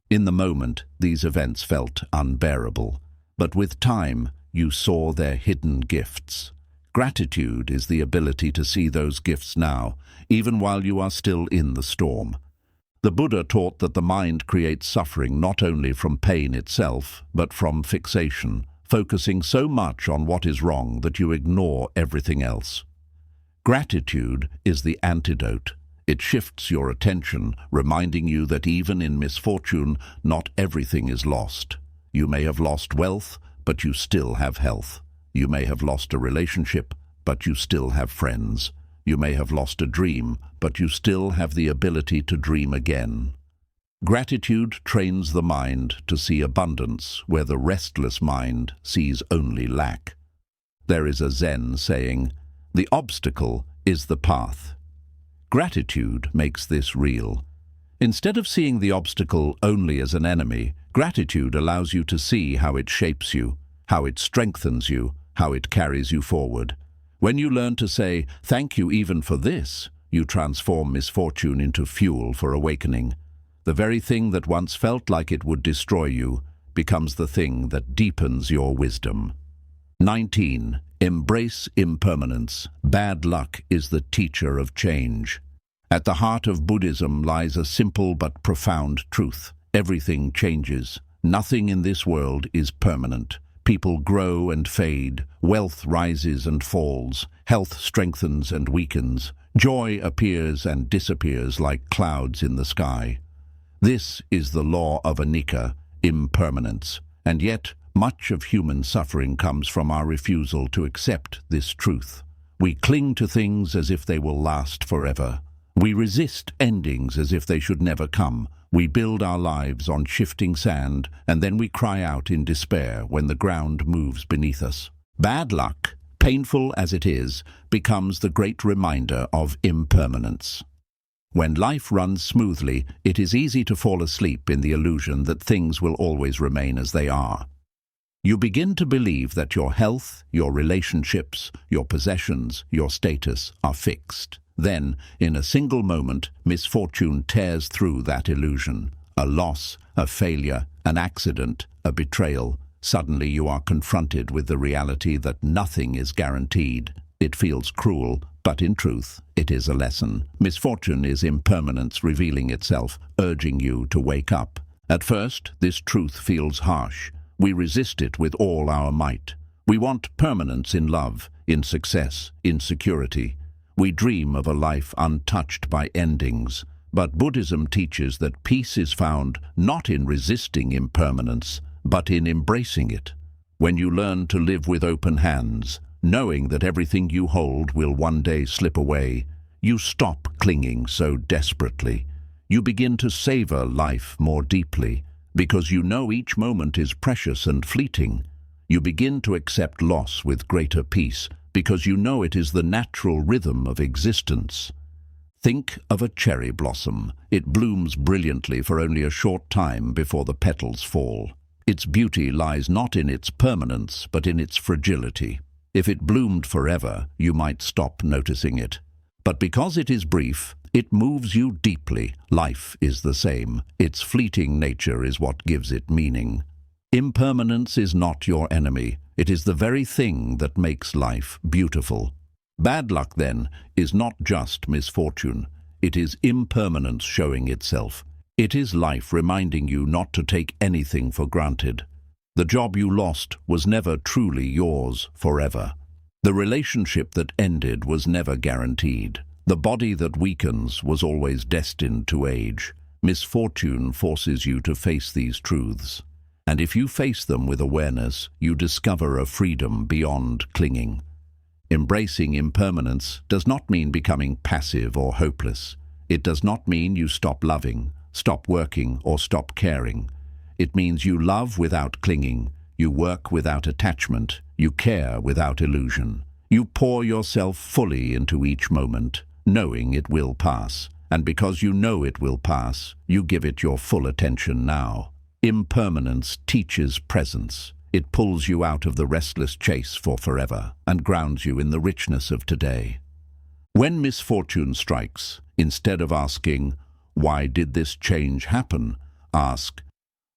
In the moment, these events felt unbearable, but with time, you saw their hidden gifts. Gratitude is the ability to see those gifts now, even while you are still in the storm. The Buddha taught that the mind creates suffering not only from pain itself, but from fixation, focusing so much on what is wrong that you ignore everything else. Gratitude is the antidote. It shifts your attention, reminding you that even in misfortune, not everything is lost. You may have lost wealth, but you still have health. You may have lost a relationship, but you still have friends. You may have lost a dream, but you still have the ability to dream again. Gratitude trains the mind to see abundance where the restless mind sees only lack. There is a Zen saying, "The obstacle is the path." Gratitude makes this real. Instead of seeing the obstacle only as an enemy, gratitude allows you to see how it shapes you, how it strengthens you, how it carries you forward. When you learn to say, "Thank you even for this," you transform misfortune into fuel for awakening. The very thing that once felt like it would destroy you becomes the thing that deepens your wisdom. 19. Embrace impermanence. Bad luck is the teacher of change. At the heart of Buddhism lies a simple but profound truth. Everything changes. Nothing in this world is permanent. People grow and fade. Wealth rises and falls. Health strengthens and weakens. Joy appears and disappears like clouds in the sky. This is the law of anicca, impermanence, and yet much of human suffering comes from our refusal to accept this truth. We cling to things as if they will last forever. We resist endings as if they should never come. We build our lives on shifting sand, and then we cry out in despair when the ground moves beneath us. Bad luck, painful as it is, becomes the great reminder of impermanence. When life runs smoothly, it is easy to fall asleep in the illusion that things will always remain as they are. You begin to believe that your health, your relationships, your possessions, your status are fixed. Then, in a single moment, misfortune tears through that illusion. A loss, a failure, an accident, a betrayal. Suddenly you are confronted with the reality that nothing is guaranteed. It feels cruel, but in truth, it is a lesson. Misfortune is impermanence revealing itself, urging you to wake up. At first, this truth feels harsh. We resist it with all our might. We want permanence in love, in success, in security. We dream of a life untouched by endings. But Buddhism teaches that peace is found not in resisting impermanence, but in embracing it. When you learn to live with open hands, knowing that everything you hold will one day slip away, you stop clinging so desperately. You begin to savor life more deeply, because you know each moment is precious and fleeting. You begin to accept loss with greater peace, because you know it is the natural rhythm of existence. Think of a cherry blossom. It blooms brilliantly for only a short time before the petals fall. Its beauty lies not in its permanence, but in its fragility. If it bloomed forever, you might stop noticing it. But because it is brief, it moves you deeply. Life is the same. Its fleeting nature is what gives it meaning. Impermanence is not your enemy. It is the very thing that makes life beautiful. Bad luck, then, is not just misfortune. It is impermanence showing itself. It is life reminding you not to take anything for granted. The job you lost was never truly yours forever. The relationship that ended was never guaranteed. The body that weakens was always destined to age. Misfortune forces you to face these truths. And if you face them with awareness, you discover a freedom beyond clinging. Embracing impermanence does not mean becoming passive or hopeless. It does not mean you stop loving, stop working, or stop caring. It means you love without clinging, you work without attachment, you care without illusion. You pour yourself fully into each moment, knowing it will pass. And because you know it will pass, you give it your full attention now. Impermanence teaches presence. It pulls you out of the restless chase for forever and grounds you in the richness of today. When misfortune strikes, instead of asking, "Why did this change happen?" ask,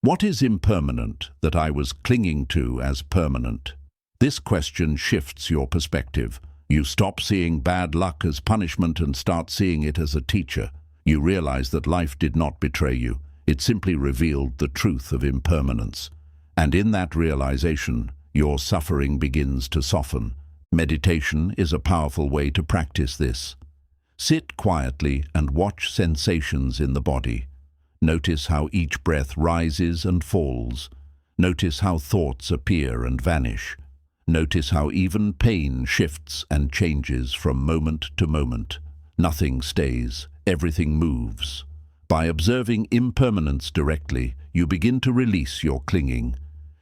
"What is impermanent that I was clinging to as permanent?" This question shifts your perspective. You stop seeing bad luck as punishment and start seeing it as a teacher. You realize that life did not betray you. It simply revealed the truth of impermanence. And in that realization, your suffering begins to soften. Meditation is a powerful way to practice this. Sit quietly and watch sensations in the body. Notice how each breath rises and falls. Notice how thoughts appear and vanish. Notice how even pain shifts and changes from moment to moment. Nothing stays, everything moves. By observing impermanence directly, you begin to release your clinging.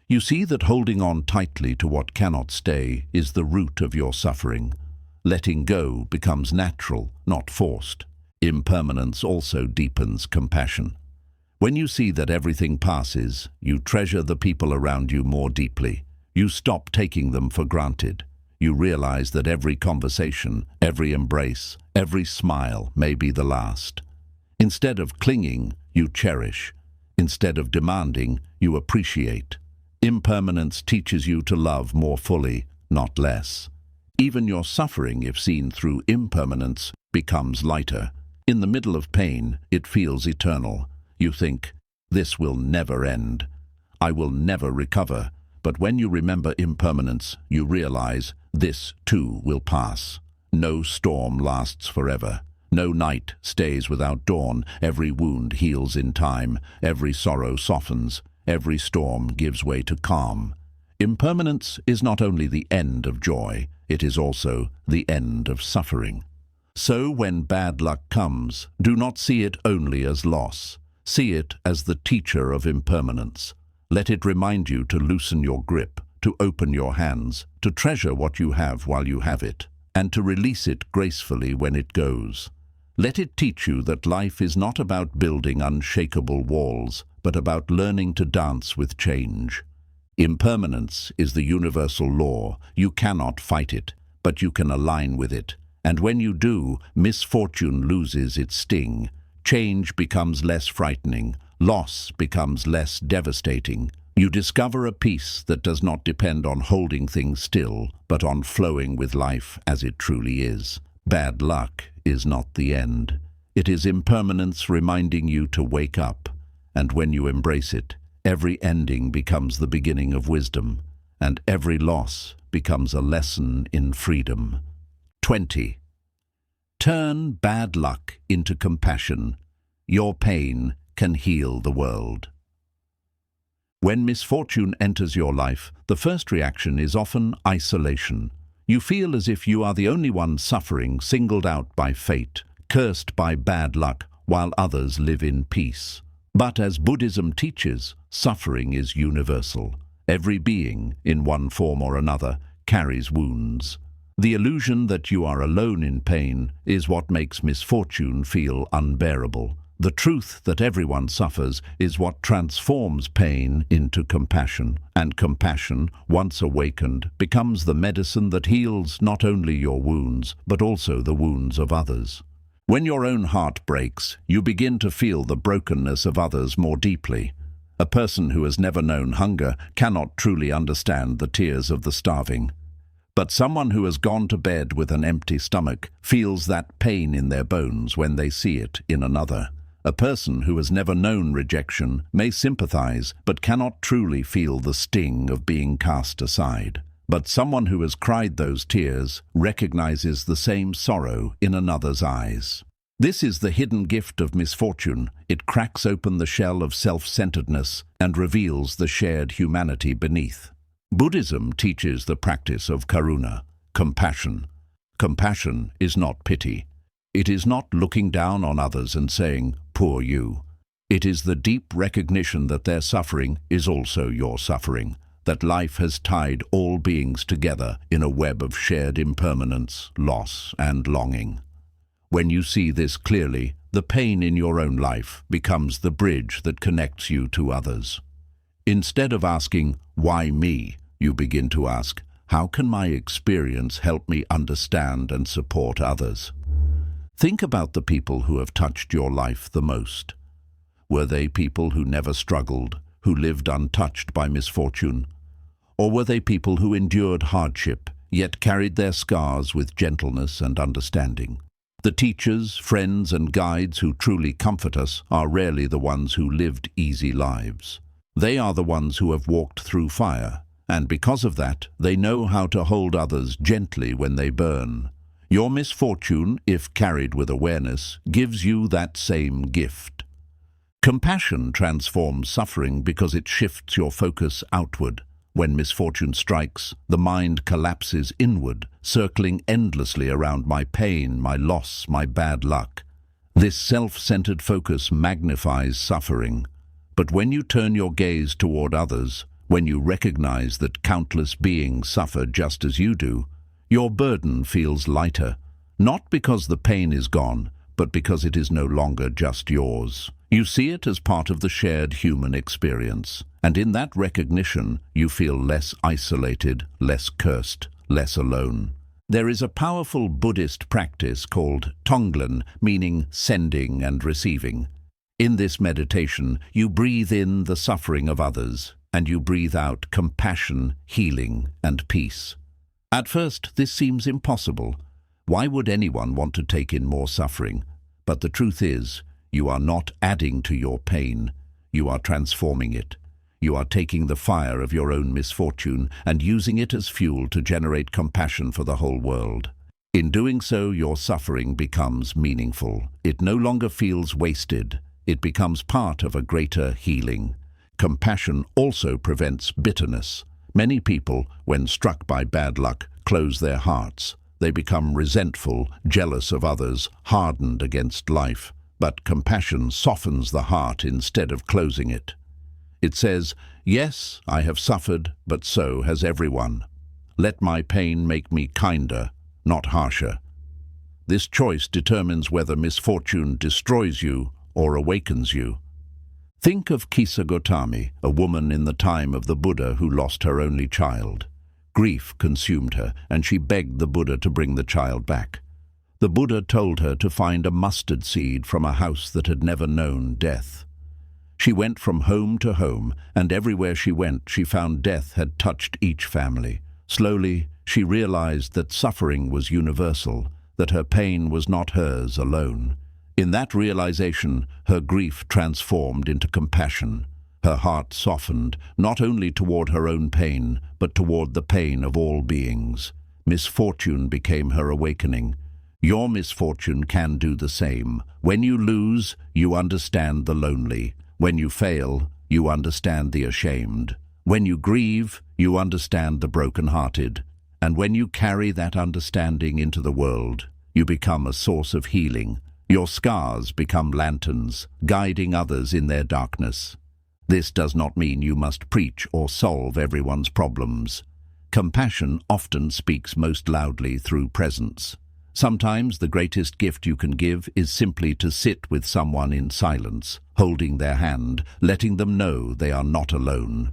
You see that holding on tightly to what cannot stay is the root of your suffering. Letting go becomes natural, not forced. Impermanence also deepens compassion. When you see that everything passes, you treasure the people around you more deeply. You stop taking them for granted. You realize that every conversation, every embrace, every smile may be the last. Instead of clinging, you cherish. Instead of demanding, you appreciate. Impermanence teaches you to love more fully, not less. Even your suffering, if seen through impermanence, becomes lighter. In the middle of pain, it feels eternal. You think, this will never end. I will never recover. But when you remember impermanence, you realize this too will pass. No storm lasts forever. No night stays without dawn. Every wound heals in time. Every sorrow softens. Every storm gives way to calm. Impermanence is not only the end of joy, it is also the end of suffering. So when bad luck comes, do not see it only as loss. See it as the teacher of impermanence. Let it remind you to loosen your grip, to open your hands, to treasure what you have while you have it, and to release it gracefully when it goes. Let it teach you that life is not about building unshakable walls, but about learning to dance with change. Impermanence is the universal law. You cannot fight it, but you can align with it. And when you do, misfortune loses its sting. Change becomes less frightening. Loss becomes less devastating. You discover a peace that does not depend on holding things still, but on flowing with life as it truly is. Bad luck is not the end. It is impermanence reminding you to wake up. And when you embrace it, every ending becomes the beginning of wisdom, and every loss becomes a lesson in freedom. 20. Turn bad luck into compassion. Your pain can heal the world. When misfortune enters your life, the first reaction is often isolation. You feel as if you are the only one suffering, singled out by fate, cursed by bad luck, while others live in peace. But as Buddhism teaches, suffering is universal. Every being, in one form or another, carries wounds. The illusion that you are alone in pain is what makes misfortune feel unbearable. The truth that everyone suffers is what transforms pain into compassion, and compassion, once awakened, becomes the medicine that heals not only your wounds, but also the wounds of others. When your own heart breaks, you begin to feel the brokenness of others more deeply. A person who has never known hunger cannot truly understand the tears of the starving. But someone who has gone to bed with an empty stomach feels that pain in their bones when they see it in another. A person who has never known rejection may sympathize, but cannot truly feel the sting of being cast aside. But someone who has cried those tears recognizes the same sorrow in another's eyes. This is the hidden gift of misfortune. It cracks open the shell of self-centeredness and reveals the shared humanity beneath. Buddhism teaches the practice of karuna, compassion. Compassion is not pity. It is not looking down on others and saying, "Poor you." It is the deep recognition that their suffering is also your suffering, that life has tied all beings together in a web of shared impermanence, loss, and longing. When you see this clearly, the pain in your own life becomes the bridge that connects you to others. Instead of asking, "Why me?" you begin to ask, "How can my experience help me understand and support others?" Think about the people who have touched your life the most. Were they people who never struggled, who lived untouched by misfortune? Or were they people who endured hardship, yet carried their scars with gentleness and understanding? The teachers, friends, and guides who truly comfort us are rarely the ones who lived easy lives. They are the ones who have walked through fire, and because of that, they know how to hold others gently when they burn. Your misfortune, if carried with awareness, gives you that same gift. Compassion transforms suffering because it shifts your focus outward. When misfortune strikes, the mind collapses inward, circling endlessly around my pain, my loss, my bad luck. This self-centered focus magnifies suffering. But when you turn your gaze toward others, when you recognize that countless beings suffer just as you do, your burden feels lighter, not because the pain is gone, but because it is no longer just yours. You see it as part of the shared human experience, and in that recognition, you feel less isolated, less cursed, less alone. There is a powerful Buddhist practice called Tonglen, meaning sending and receiving. In this meditation, you breathe in the suffering of others, and you breathe out compassion, healing, and peace. At first, this seems impossible. Why would anyone want to take in more suffering? But the truth is, you are not adding to your pain. You are transforming it. You are taking the fire of your own misfortune and using it as fuel to generate compassion for the whole world. In doing so, your suffering becomes meaningful. It no longer feels wasted. It becomes part of a greater healing. Compassion also prevents bitterness. Many people, when struck by bad luck, close their hearts. They become resentful, jealous of others, hardened against life. But compassion softens the heart instead of closing it. It says, "Yes, I have suffered, but so has everyone. Let my pain make me kinder, not harsher." This choice determines whether misfortune destroys you or awakens you. Think of Kisa Gotami, a woman in the time of the Buddha who lost her only child. Grief consumed her, and she begged the Buddha to bring the child back. The Buddha told her to find a mustard seed from a house that had never known death. She went from home to home, and everywhere she went, she found death had touched each family. Slowly, she realized that suffering was universal, that her pain was not hers alone. In that realization, her grief transformed into compassion. Her heart softened, not only toward her own pain, but toward the pain of all beings. Misfortune became her awakening. Your misfortune can do the same. When you lose, you understand the lonely. When you fail, you understand the ashamed. When you grieve, you understand the broken-hearted. And when you carry that understanding into the world, you become a source of healing. Your scars become lanterns, guiding others in their darkness. This does not mean you must preach or solve everyone's problems. Compassion often speaks most loudly through presence. Sometimes the greatest gift you can give is simply to sit with someone in silence, holding their hand, letting them know they are not alone.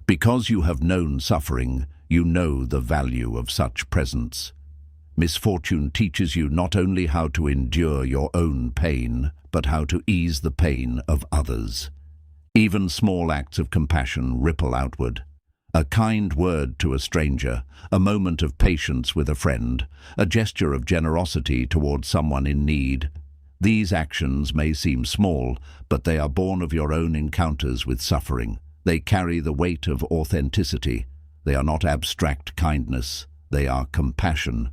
Because you have known suffering, you know the value of such presence. Misfortune teaches you not only how to endure your own pain, but how to ease the pain of others. Even small acts of compassion ripple outward. A kind word to a stranger, a moment of patience with a friend, a gesture of generosity towards someone in need. These actions may seem small, but they are born of your own encounters with suffering. They carry the weight of authenticity. They are not abstract kindness, they are compassion.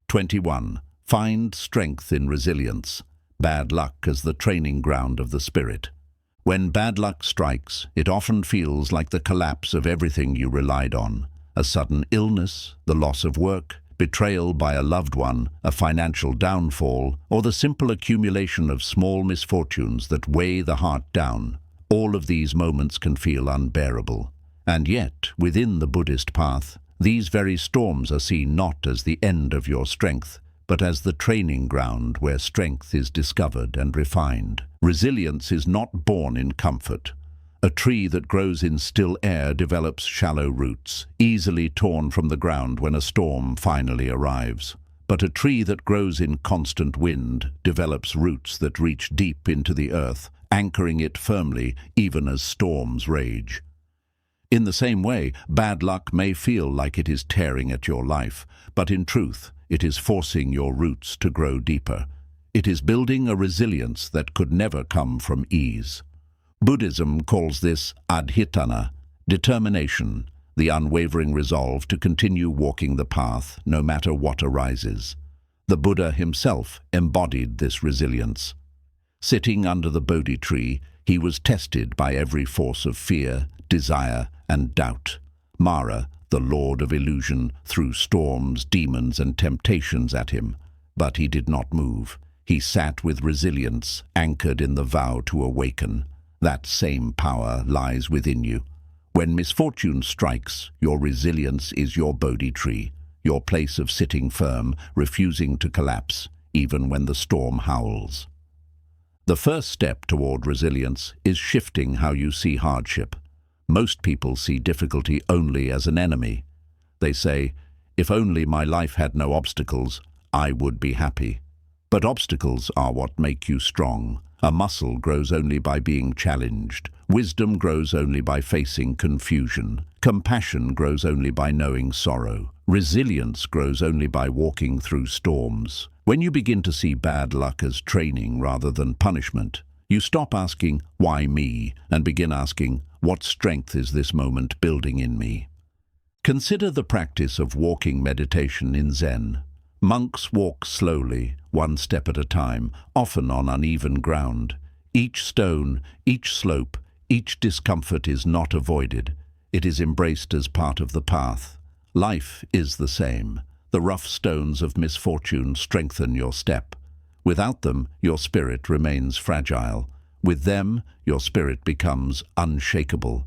21. Find strength in resilience. Bad luck as the training ground of the spirit. When bad luck strikes, it often feels like the collapse of everything you relied on. A sudden illness, the loss of work, betrayal by a loved one, a financial downfall, or the simple accumulation of small misfortunes that weigh the heart down. All of these moments can feel unbearable. And yet, within the Buddhist path, these very storms are seen not as the end of your strength, but as the training ground where strength is discovered and refined. Resilience is not born in comfort. A tree that grows in still air develops shallow roots, easily torn from the ground when a storm finally arrives. But a tree that grows in constant wind develops roots that reach deep into the earth, anchoring it firmly even as storms rage. In the same way, bad luck may feel like it is tearing at your life, but in truth, it is forcing your roots to grow deeper. It is building a resilience that could never come from ease. Buddhism calls this adhitthana, determination, the unwavering resolve to continue walking the path no matter what arises. The Buddha himself embodied this resilience. Sitting under the Bodhi tree, he was tested by every force of fear, desire, and doubt. Mara, the lord of illusion, threw storms, demons, and temptations at him, but he did not move. He sat with resilience, anchored in the vow to awaken. That same power lies within you. When misfortune strikes, your resilience is your Bodhi tree, your place of sitting firm, refusing to collapse, even when the storm howls. The first step toward resilience is shifting how you see hardship. Most people see difficulty only as an enemy. They say, if only my life had no obstacles, I would be happy. But obstacles are what make you strong. A muscle grows only by being challenged. Wisdom grows only by facing confusion. Compassion grows only by knowing sorrow. Resilience grows only by walking through storms. When you begin to see bad luck as training rather than punishment, you stop asking, why me, and begin asking, what strength is this moment building in me? Consider the practice of walking meditation in Zen. Monks walk slowly, one step at a time, often on uneven ground. Each stone, each slope, each discomfort is not avoided. It is embraced as part of the path. Life is the same. The rough stones of misfortune strengthen your step. Without them, your spirit remains fragile. With them, your spirit becomes unshakable.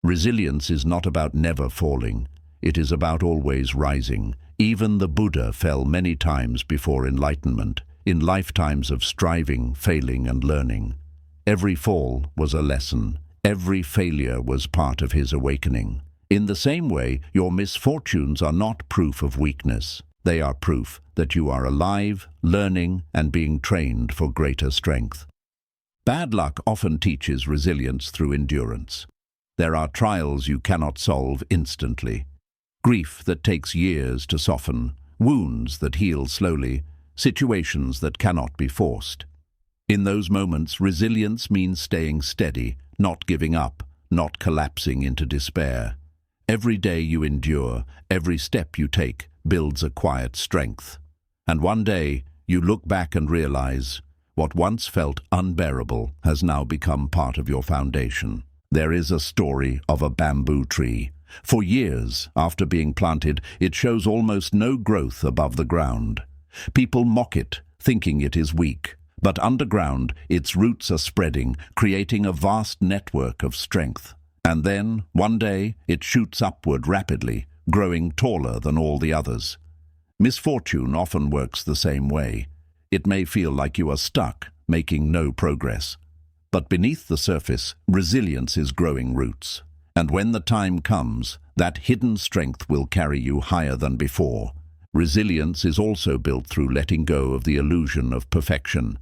Resilience is not about never falling. It is about always rising. Even the Buddha fell many times before enlightenment, in lifetimes of striving, failing, and learning. Every fall was a lesson. Every failure was part of his awakening. In the same way, your misfortunes are not proof of weakness. They are proof that you are alive, learning, and being trained for greater strength. Bad luck often teaches resilience through endurance. There are trials you cannot solve instantly. Grief that takes years to soften, wounds that heal slowly, situations that cannot be forced. In those moments, resilience means staying steady, not giving up, not collapsing into despair. Every day you endure, every step you take, builds a quiet strength. And one day, you look back and realize, what once felt unbearable has now become part of your foundation. There is a story of a bamboo tree. For years after being planted, it shows almost no growth above the ground. People mock it, thinking it is weak. But underground, its roots are spreading, creating a vast network of strength. And then, one day, it shoots upward rapidly, growing taller than all the others. Misfortune often works the same way. It may feel like you are stuck, making no progress. But beneath the surface, resilience is growing roots. And when the time comes, that hidden strength will carry you higher than before. Resilience is also built through letting go of the illusion of perfection.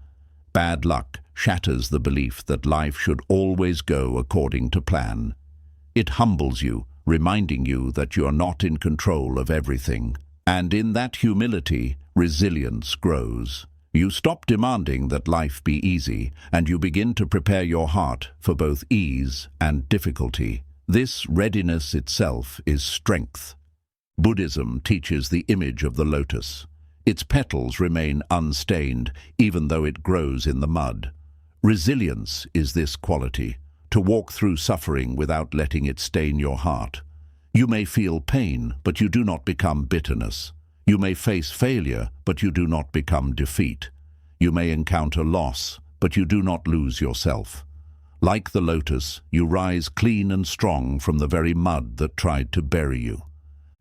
Bad luck shatters the belief that life should always go according to plan. It humbles you, reminding you that you are not in control of everything. And in that humility, resilience grows. You stop demanding that life be easy, and you begin to prepare your heart for both ease and difficulty. This readiness itself is strength. Buddhism teaches the image of the lotus. Its petals remain unstained, even though it grows in the mud. Resilience is this quality, to walk through suffering without letting it stain your heart. You may feel pain, but you do not become bitterness. You may face failure, but you do not become defeat. You may encounter loss, but you do not lose yourself. Like the lotus, you rise clean and strong from the very mud that tried to bury you.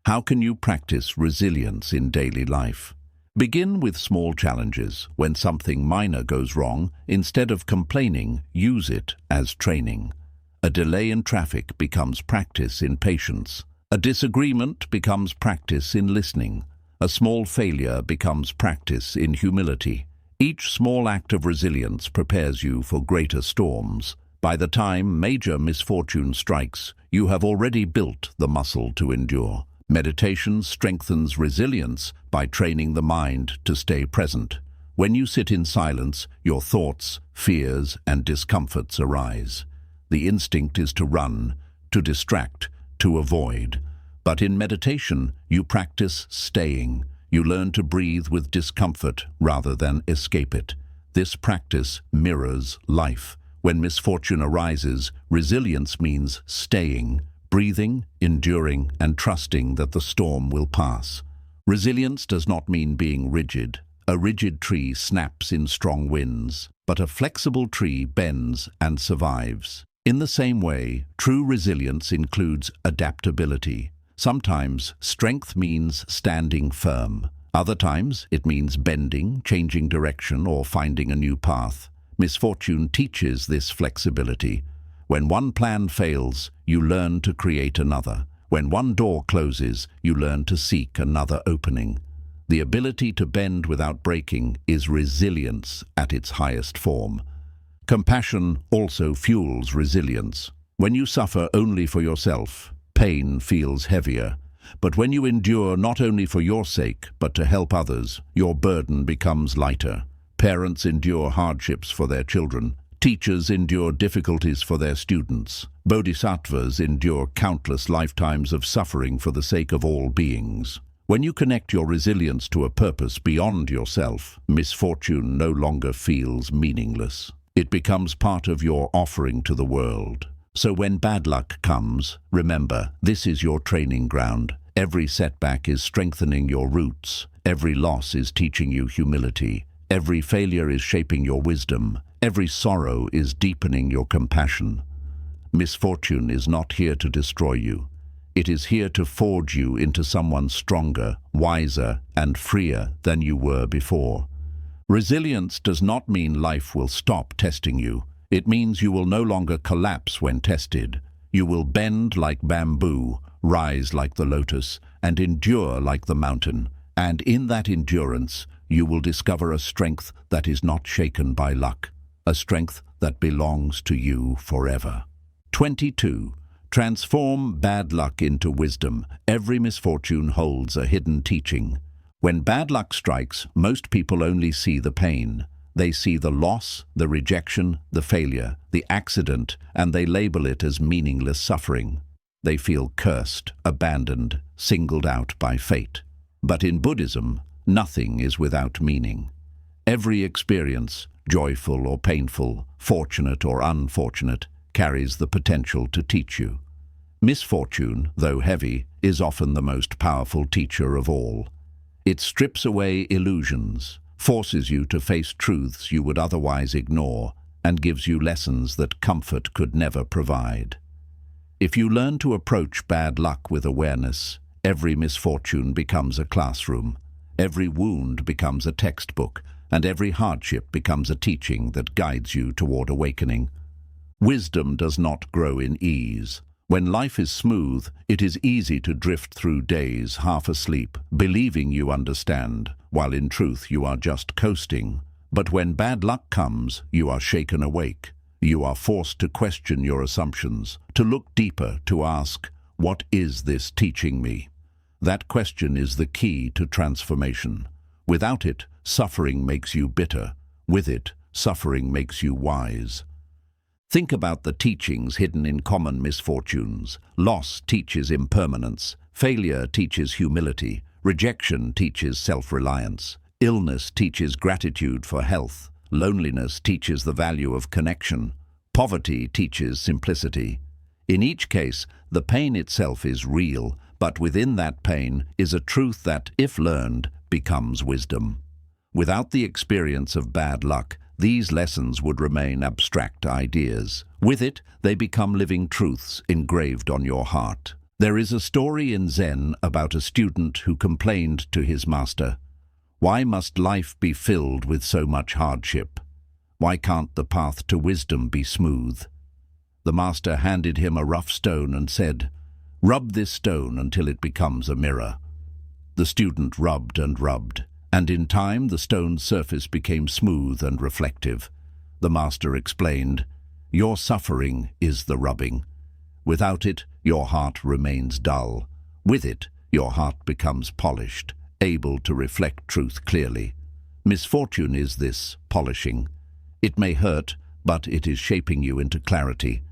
How can you practice resilience in daily life? Begin with small challenges. When something minor goes wrong, instead of complaining, use it as training. A delay in traffic becomes practice in patience. A disagreement becomes practice in listening. A small failure becomes practice in humility. Each small act of resilience prepares you for greater storms. By the time major misfortune strikes, you have already built the muscle to endure. Meditation strengthens resilience by training the mind to stay present. When you sit in silence, your thoughts, fears, and discomforts arise. The instinct is to run, to distract, to avoid. But in meditation, you practice staying. You learn to breathe with discomfort rather than escape it. This practice mirrors life. When misfortune arises, resilience means staying, breathing, enduring, and trusting that the storm will pass. Resilience does not mean being rigid. A rigid tree snaps in strong winds, but a flexible tree bends and survives. In the same way, true resilience includes adaptability. Sometimes strength means standing firm. Other times it means bending, changing direction, or finding a new path. Misfortune teaches this flexibility. When one plan fails, you learn to create another. When one door closes, you learn to seek another opening. The ability to bend without breaking is resilience at its highest form. Compassion also fuels resilience. When you suffer only for yourself, pain feels heavier. But when you endure not only for your sake, but to help others, your burden becomes lighter. Parents endure hardships for their children. Teachers endure difficulties for their students. Bodhisattvas endure countless lifetimes of suffering for the sake of all beings. When you connect your resilience to a purpose beyond yourself, misfortune no longer feels meaningless. It becomes part of your offering to the world. So when bad luck comes, remember, this is your training ground. Every setback is strengthening your roots. Every loss is teaching you humility. Every failure is shaping your wisdom. Every sorrow is deepening your compassion. Misfortune is not here to destroy you. It is here to forge you into someone stronger, wiser, and freer than you were before. Resilience does not mean life will stop testing you. It means you will no longer collapse when tested. You will bend like bamboo, rise like the lotus, and endure like the mountain. And in that endurance, you will discover a strength that is not shaken by luck, a strength that belongs to you forever. 22. Transform bad luck into wisdom. Every misfortune holds a hidden teaching. When bad luck strikes, most people only see the pain. They see the loss, the rejection, the failure, the accident, and they label it as meaningless suffering. They feel cursed, abandoned, singled out by fate. But in Buddhism, nothing is without meaning. Every experience, joyful or painful, fortunate or unfortunate, carries the potential to teach you. Misfortune, though heavy, is often the most powerful teacher of all. It strips away illusions, forces you to face truths you would otherwise ignore, and gives you lessons that comfort could never provide. If you learn to approach bad luck with awareness, every misfortune becomes a classroom, every wound becomes a textbook, and every hardship becomes a teaching that guides you toward awakening. Wisdom does not grow in ease. When life is smooth, it is easy to drift through days half asleep, believing you understand, while in truth you are just coasting. But when bad luck comes, you are shaken awake. You are forced to question your assumptions, to look deeper, to ask, what is this teaching me? That question is the key to transformation. Without it, suffering makes you bitter. With it, suffering makes you wise. Think about the teachings hidden in common misfortunes. Loss teaches impermanence. Failure teaches humility. Rejection teaches self-reliance. Illness teaches gratitude for health. Loneliness teaches the value of connection. Poverty teaches simplicity. In each case, the pain itself is real, but within that pain is a truth that, if learned, becomes wisdom. Without the experience of bad luck, these lessons would remain abstract ideas. With it, they become living truths engraved on your heart. There is a story in Zen about a student who complained to his master, "Why must life be filled with so much hardship? Why can't the path to wisdom be smooth?" The master handed him a rough stone and said, "Rub this stone until it becomes a mirror." The student rubbed and rubbed, and in time the stone's surface became smooth and reflective. The master explained, "Your suffering is the rubbing. Without it, your heart remains dull. With it, your heart becomes polished, able to reflect truth clearly. Misfortune is this polishing. It may hurt, but it is shaping you into clarity.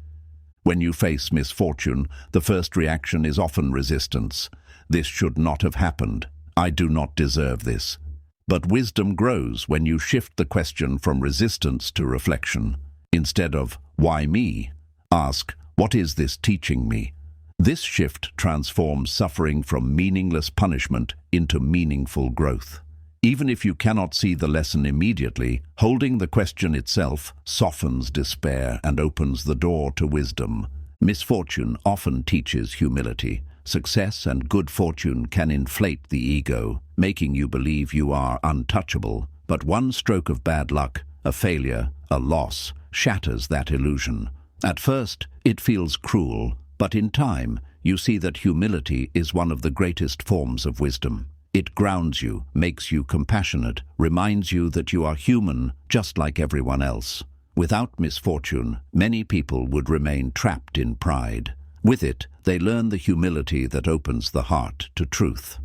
When you face misfortune, the first reaction is often resistance. This should not have happened. I do not deserve this. But wisdom grows when you shift the question from resistance to reflection. Instead of, "Why me?" ask, "What is this teaching me?" This shift transforms suffering from meaningless punishment into meaningful growth. Even if you cannot see the lesson immediately, holding the question itself softens despair and opens the door to wisdom. Misfortune often teaches humility. Success and good fortune can inflate the ego, making you believe you are untouchable. But one stroke of bad luck, a failure, a loss, shatters that illusion. At first, it feels cruel, but in time, you see that humility is one of the greatest forms of wisdom. It grounds you, makes you compassionate, reminds you that you are human just like everyone else. Without misfortune, many people would remain trapped in pride. With it, they learn the humility that opens the heart to truth.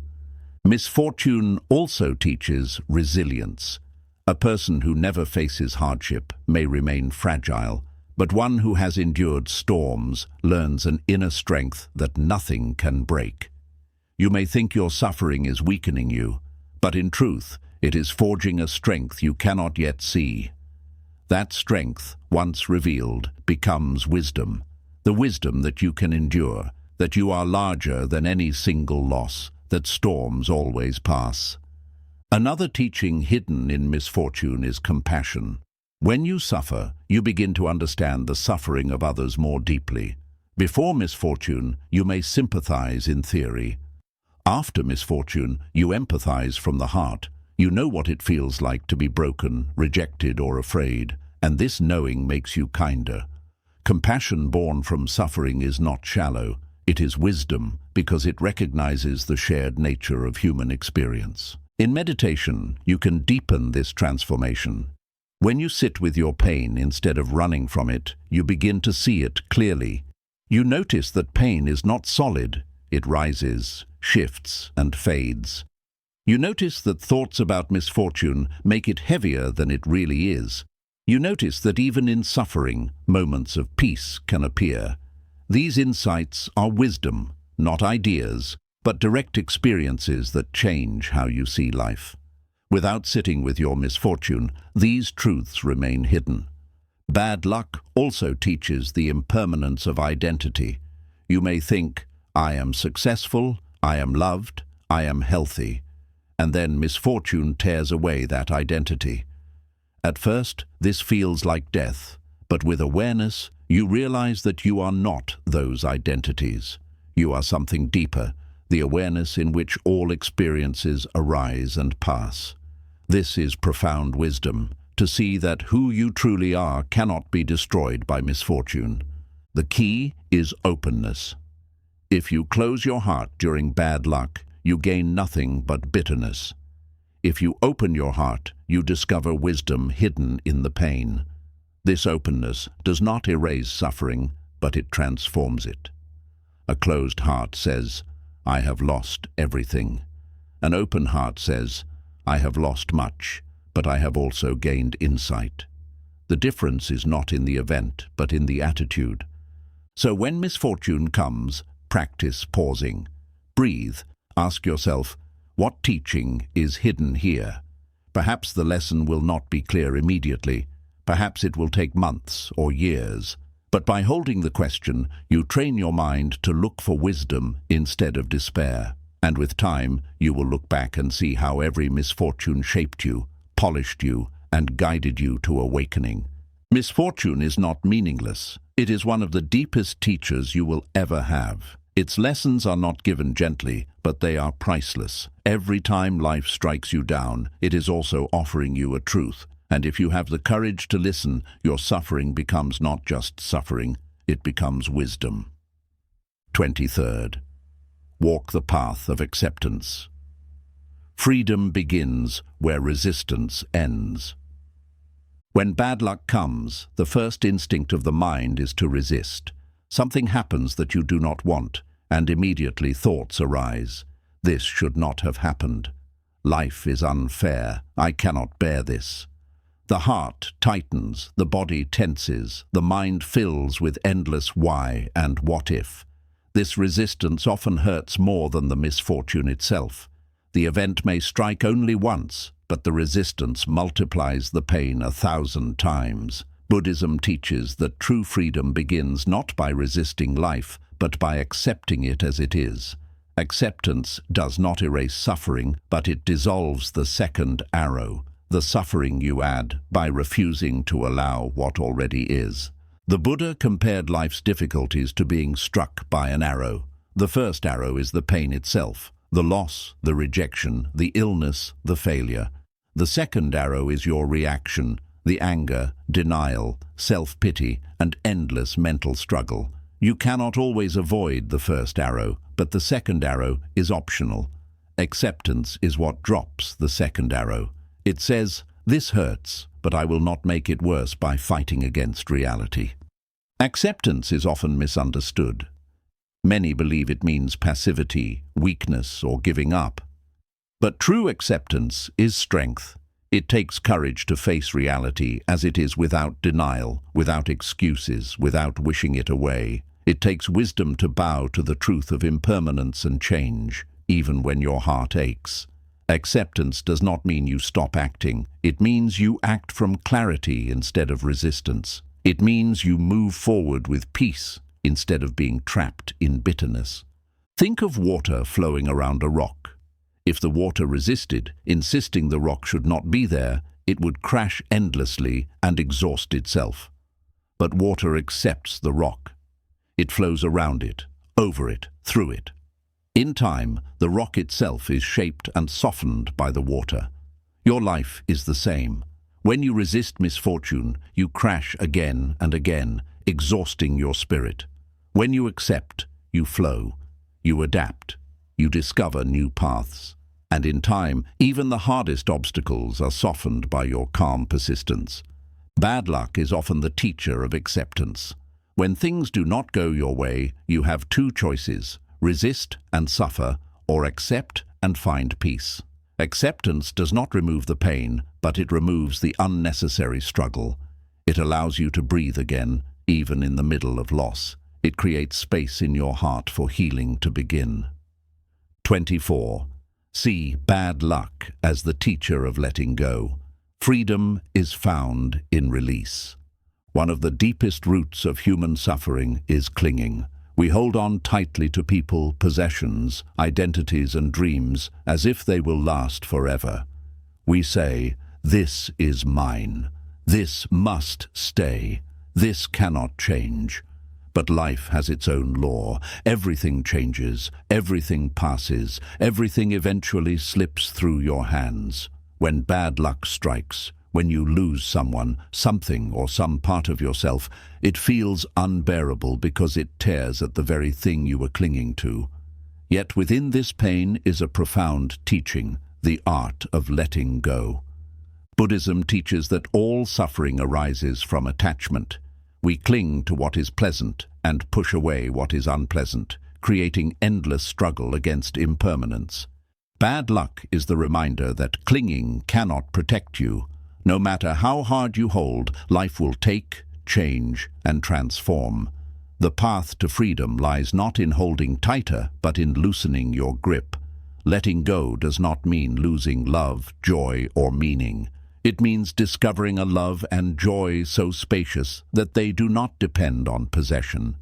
Misfortune also teaches resilience. A person who never faces hardship may remain fragile, but one who has endured storms learns an inner strength that nothing can break. You may think your suffering is weakening you, but in truth, it is forging a strength you cannot yet see. That strength, once revealed, becomes wisdom. The wisdom that you can endure, that you are larger than any single loss, that storms always pass. Another teaching hidden in misfortune is compassion. When you suffer, you begin to understand the suffering of others more deeply. Before misfortune, you may sympathize in theory. After misfortune, you empathize from the heart. You know what it feels like to be broken, rejected, or afraid, and this knowing makes you kinder. Compassion born from suffering is not shallow. It is wisdom, because it recognizes the shared nature of human experience. In meditation, you can deepen this transformation. When you sit with your pain instead of running from it, you begin to see it clearly. You notice that pain is not solid. It rises, shifts, and fades. You notice that thoughts about misfortune make it heavier than it really is. You notice that even in suffering, moments of peace can appear. These insights are wisdom, not ideas, but direct experiences that change how you see life. Without sitting with your misfortune, these truths remain hidden. Bad luck also teaches the impermanence of identity. You may think, I am successful, I am loved, I am healthy. And then misfortune tears away that identity. At first, this feels like death, but with awareness, you realize that you are not those identities. You are something deeper, the awareness in which all experiences arise and pass. This is profound wisdom, to see that who you truly are cannot be destroyed by misfortune. The key is openness. If you close your heart during bad luck, you gain nothing but bitterness. If you open your heart, you discover wisdom hidden in the pain. This openness does not erase suffering, but it transforms it. A closed heart says, I have lost everything. An open heart says, I have lost much, but I have also gained insight. The difference is not in the event, but in the attitude. So when misfortune comes, practice pausing. Breathe. Ask yourself, what teaching is hidden here? Perhaps the lesson will not be clear immediately. Perhaps it will take months or years. But by holding the question, you train your mind to look for wisdom instead of despair. And with time, you will look back and see how every misfortune shaped you, polished you, and guided you to awakening. Misfortune is not meaningless. It is one of the deepest teachers you will ever have. Its lessons are not given gently, but they are priceless. Every time life strikes you down, it is also offering you a truth. And if you have the courage to listen, your suffering becomes not just suffering, it becomes wisdom. 23rd. Walk the path of acceptance. Freedom begins where resistance ends. When bad luck comes, the first instinct of the mind is to resist. Something happens that you do not want, and immediately thoughts arise. This should not have happened. Life is unfair. I cannot bear this. The heart tightens, the body tenses, the mind fills with endless why and what if. This resistance often hurts more than the misfortune itself. The event may strike only once, but the resistance multiplies the pain 1,000 times. Buddhism teaches that true freedom begins not by resisting life, but by accepting it as it is. Acceptance does not erase suffering, but it dissolves the second arrow, the suffering you add by refusing to allow what already is. The Buddha compared life's difficulties to being struck by an arrow. The first arrow is the pain itself, the loss, the rejection, the illness, the failure. The second arrow is your reaction, the anger, denial, self-pity, and endless mental struggle. You cannot always avoid the first arrow, but the second arrow is optional. Acceptance is what drops the second arrow. It says, "This hurts, but I will not make it worse by fighting against reality." Acceptance is often misunderstood. Many believe it means passivity, weakness, or giving up. But true acceptance is strength. It takes courage to face reality as it is without denial, without excuses, without wishing it away. It takes wisdom to bow to the truth of impermanence and change, even when your heart aches. Acceptance does not mean you stop acting. It means you act from clarity instead of resistance. It means you move forward with peace instead of being trapped in bitterness. Think of water flowing around a rock. If the water resisted, insisting the rock should not be there, it would crash endlessly and exhaust itself. But water accepts the rock. It flows around it, over it, through it. In time, the rock itself is shaped and softened by the water. Your life is the same. When you resist misfortune, you crash again and again, exhausting your spirit. When you accept, you flow. You adapt. You discover new paths. And in time, even the hardest obstacles are softened by your calm persistence. Bad luck is often the teacher of acceptance. When things do not go your way, you have two choices: resist and suffer, or accept and find peace. Acceptance does not remove the pain, but it removes the unnecessary struggle. It allows you to breathe again, even in the middle of loss. It creates space in your heart for healing to begin. 24. See bad luck as the teacher of letting go. Freedom is found in release. One of the deepest roots of human suffering is clinging. We hold on tightly to people, possessions, identities, and dreams as if they will last forever. We say, "This is mine. This must stay. This cannot change." But life has its own law. Everything changes, everything passes, everything eventually slips through your hands. When bad luck strikes, when you lose someone, something, or some part of yourself, it feels unbearable because it tears at the very thing you were clinging to. Yet within this pain is a profound teaching, the art of letting go. Buddhism teaches that all suffering arises from attachment. We cling to what is pleasant and push away what is unpleasant, creating endless struggle against impermanence. Bad luck is the reminder that clinging cannot protect you. No matter how hard you hold, life will take, change, and transform. The path to freedom lies not in holding tighter, but in loosening your grip. Letting go does not mean losing love, joy, or meaning. It means discovering a love and joy so spacious that they do not depend on possession.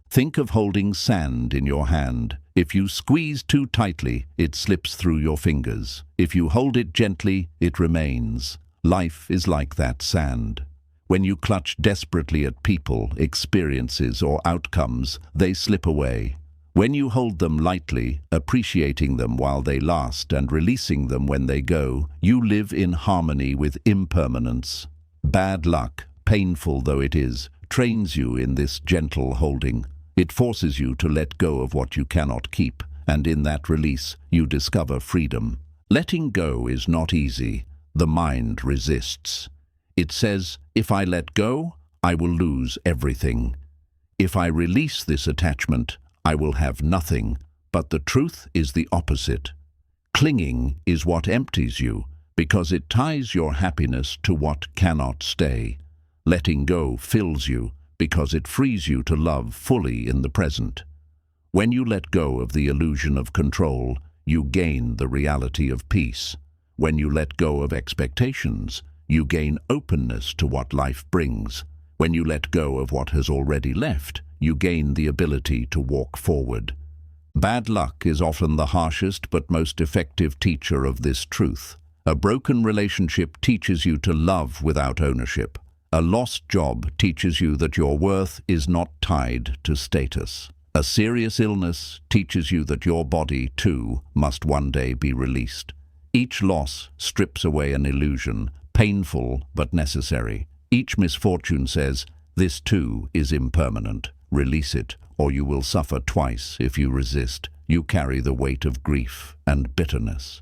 Think of holding sand in your hand. If you squeeze too tightly, it slips through your fingers. If you hold it gently, it remains. Life is like that sand. When you clutch desperately at people, experiences, or outcomes, they slip away. When you hold them lightly, appreciating them while they last and releasing them when they go, you live in harmony with impermanence. Bad luck, painful though it is, trains you in this gentle holding. It forces you to let go of what you cannot keep, and in that release, you discover freedom. Letting go is not easy. The mind resists. It says, if I let go, I will lose everything. If I release this attachment, I will have nothing. But the truth is the opposite. Clinging is what empties you, because it ties your happiness to what cannot stay. Letting go fills you, because it frees you to love fully in the present. When you let go of the illusion of control, you gain the reality of peace. When you let go of expectations, you gain openness to what life brings. When you let go of what has already left, you gain the ability to walk forward. Bad luck is often the harshest but most effective teacher of this truth. A broken relationship teaches you to love without ownership. A lost job teaches you that your worth is not tied to status. A serious illness teaches you that your body, too, must one day be released. Each loss strips away an illusion, painful but necessary. Each misfortune says, "This too is impermanent. Release it, or you will suffer twice if you resist. You carry the weight of grief and bitterness.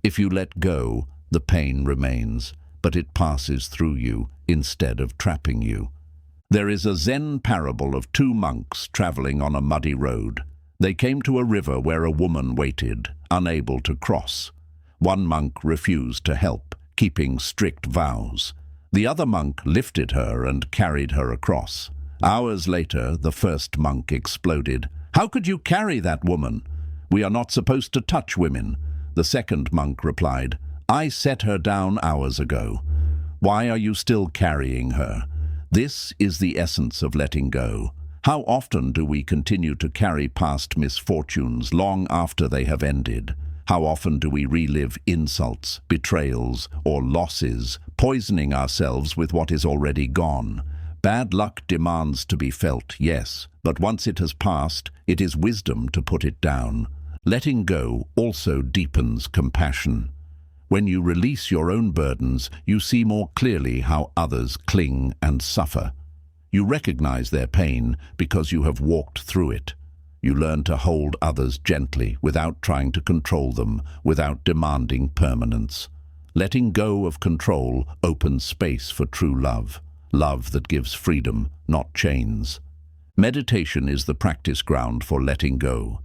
If you let go, the pain remains, but it passes through you instead of trapping you." There is a Zen parable of two monks traveling on a muddy road. They came to a river where a woman waited, unable to cross. One monk refused to help, keeping strict vows. The other monk lifted her and carried her across. Hours later, the first monk exploded. "How could you carry that woman? We are not supposed to touch women." The second monk replied, "I set her down hours ago. Why are you still carrying her?" This is the essence of letting go. How often do we continue to carry past misfortunes long after they have ended? How often do we relive insults, betrayals, or losses, poisoning ourselves with what is already gone? Bad luck demands to be felt, yes, but once it has passed, it is wisdom to put it down. Letting go also deepens compassion. When you release your own burdens, you see more clearly how others cling and suffer. You recognize their pain because you have walked through it. You learn to hold others gently without trying to control them, without demanding permanence. Letting go of control opens space for true love, love that gives freedom, not chains. Meditation is the practice ground for letting go.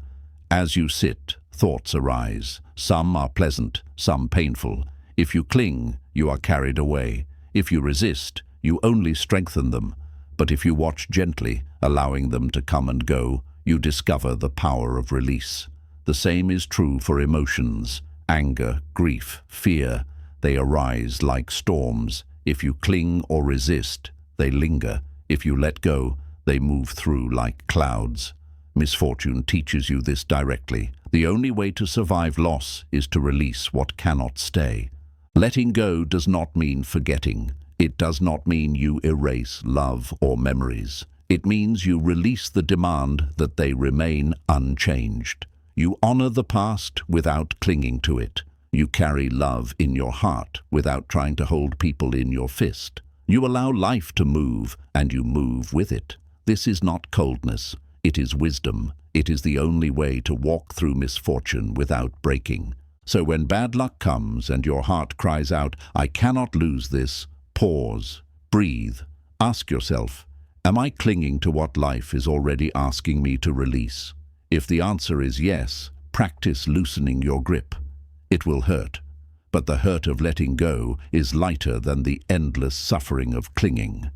As you sit, thoughts arise. Some are pleasant, some painful. If you cling, you are carried away. If you resist, you only strengthen them. But if you watch gently, allowing them to come and go, you discover the power of release. The same is true for emotions. Anger, grief, fear. They arise like storms. If you cling or resist, they linger. If you let go, they move through like clouds. Misfortune teaches you this directly. The only way to survive loss is to release what cannot stay. Letting go does not mean forgetting. It does not mean you erase love or memories. It means you release the demand that they remain unchanged. You honor the past without clinging to it. You carry love in your heart without trying to hold people in your fist. You allow life to move, and you move with it. This is not coldness. It is wisdom. It is the only way to walk through misfortune without breaking. So when bad luck comes and your heart cries out, "I cannot lose this," pause, breathe, ask yourself, am I clinging to what life is already asking me to release? If the answer is yes, practice loosening your grip. It will hurt, but the hurt of letting go is lighter than the endless suffering of clinging.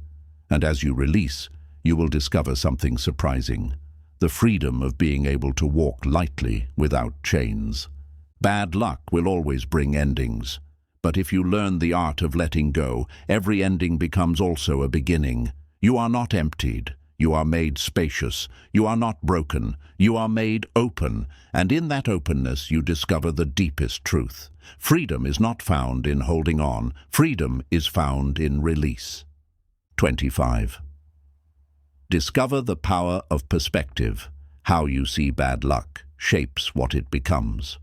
And as you release, you will discover something surprising: the freedom of being able to walk lightly without chains. Bad luck will always bring endings, but if you learn the art of letting go, every ending becomes also a beginning. You are not emptied. You are made spacious. You are not broken. You are made open, and in that openness you discover the deepest truth. Freedom is not found in holding on. Freedom is found in release. 25. Discover the power of perspective. How you see bad luck shapes what it becomes.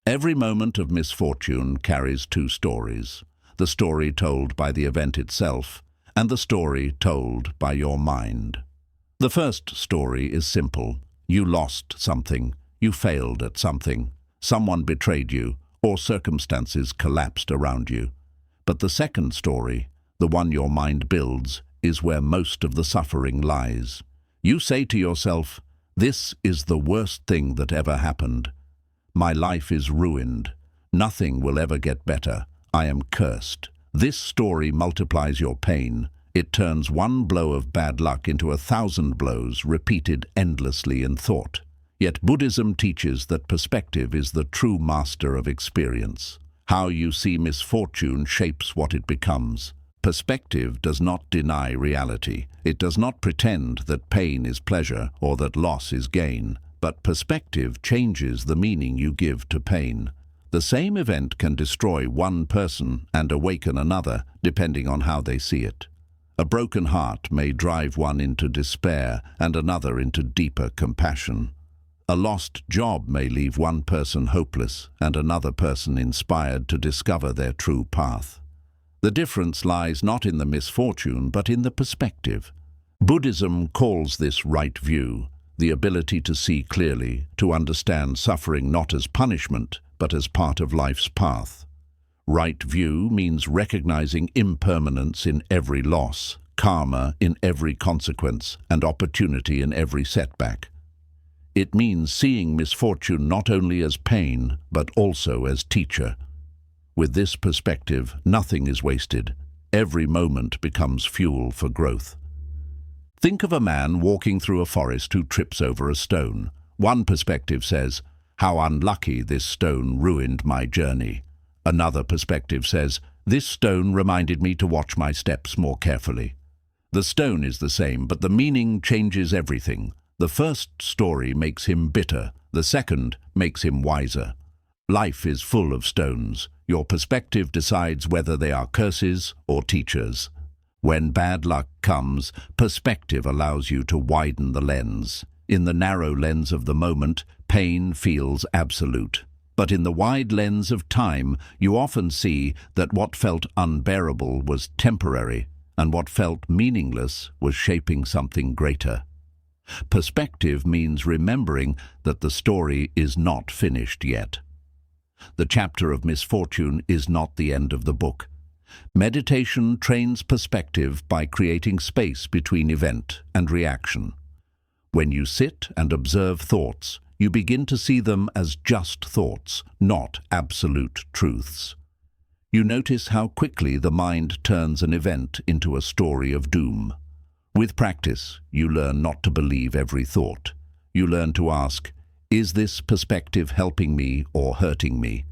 Every moment of misfortune carries two stories: the story told by the event itself, and the story told by your mind. The first story is simple. You lost something. You failed at something. Someone betrayed you, or circumstances collapsed around you. But the second story, the one your mind builds, is where most of the suffering lies. You say to yourself, "This is the worst thing that ever happened. My life is ruined. Nothing will ever get better. I am cursed." This story multiplies your pain. It turns one blow of bad luck into 1,000 blows repeated endlessly in thought. Yet Buddhism teaches that perspective is the true master of experience. How you see misfortune shapes what it becomes. Perspective does not deny reality. It does not pretend that pain is pleasure or that loss is gain. But perspective changes the meaning you give to pain. The same event can destroy one person and awaken another, depending on how they see it. A broken heart may drive one into despair and another into deeper compassion. A lost job may leave one person hopeless and another person inspired to discover their true path. The difference lies not in the misfortune, but in the perspective. Buddhism calls this right view, the ability to see clearly, to understand suffering not as punishment, but as part of life's path. Right view means recognizing impermanence in every loss, karma in every consequence, and opportunity in every setback. It means seeing misfortune not only as pain, but also as teacher. With this perspective, nothing is wasted. Every moment becomes fuel for growth. Think of a man walking through a forest who trips over a stone. One perspective says, "How unlucky, this stone ruined my journey." Another perspective says, "This stone reminded me to watch my steps more carefully." The stone is the same, but the meaning changes everything. The first story makes him bitter, the second makes him wiser. Life is full of stones. Your perspective decides whether they are curses or teachers. When bad luck comes, perspective allows you to widen the lens. In the narrow lens of the moment, pain feels absolute. But in the wide lens of time, you often see that what felt unbearable was temporary, and what felt meaningless was shaping something greater. Perspective means remembering that the story is not finished yet. The chapter of misfortune is not the end of the book. Meditation trains perspective by creating space between event and reaction. When you sit and observe thoughts, you begin to see them as just thoughts, not absolute truths. You notice how quickly the mind turns an event into a story of doom. With practice, you learn not to believe every thought. You learn to ask, is this perspective helping me or hurting me?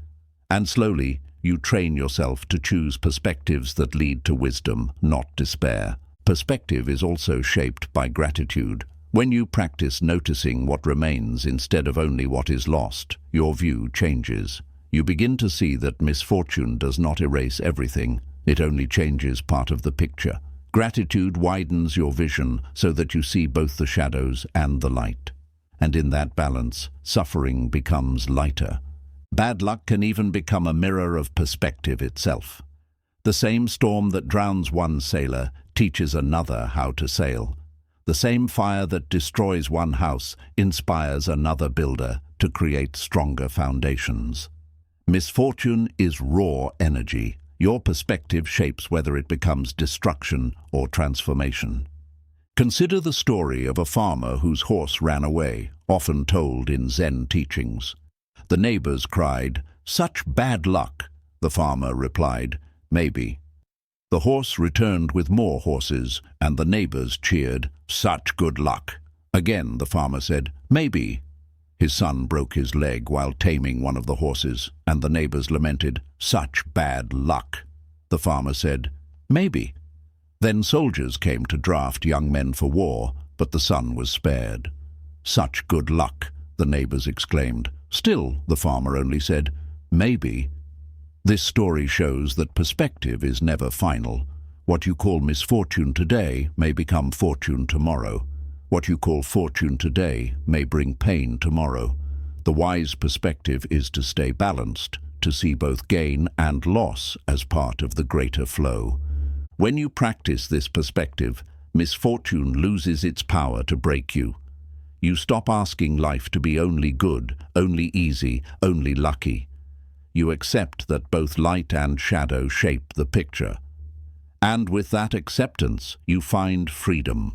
And slowly, you train yourself to choose perspectives that lead to wisdom, not despair. Perspective is also shaped by gratitude. When you practice noticing what remains instead of only what is lost, your view changes. You begin to see that misfortune does not erase everything, it only changes part of the picture. Gratitude widens your vision so that you see both the shadows and the light. And in that balance, suffering becomes lighter. Bad luck can even become a mirror of perspective itself. The same storm that drowns one sailor teaches another how to sail. The same fire that destroys one house inspires another builder to create stronger foundations. Misfortune is raw energy. Your perspective shapes whether it becomes destruction or transformation. Consider the story of a farmer whose horse ran away, often told in Zen teachings. The neighbors cried, "Such bad luck!" The farmer replied, "Maybe." The horse returned with more horses, and the neighbors cheered, "Such good luck!" Again the farmer said, "Maybe." His son broke his leg while taming one of the horses, and the neighbors lamented, "Such bad luck." The farmer said, "Maybe." Then soldiers came to draft young men for war, but the son was spared. "Such good luck," the neighbors exclaimed. Still, the farmer only said, "Maybe." This story shows that perspective is never final. What you call misfortune today may become fortune tomorrow. What you call fortune today may bring pain tomorrow. The wise perspective is to stay balanced, to see both gain and loss as part of the greater flow. When you practice this perspective, misfortune loses its power to break you. You stop asking life to be only good, only easy, only lucky. You accept that both light and shadow shape the picture. And with that acceptance, you find freedom.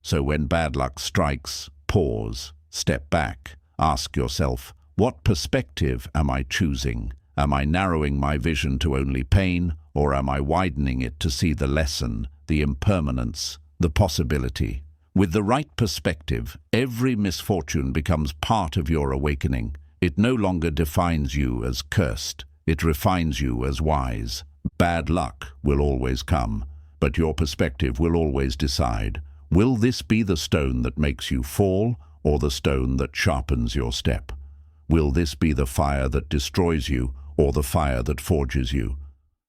So when bad luck strikes, pause, step back, ask yourself, what perspective am I choosing? Am I narrowing my vision to only pain, or am I widening it to see the lesson, the impermanence, the possibility? With the right perspective, every misfortune becomes part of your awakening. It no longer defines you as cursed. It refines you as wise. Bad luck will always come, but your perspective will always decide. Will this be the stone that makes you fall, or the stone that sharpens your step? Will this be the fire that destroys you, or the fire that forges you?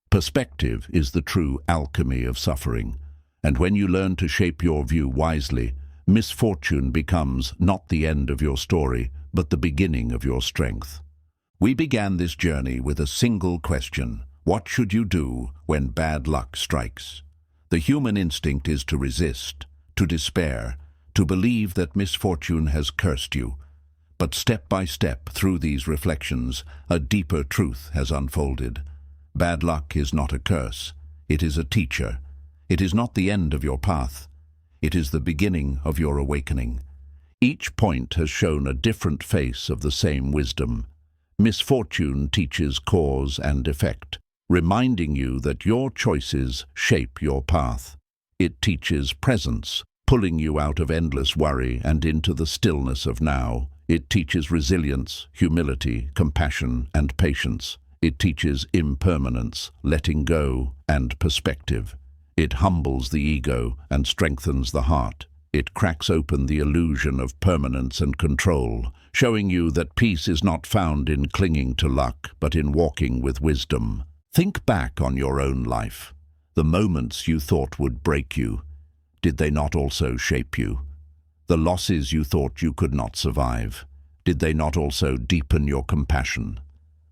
Perspective is the true alchemy of suffering, and when you learn to shape your view wisely, misfortune becomes not the end of your story, but the beginning of your strength. We began this journey with a single question: what should you do when bad luck strikes? The human instinct is to resist, to despair, to believe that misfortune has cursed you. But step by step through these reflections, a deeper truth has unfolded. Bad luck is not a curse. It is a teacher. It is not the end of your path. It is the beginning of your awakening. Each point has shown a different face of the same wisdom. Misfortune teaches cause and effect, reminding you that your choices shape your path. It teaches presence, pulling you out of endless worry and into the stillness of now. It teaches resilience, humility, compassion, and patience. It teaches impermanence, letting go, and perspective. It humbles the ego and strengthens the heart. It cracks open the illusion of permanence and control, showing you that peace is not found in clinging to luck, but in walking with wisdom. Think back on your own life. The moments you thought would break you, did they not also shape you? The losses you thought you could not survive, did they not also deepen your compassion?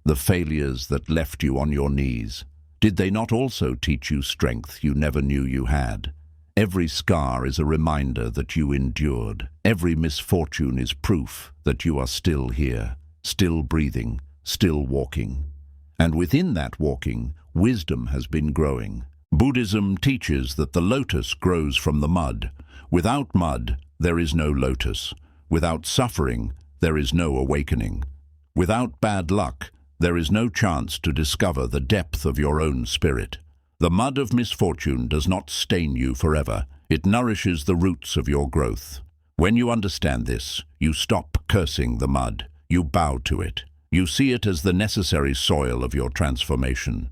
The failures that left you on your knees, did they not also teach you strength you never knew you had? Every scar is a reminder that you endured. Every misfortune is proof that you are still here, still breathing, still walking. And within that walking, wisdom has been growing. Buddhism teaches that the lotus grows from the mud. Without mud, there is no lotus. Without suffering, there is no awakening. Without bad luck, there is no chance to discover the depth of your own spirit. The mud of misfortune does not stain you forever. It nourishes the roots of your growth. When you understand this, you stop cursing the mud. You bow to it. You see it as the necessary soil of your transformation.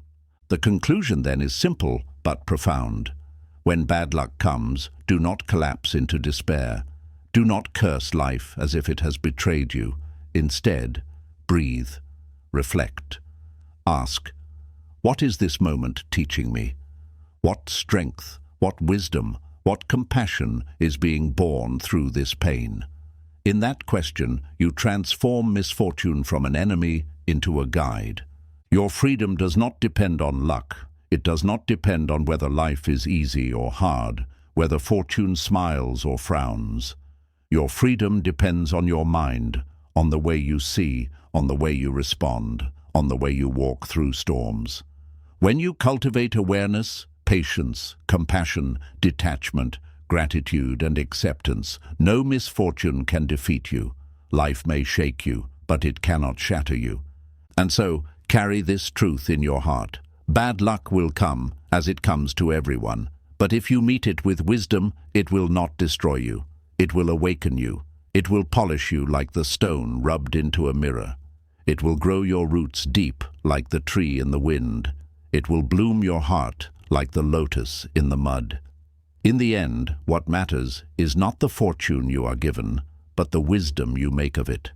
The conclusion then is simple but profound. When bad luck comes, do not collapse into despair. Do not curse life as if it has betrayed you. Instead, breathe. Reflect. Ask, what is this moment teaching me? What strength, what wisdom, what compassion is being born through this pain? In that question, you transform misfortune from an enemy into a guide. Your freedom does not depend on luck. It does not depend on whether life is easy or hard, whether fortune smiles or frowns. Your freedom depends on your mind, on the way you see, on the way you respond, on the way you walk through storms. When you cultivate awareness, patience, compassion, detachment, gratitude, and acceptance, no misfortune can defeat you. Life may shake you, but it cannot shatter you. And so, carry this truth in your heart. Bad luck will come, as it comes to everyone. But if you meet it with wisdom, it will not destroy you. It will awaken you. It will polish you like the stone rubbed into a mirror. It will grow your roots deep like the tree in the wind. It will bloom your heart like the lotus in the mud. In the end, what matters is not the fortune you are given, but the wisdom you make of it.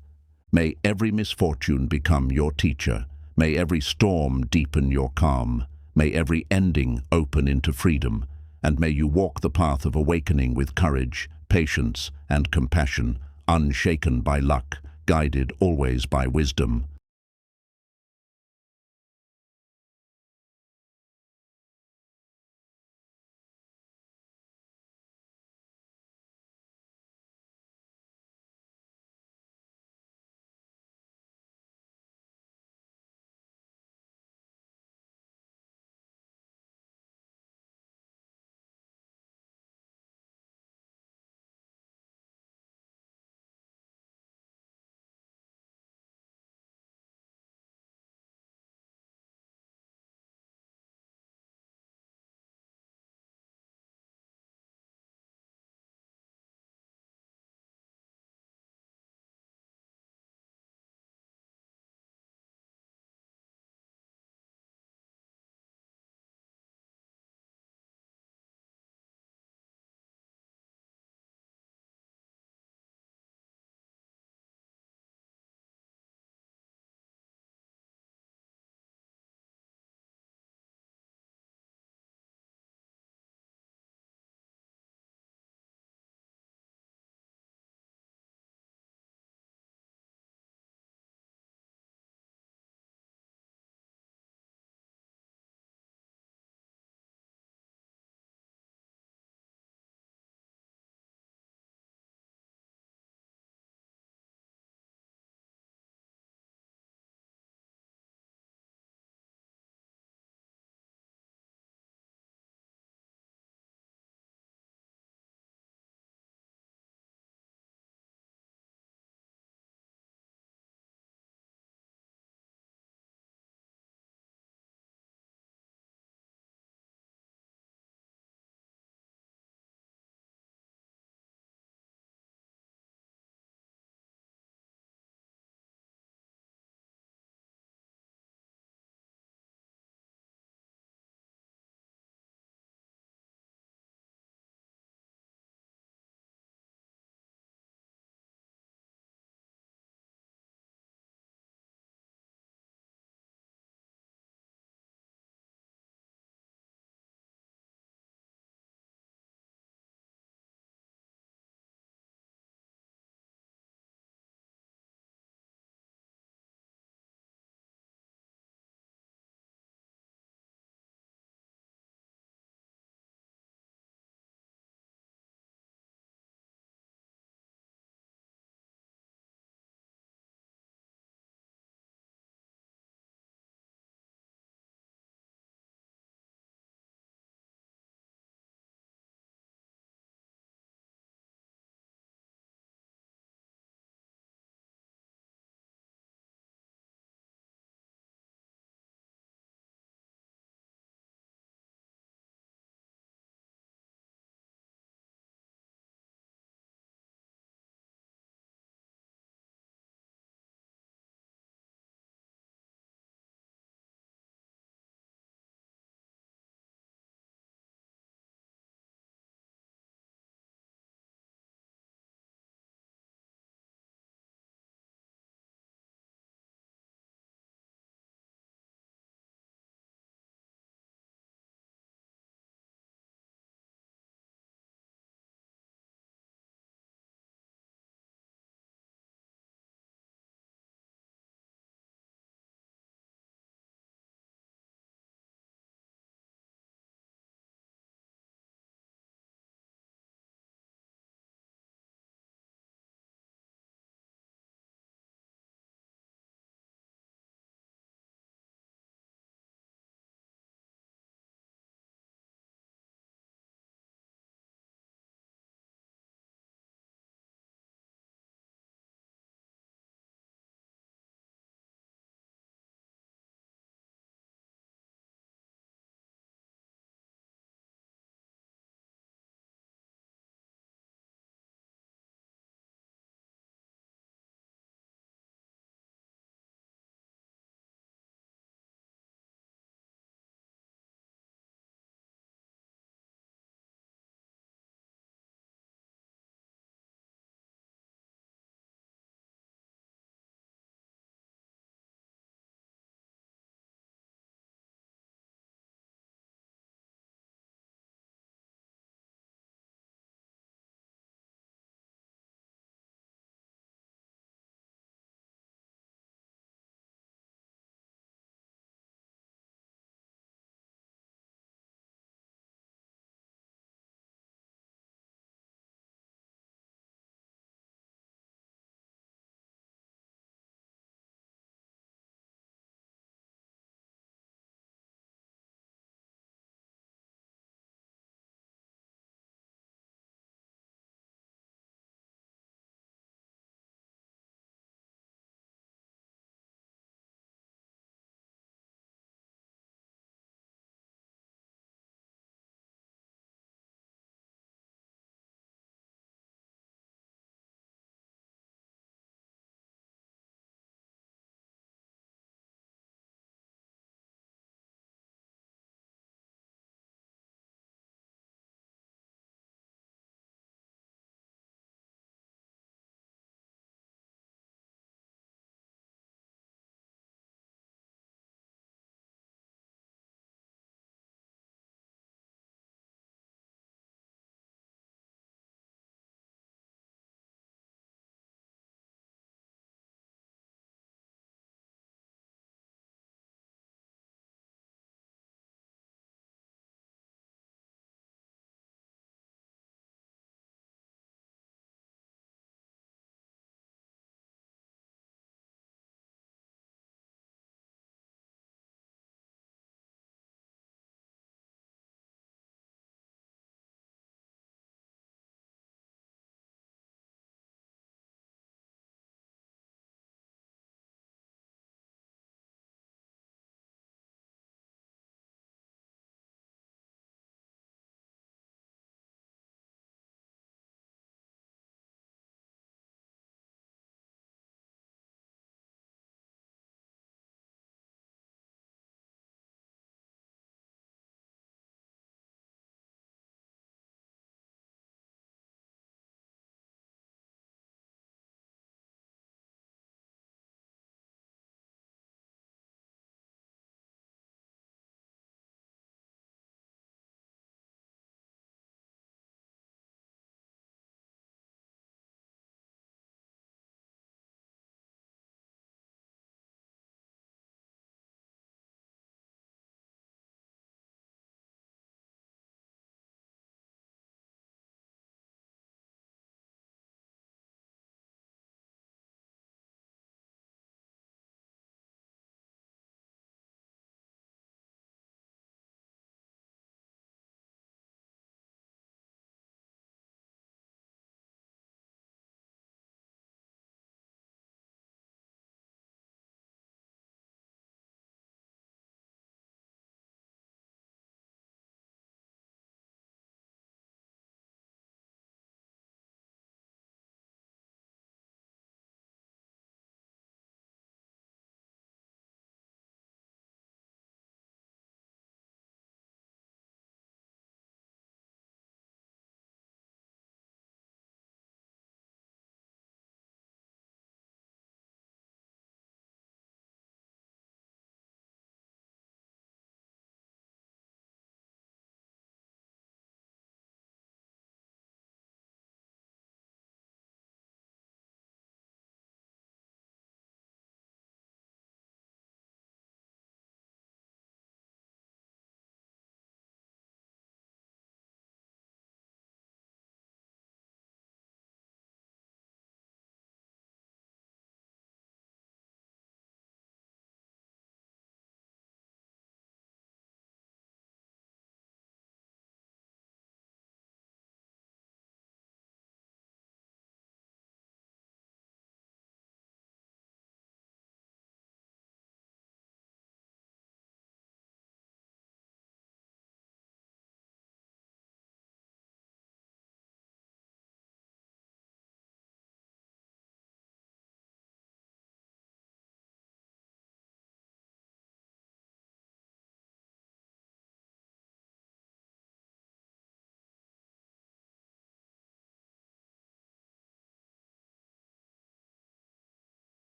May every misfortune become your teacher. May every storm deepen your calm. May every ending open into freedom. And may you walk the path of awakening with courage, patience, and compassion, unshaken by luck, guided always by wisdom.